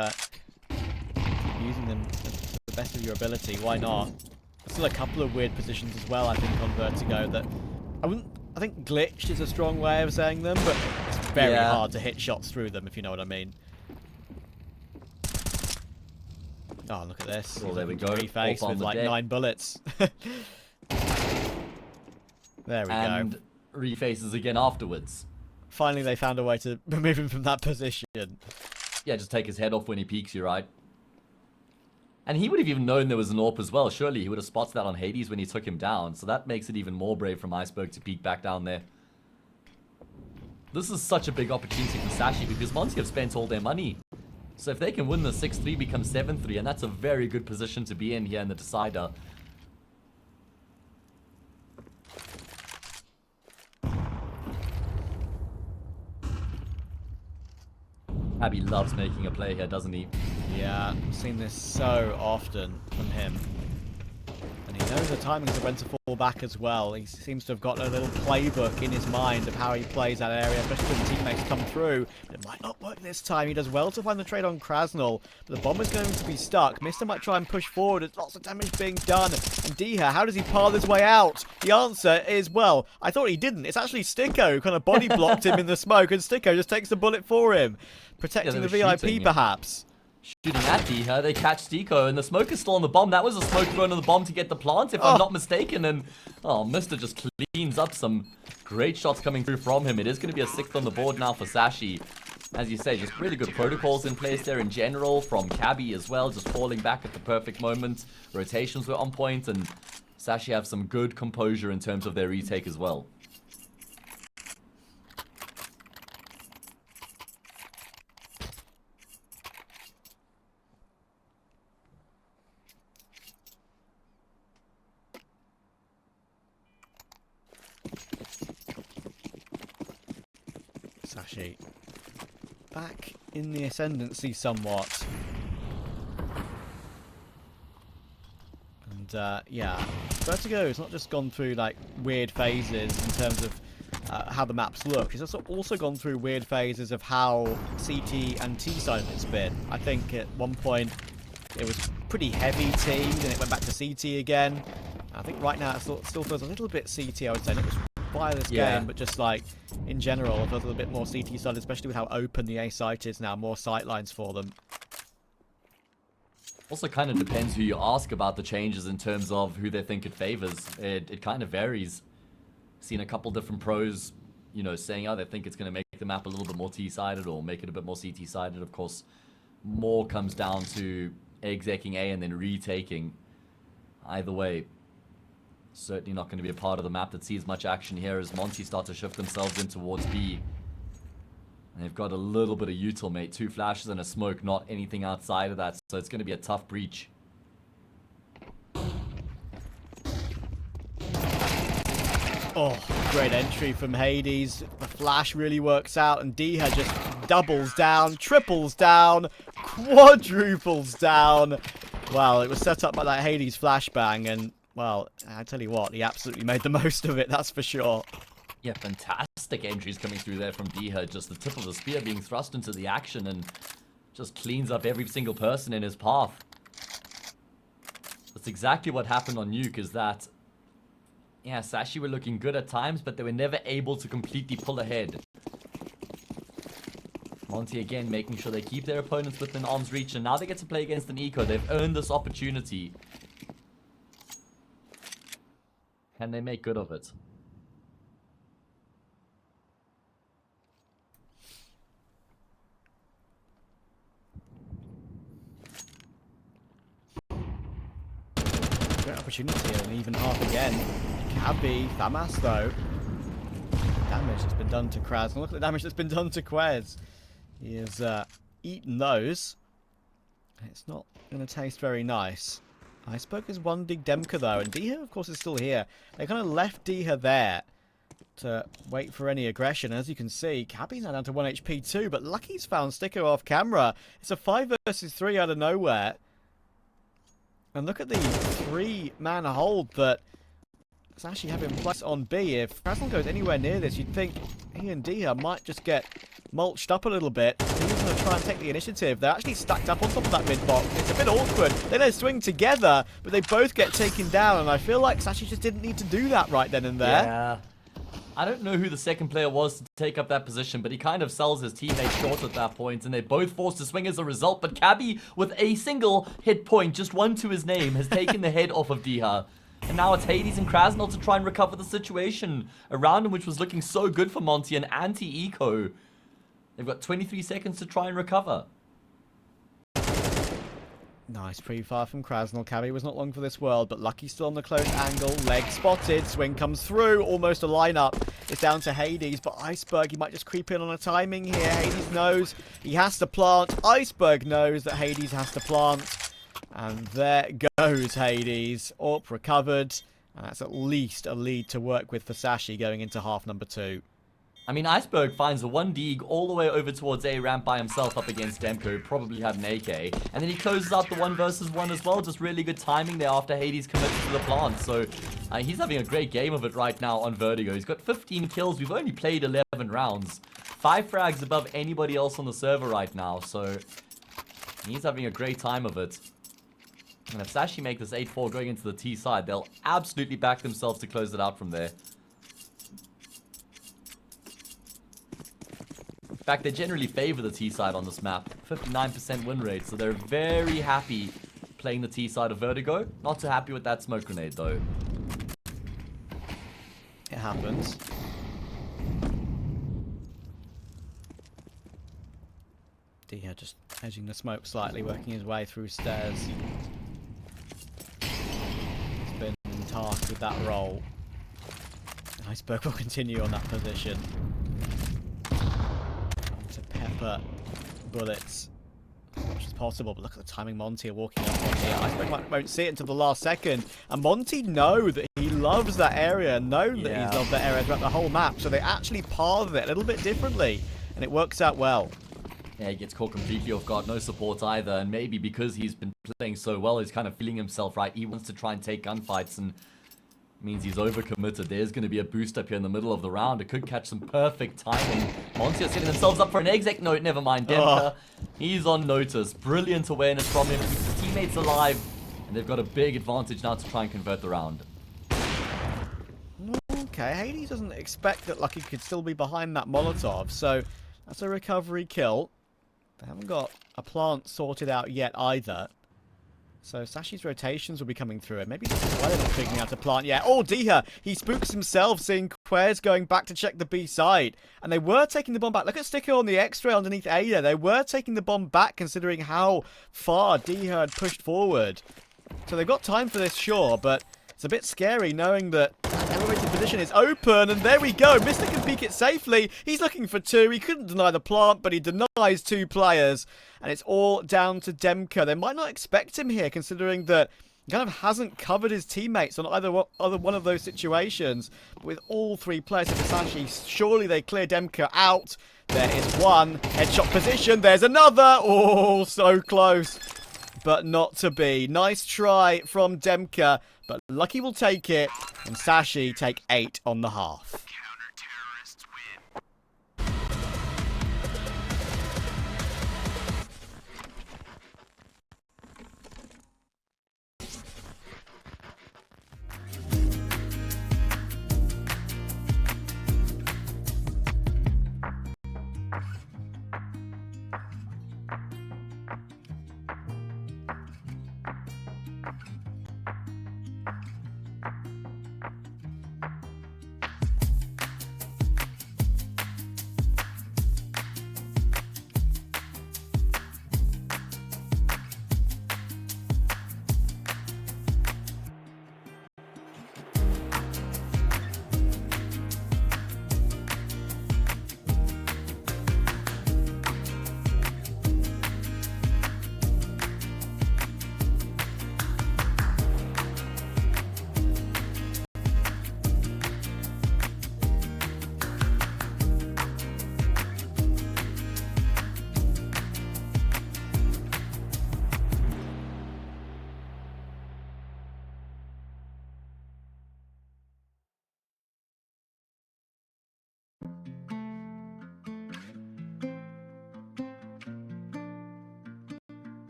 using them to the best of your ability. Why not? There's still a couple of weird positions as well, I think, on Vertigo that I think glitched is a strong way of saying them, but it's very hard to hit shots through them, if you know what I mean. Oh, look at this. Oh, there we go. Reface Off on with the like deck. 9 bullets. There we go. And refaces again afterwards. Finally, they found a way to remove him from that position. Yeah, just take his head off when he peeks you, right? And he would have even known there was an AWP as well. Surely he would have spotted that on Hades when he took him down. So that makes it even more brave from Iceberg to peek back down there. This is such a big opportunity for Sashi because Monte have spent all their money. So if they can win the 6-3, become 7-3, and that's a very good position to be in here in the decider. Abby loves making a play here, doesn't he? Yeah, I've seen this so often from him. And he knows the timings of when to fall back as well. He seems to have got a little playbook in his mind of how he plays that area, especially when teammates come through. But it might not work this time. He does well to find the trade on Krasnal, but the bomb is going to be stuck. Mister might try and push forward. There's lots of damage being done. And Diha, how does he par his way out? The answer is, well, I thought he didn't. It's actually Sticko who kind of body blocked him in the smoke, and Sticko just takes the bullet for him. Protecting the VIP, shooting, perhaps. Shooting at Diha, they catch Stico, and the smoke is still on the bomb. That was a smoke thrown on the bomb to get the plant, if I'm not mistaken. And, oh, Mister just cleans up some great shots coming through from him. It is going to be a 6th on the board now for Sashi. As you say, just really good protocols in place there in general, from Cabby as well, just falling back at the perfect moment. Rotations were on point, and Sashi have some good composure in terms of their retake as well. Sashi back in the ascendancy somewhat. And yeah, Vertigo has not just gone through like weird phases in terms of how the maps look. It's also gone through weird phases of how CT and T side it's been. I think at one point it was pretty heavy T, then it went back to CT again. I think right now it still feels a little bit CT, I would say. Not just by this game, but just like in general, it feels a little bit more CT side, especially with how open the A site is now. More sight lines for them. Also kind of depends who you ask about the changes in terms of who they think it favors. It kind of varies. Seen a couple different pros, you know, saying, oh, they think it's going to make the map a little bit more T-sided or make it a bit more CT-sided. Of course, more comes down to execing A and then retaking. Either way, certainly not going to be a part of the map that sees much action here as Monte start to shift themselves in towards B. And they've got a little bit of util, mate. 2 flashes and a smoke, not anything outside of that. So it's going to be a tough breach. Oh, great entry from Hades. The flash really works out, and Diha just doubles down, triples down, quadruples down. Well, it was set up by that Hades flashbang, and, well, I tell you what, he absolutely made the most of it, that's for sure. Yeah, fantastic entries coming through there from Diha. Just the tip of the spear being thrust into the action and just cleans up every single person in his path. That's exactly what happened on Nuke, is that, yeah, Sashi were looking good at times, but they were never able to completely pull ahead. Monte again making sure they keep their opponents within arm's reach, and now they get to play against an eco. They've earned this opportunity. Can they make good of it? Great opportunity, and even half again. Cabby, Thamas though. Damage that's been done to Kraz. And look at the damage that's been done to Quez. He has eaten those. It's not going to taste very nice. Iceberg is one big Demka though, and Diha of course is still here. They kind of left Diha there to wait for any aggression. As you can see, Cabby's now down to 1 HP too, but Lucky's found Sticker off camera. It's a 5 versus 3 out of nowhere. And look at the 3-man hold that Sashi have in place on B. If Krasnal goes anywhere near this, you'd think he and Diha might just get mulched up a little bit. He's going to try and take the initiative. They're actually stacked up on top of that mid box. It's a bit awkward. They swing together, but they both get taken down. And I feel like Sashi just didn't need to do that right then and there. Yeah. I don't know who the second player was to take up that position, but he kind of sells his teammate short at that point, and they're both forced to swing as a result. But Cabby, with a single hit point, just one to his name, has taken the head off of Diha. And now it's Hades and Krasnal to try and recover the situation. A round in which was looking so good for Monte and anti-eco. They've got 23 seconds to try and recover. Nice pre-fire from Krasnal. Cabby was not long for this world, but Lucky still on the close angle. Leg spotted. Swing comes through. Almost a lineup. It's down to Hades, but Iceberg, he might just creep in on a timing here. Hades knows he has to plant. Iceberg knows that Hades has to plant. And there goes Hades. AWP recovered. And that's at least a lead to work with for Sashi going into half number 2. I mean, Iceberg finds a 1 Deeg all the way over towards A ramp by himself up against Demko, who probably had an AK. And then he closes out the 1 versus 1 as well. Just really good timing there after Hades commits to the plant. So he's having a great game of it right now on Vertigo. He's got 15 kills. We've only played 11 rounds. 5 frags above anybody else on the server right now. So he's having a great time of it. And if Sashi make this 8-4 going into the T side, they'll absolutely back themselves to close it out from there. In fact, they generally favor the T side on this map. 59% win rate, so they're very happy playing the T side of Vertigo. Not too happy with that smoke grenade, though. It happens. Dia just edging the smoke slightly, working his way through stairs. He's been tasked with that role. Iceberg will continue on that position. To pepper bullets as much as possible, but look at the timing. Monte are walking up on here. Iceberg won't see it until the last second, and Monte know that he loves that area and know that he's loved that area throughout the whole map, so they actually path it a little bit differently, and it works out well. Yeah, he gets caught completely off guard, no support either, and maybe because he's been playing so well, he's kind of feeling himself right. He wants to try and take gunfights, and means he's overcommitted. There's going to be a boost up here in the middle of the round. It could catch some perfect timing. Monte are setting themselves up for an exec note. Never mind. Demka, he's on notice. Brilliant awareness from him. Keeps his teammates alive. And they've got a big advantage now to try and convert the round. Okay, Hades doesn't expect that Lucky could still be behind that Molotov. So that's a recovery kill. They haven't got a plant sorted out yet either. So Sashi's rotations will be coming through it. Maybe this is why they're not figuring out a plant yet. Oh, Diha! He spooks himself, seeing Quez going back to check the B side. And they were taking the bomb back. Look at Sticker on the X-ray underneath A there. They were taking the bomb back considering how far Diha had pushed forward. So they've got time for this, sure, but it's a bit scary knowing that elevated position is open. And there we go. Mr. can peek it safely. He's looking for 2. He couldn't deny the plant, but he denies 2 players. And it's all down to Demka. They might not expect him here, considering that he kind of hasn't covered his teammates on either one of those situations. But with all 3 players of Sashi, surely they clear Demka out. There is one. Headshot position. There's another. Oh, so close. But not to be. Nice try from Demka. But Lucky will take it. And Sashi take 8 on the half.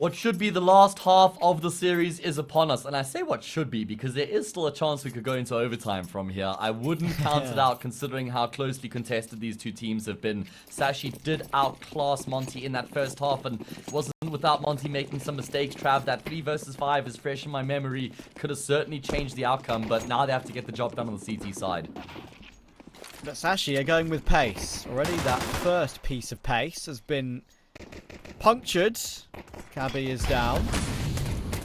What should be the last half of the series is upon us. And I say what should be because there is still a chance we could go into overtime from here. I wouldn't count it out considering how closely contested these two teams have been. Sashi did outclass Monte in that first half, and it wasn't without Monte making some mistakes. Trav, that 3 versus 5 is fresh in my memory. Could have certainly changed the outcome, but now they have to get the job done on the CT side. But Sashi are going with pace. Already that first piece of pace has been punctured. Cabby is down.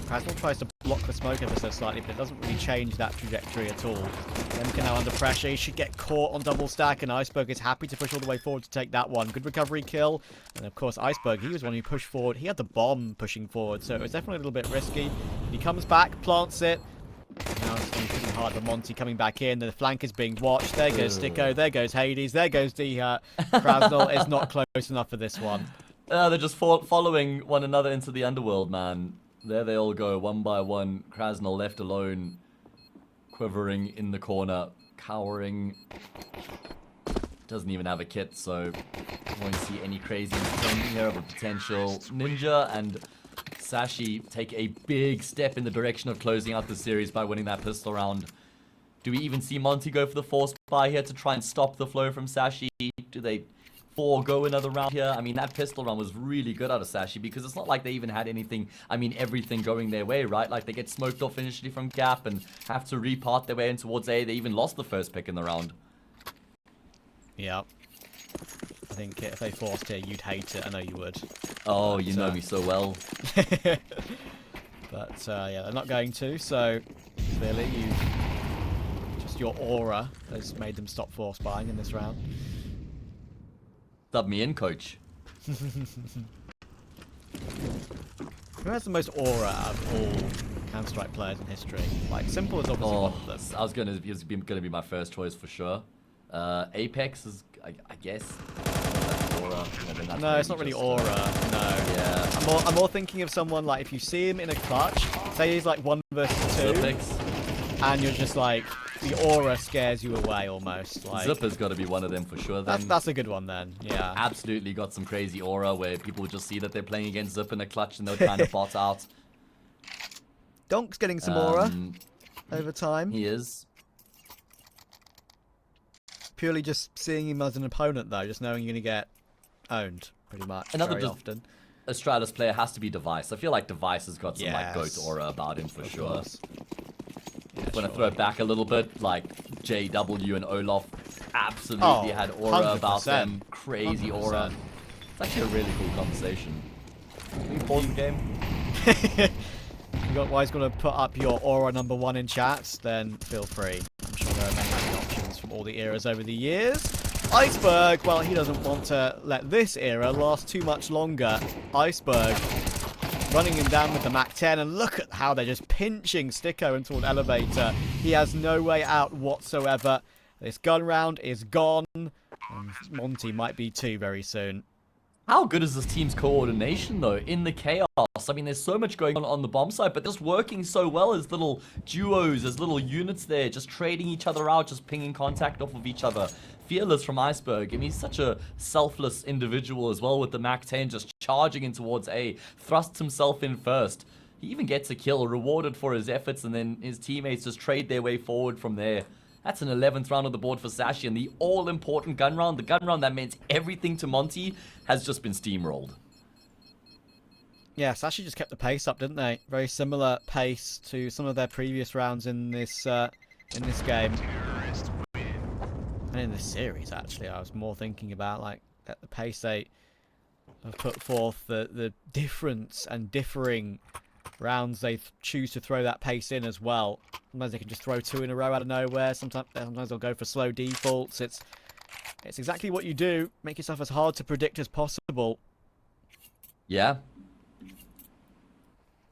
Krasnal tries to block the smoke ever so slightly, but it doesn't really change that trajectory at all. Demka now under pressure. He should get caught on double stack, and Iceberg is happy to push all the way forward to take that one. Good recovery kill. And of course, Iceberg, he was one who pushed forward. He had the bomb pushing forward, so it was definitely a little bit risky. He comes back, plants it. Now it's pretty hard for Monte coming back in. The flank is being watched. There goes Sticko. There goes Hades. There goes the Krasnal is not close enough for this one. They're just following one another into the underworld, man. There they all go, one by one. Krasnal left alone, quivering in the corner, cowering. Doesn't even have a kit, so won't see any crazy thing here of a potential ninja. And Sashi take a big step in the direction of closing out the series by winning that pistol round. Do we even see Monte go for the force buy here to try and stop the flow from Sashi? Do they forego another round here? I mean, that pistol run was really good out of Sashi because it's not like they even had anything, I mean, everything going their way, right? Like, they get smoked off initially from Gap and have to repart their way in towards A. They even lost the first pick in the round. Yeah. I think if they forced it, you'd hate it. I know you would. Oh, but, you know me so well. But, yeah, they're not going to, so clearly just your aura has made them stop force buying in this round. Sub me in, coach. Who has the most aura out of all Counter-Strike players in history? Like, Simple is obviously one of them. I was gonna be my first choice for sure. Apex is, I guess. Aura. No, it's not really aura. No. Yeah. I'm more thinking of someone like if you see him in a clutch, say he's like 1 versus 2, and you're just like, the aura scares you away almost. Like, Zipper's got to be one of them for sure. Then that's a good one then. Yeah. Absolutely got some crazy aura where people would just see that they're playing against Zip in a clutch and they'll kind of bot out. Donk's getting some aura over time. He is. Purely just seeing him as an opponent though, just knowing you're gonna get owned pretty much. Very often. Astralis player has to be Device. I feel like Device has got some like GOAT aura about him for sure. Course. When I throw it back a little bit, like JW and Olaf absolutely had aura 100%. about them. Crazy 100%. Aura. It's actually a really cool conversation. Can we pause the game? Guys going to put up your aura #1 in chat, then feel free. I'm sure there are many options from all the eras over the years. Iceberg, well, he doesn't want to let this era last too much longer. Iceberg running him down with the Mac-10, and look at how they're just pinching Sticko into an elevator. He has no way out whatsoever. This gun round is gone, and Monte might be too very soon. How good is this team's coordination, though, in the chaos? I mean, there's so much going on the bomb side, but just working so well as little duos, as little units there, just trading each other out, just pinging contact off of each other. Fearless from Iceberg. I mean, he's such a selfless individual as well with the Mac-10, just charging in towards A. Thrusts himself in first. He even gets a kill, rewarded for his efforts, and then his teammates just trade their way forward from there. That's an 11th round on the board for Sashi, and the all-important gun round, the gun round that meant everything to Monte, has just been steamrolled. Yeah, Sashi just kept the pace up, didn't they? Very similar pace to some of their previous rounds in this game. And in this series, actually, I was more thinking about, like, at the pace they have put forth, the difference and differing rounds they choose to throw that pace in as well. Sometimes they can just throw 2 in a row out of nowhere. Sometimes they'll go for slow defaults. It's exactly what you do. Make yourself as hard to predict as possible. Yeah.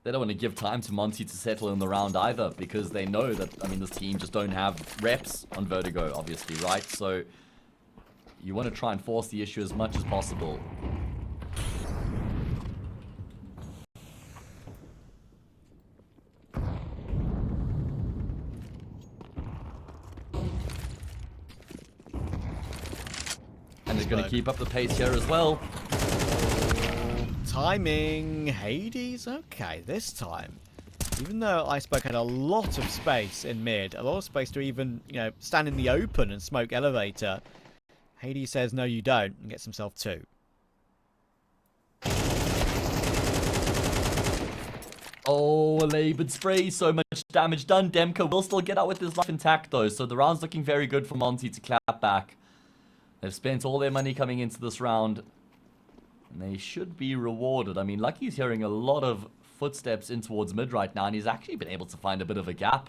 They don't want to give time to Monte to settle in the round either, because they know that, I mean, this team just don't have reps on Vertigo, obviously, right? So you want to try and force the issue as much as possible. And they're going to keep up the pace here as well. timing. Hades, okay, this time. Even though Iceberg had a lot of space in mid, a lot of space to even, you know, stand in the open and smoke elevator, Hades says no you don't and gets himself 2. Oh, a labored spray, so much damage done. Demka will still get out with his life intact though, so the round's looking very good for Monte to clap back. They've spent all their money coming into this round, and they should be rewarded. I mean, Lucky's hearing a lot of footsteps in towards mid right now, and he's actually been able to find a bit of a gap.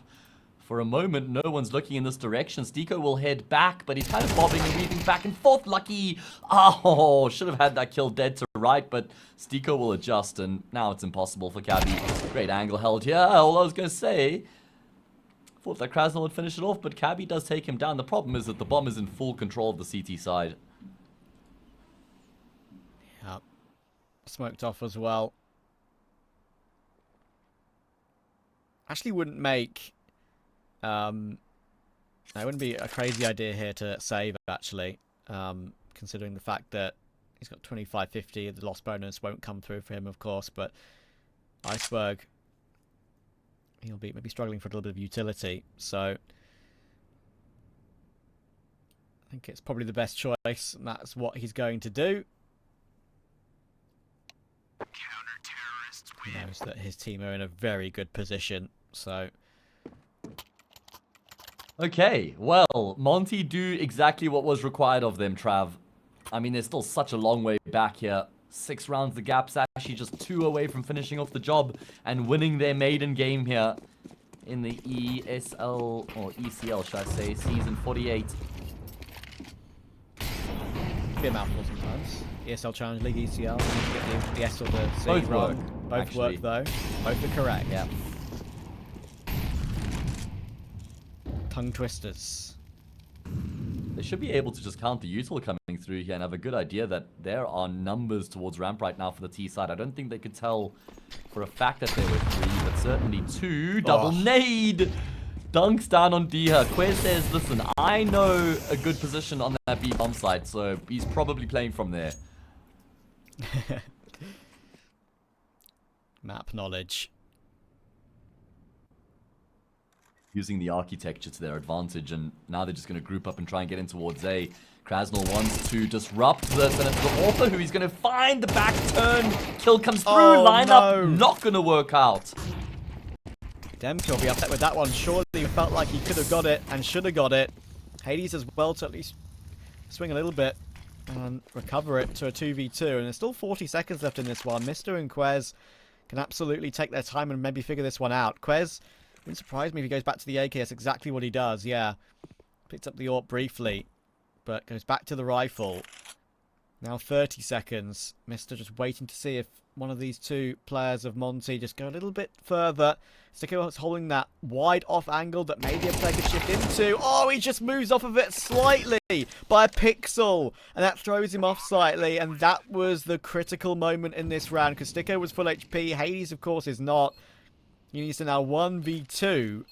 For a moment, no one's looking in this direction. Stiko will head back, but he's kind of bobbing and weaving back and forth. Lucky! Oh, should have had that kill dead to right, but Stiko will adjust, and now it's impossible for Cabby. Great angle held here. All I was going to say, thought that Krasnal would finish it off, but Cabby does take him down. The problem is that the bomb is in full control of the CT side. Yep. Smoked off as well. Actually wouldn't make... it wouldn't be a crazy idea here to save, actually, considering the fact that he's got 25-50. The loss bonus won't come through for him, of course, but Iceberg, he'll be maybe struggling for a little bit of utility, so I think it's probably the best choice, and that's what he's going to do. He knows that his team are in a very good position, so... Okay, well, Monte do exactly what was required of them, Trav. I mean, there's still such a long way back here. 6 rounds the gap, Sashi just 2 away from finishing off the job and winning their maiden game here in the ESL, or ECL, should I say, season 48. Be a mouthful sometimes. ESL Challenge League, ECL, get the S or the C Both wrong. work, Both actually. work, though. Both are correct. Yeah. Tongue twisters. They should be able to just count the util coming through here and have a good idea that there are numbers towards ramp right now for the T side. I don't think they could tell for a fact that there were 3, but certainly 2. Double nade! Dunks down on Diha. Quez says, listen, I know a good position on that B bomb site, so he's probably playing from there. Map knowledge. Using the architecture to their advantage, and now they're just going to group up and try and get in towards A. Krasnal wants to disrupt this, and it's the author who he's going to find the back turn. Kill comes through, lineup not going to work out. Demka will be upset with that one. Surely felt like he could have got it and should have got it. Hades as well to at least swing a little bit and recover it to a 2v2. And there's still 40 seconds left in this one. Mister and Quez can absolutely take their time and maybe figure this one out. Quez, wouldn't surprise me if he goes back to the AK. That's exactly what he does, yeah. Picked up the AWP briefly, but goes back to the rifle. Now 30 seconds. Mister just waiting to see if one of these 2 players of Monte just go a little bit further. Sticker's holding that wide off angle that maybe a player could shift into. Oh, he just moves off of it slightly by a pixel. And that throws him off slightly. And that was the critical moment in this round. Because Sticker was full HP. Hades, of course, is not. He needs to now 1v2.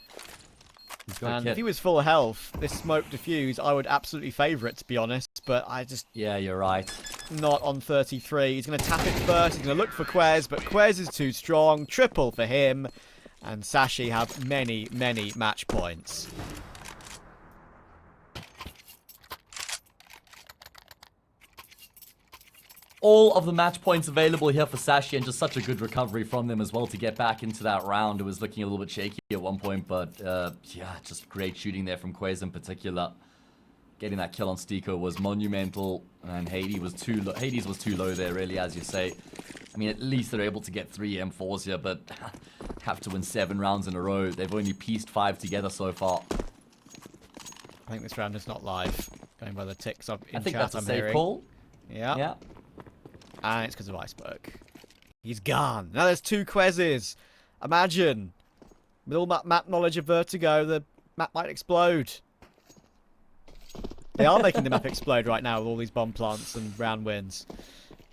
And if he was full health, this smoke diffuse, I would absolutely favour it, to be honest. But I just... Yeah, you're right. Not on 33. He's going to tap it first. He's going to look for Quez, but Quez is too strong. Triple for him. And Sashi have many, many match points. All of the match points available here for Sashi, and just such a good recovery from them as well to get back into that round. It was looking a little bit shaky at one point, but yeah, just great shooting there from Quez in particular. Getting that kill on Stiko was monumental, and Hades was too low there, really, as you say. I mean, at least they're able to get 3 M4s here, but have to win 7 rounds in a row. They've only pieced 5 together so far. I think this round is not live. Going by the ticks up in chat, I think that's a I'm safe hearing. call. Yeah. Yeah. And it's because of Iceberg. He's gone. Now there's 2 Quezes. Imagine. With all that map knowledge of Vertigo, the map might explode. They are making the map explode right now with all these bomb plants and round wins.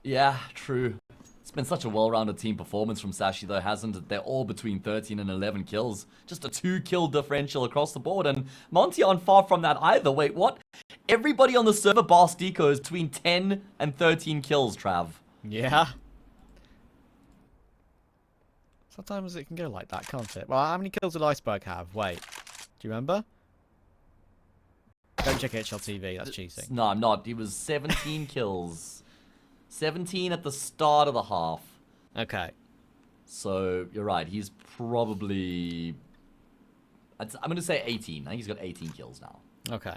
Yeah, true. It's been such a well-rounded team performance from Sashi, though, hasn't it? They're all between 13 and 11 kills. Just a 2-kill differential across the board, and Monte aren't far from that either. Wait, what? Everybody on the server bar Stiko is between 10 and 13 kills, Trav. Yeah. Sometimes it can go like that, can't it? Well, how many kills did Iceberg have? Wait. Do you remember? Don't check HLTV, that's cheating. No, I'm not. He was 17 kills. 17 at the start of the half. Okay. So, you're right. He's probably... I'm going to say 18. I think he's got 18 kills now. Okay.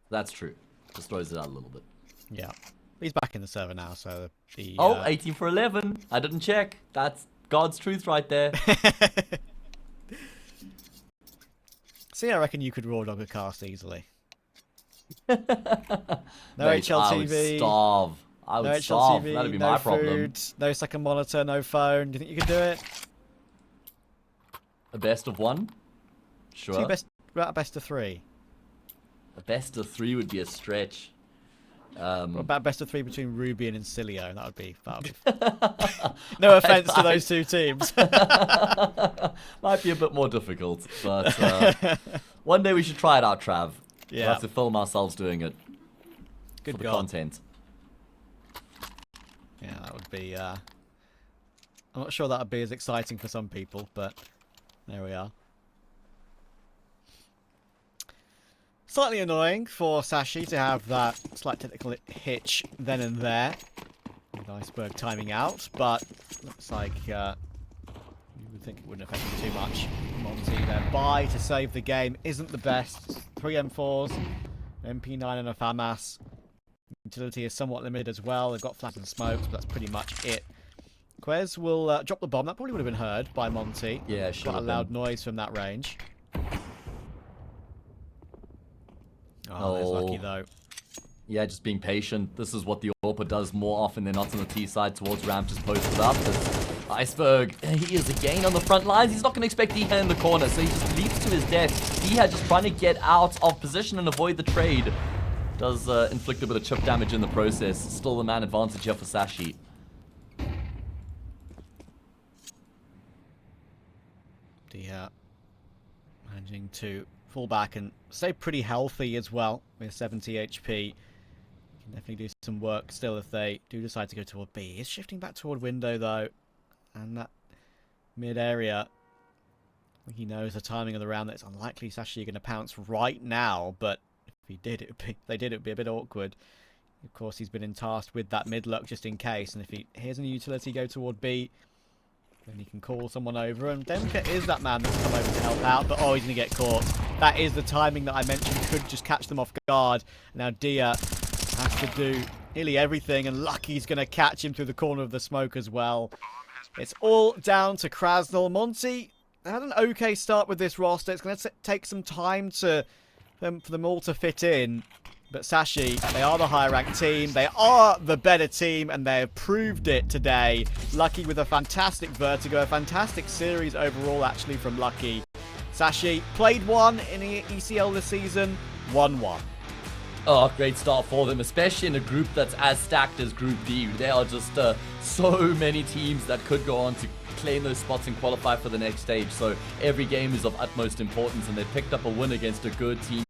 That's true. Just throws it out a little bit. Yeah. He's back in the server now, so the... Oh, 18 for 11. I didn't check. That's God's truth right there. See, I reckon you could raw dog a cast easily. No Mate, HLTV. I would starve. I would No starve. HLTV, That'd be no my food, problem. no second monitor, no phone. Do you think you could do it? A best of one? Sure. What about a best of 3? A best of 3 would be a stretch. What about best of 3 between Ruby and Incilio? That would be no offense to those two teams. Might be a bit more difficult, but one day we should try it out, Trav. Yeah. We'll have to film ourselves doing it. Good for the God. content. Yeah, that would be... I'm not sure that would be as exciting for some people, but there we are. Slightly annoying for Sashi to have that slight technical hitch then and there. With Iceberg timing out, but looks like you would think it wouldn't affect him too much. Monte there by to save the game isn't the best. 3 M4s, an MP9 and a FAMAS. Utility is somewhat limited as well. They've got flash and smokes, but that's pretty much it. Quez will drop the bomb. That probably would have been heard by Monte. Yeah, sure. Quite a loud noise from that range. Oh, there's Lucky though. Yeah, just being patient. This is what the AWPer does more often than not on the T side towards ramp. Just posts up. Iceberg, he is again on the front lines. He's not going to expect Diha in the corner, so he just leaps to his death. Diha just trying to get out of position and avoid the trade. Does inflict a bit of chip damage in the process. Still the man advantage here for Sashi. Diha managing to fall back and stay pretty healthy as well with 70 HP. Can definitely do some work still if they do decide to go toward B. He's shifting back toward window though, and that mid area. I think he knows the timing of the round. That it's unlikely Sashi are going to pounce right now, but if he did, it would be a bit awkward. Of course, he's been tasked with that mid luck just in case, and if he hears any utility go toward B, then he can call someone over, and Demka is that man that's come over to help out, but oh, he's going to get caught. That is the timing that I mentioned could just catch them off guard. Now Dia has to do nearly everything, and Lucky's going to catch him through the corner of the smoke as well. It's all down to Krasnal. Monte had an okay start with this roster. It's going to take some time for them all to fit in. But Sashi, they are the higher ranked team. They are the better team, and they have proved it today. Lucky with a fantastic Vertigo, a fantastic series overall, actually, from Lucky. Sashi played one in the ECL this season, won one. Oh, great start for them, especially in a group that's as stacked as Group D. There are just so many teams that could go on to claim those spots and qualify for the next stage. So every game is of utmost importance, and they picked up a win against a good team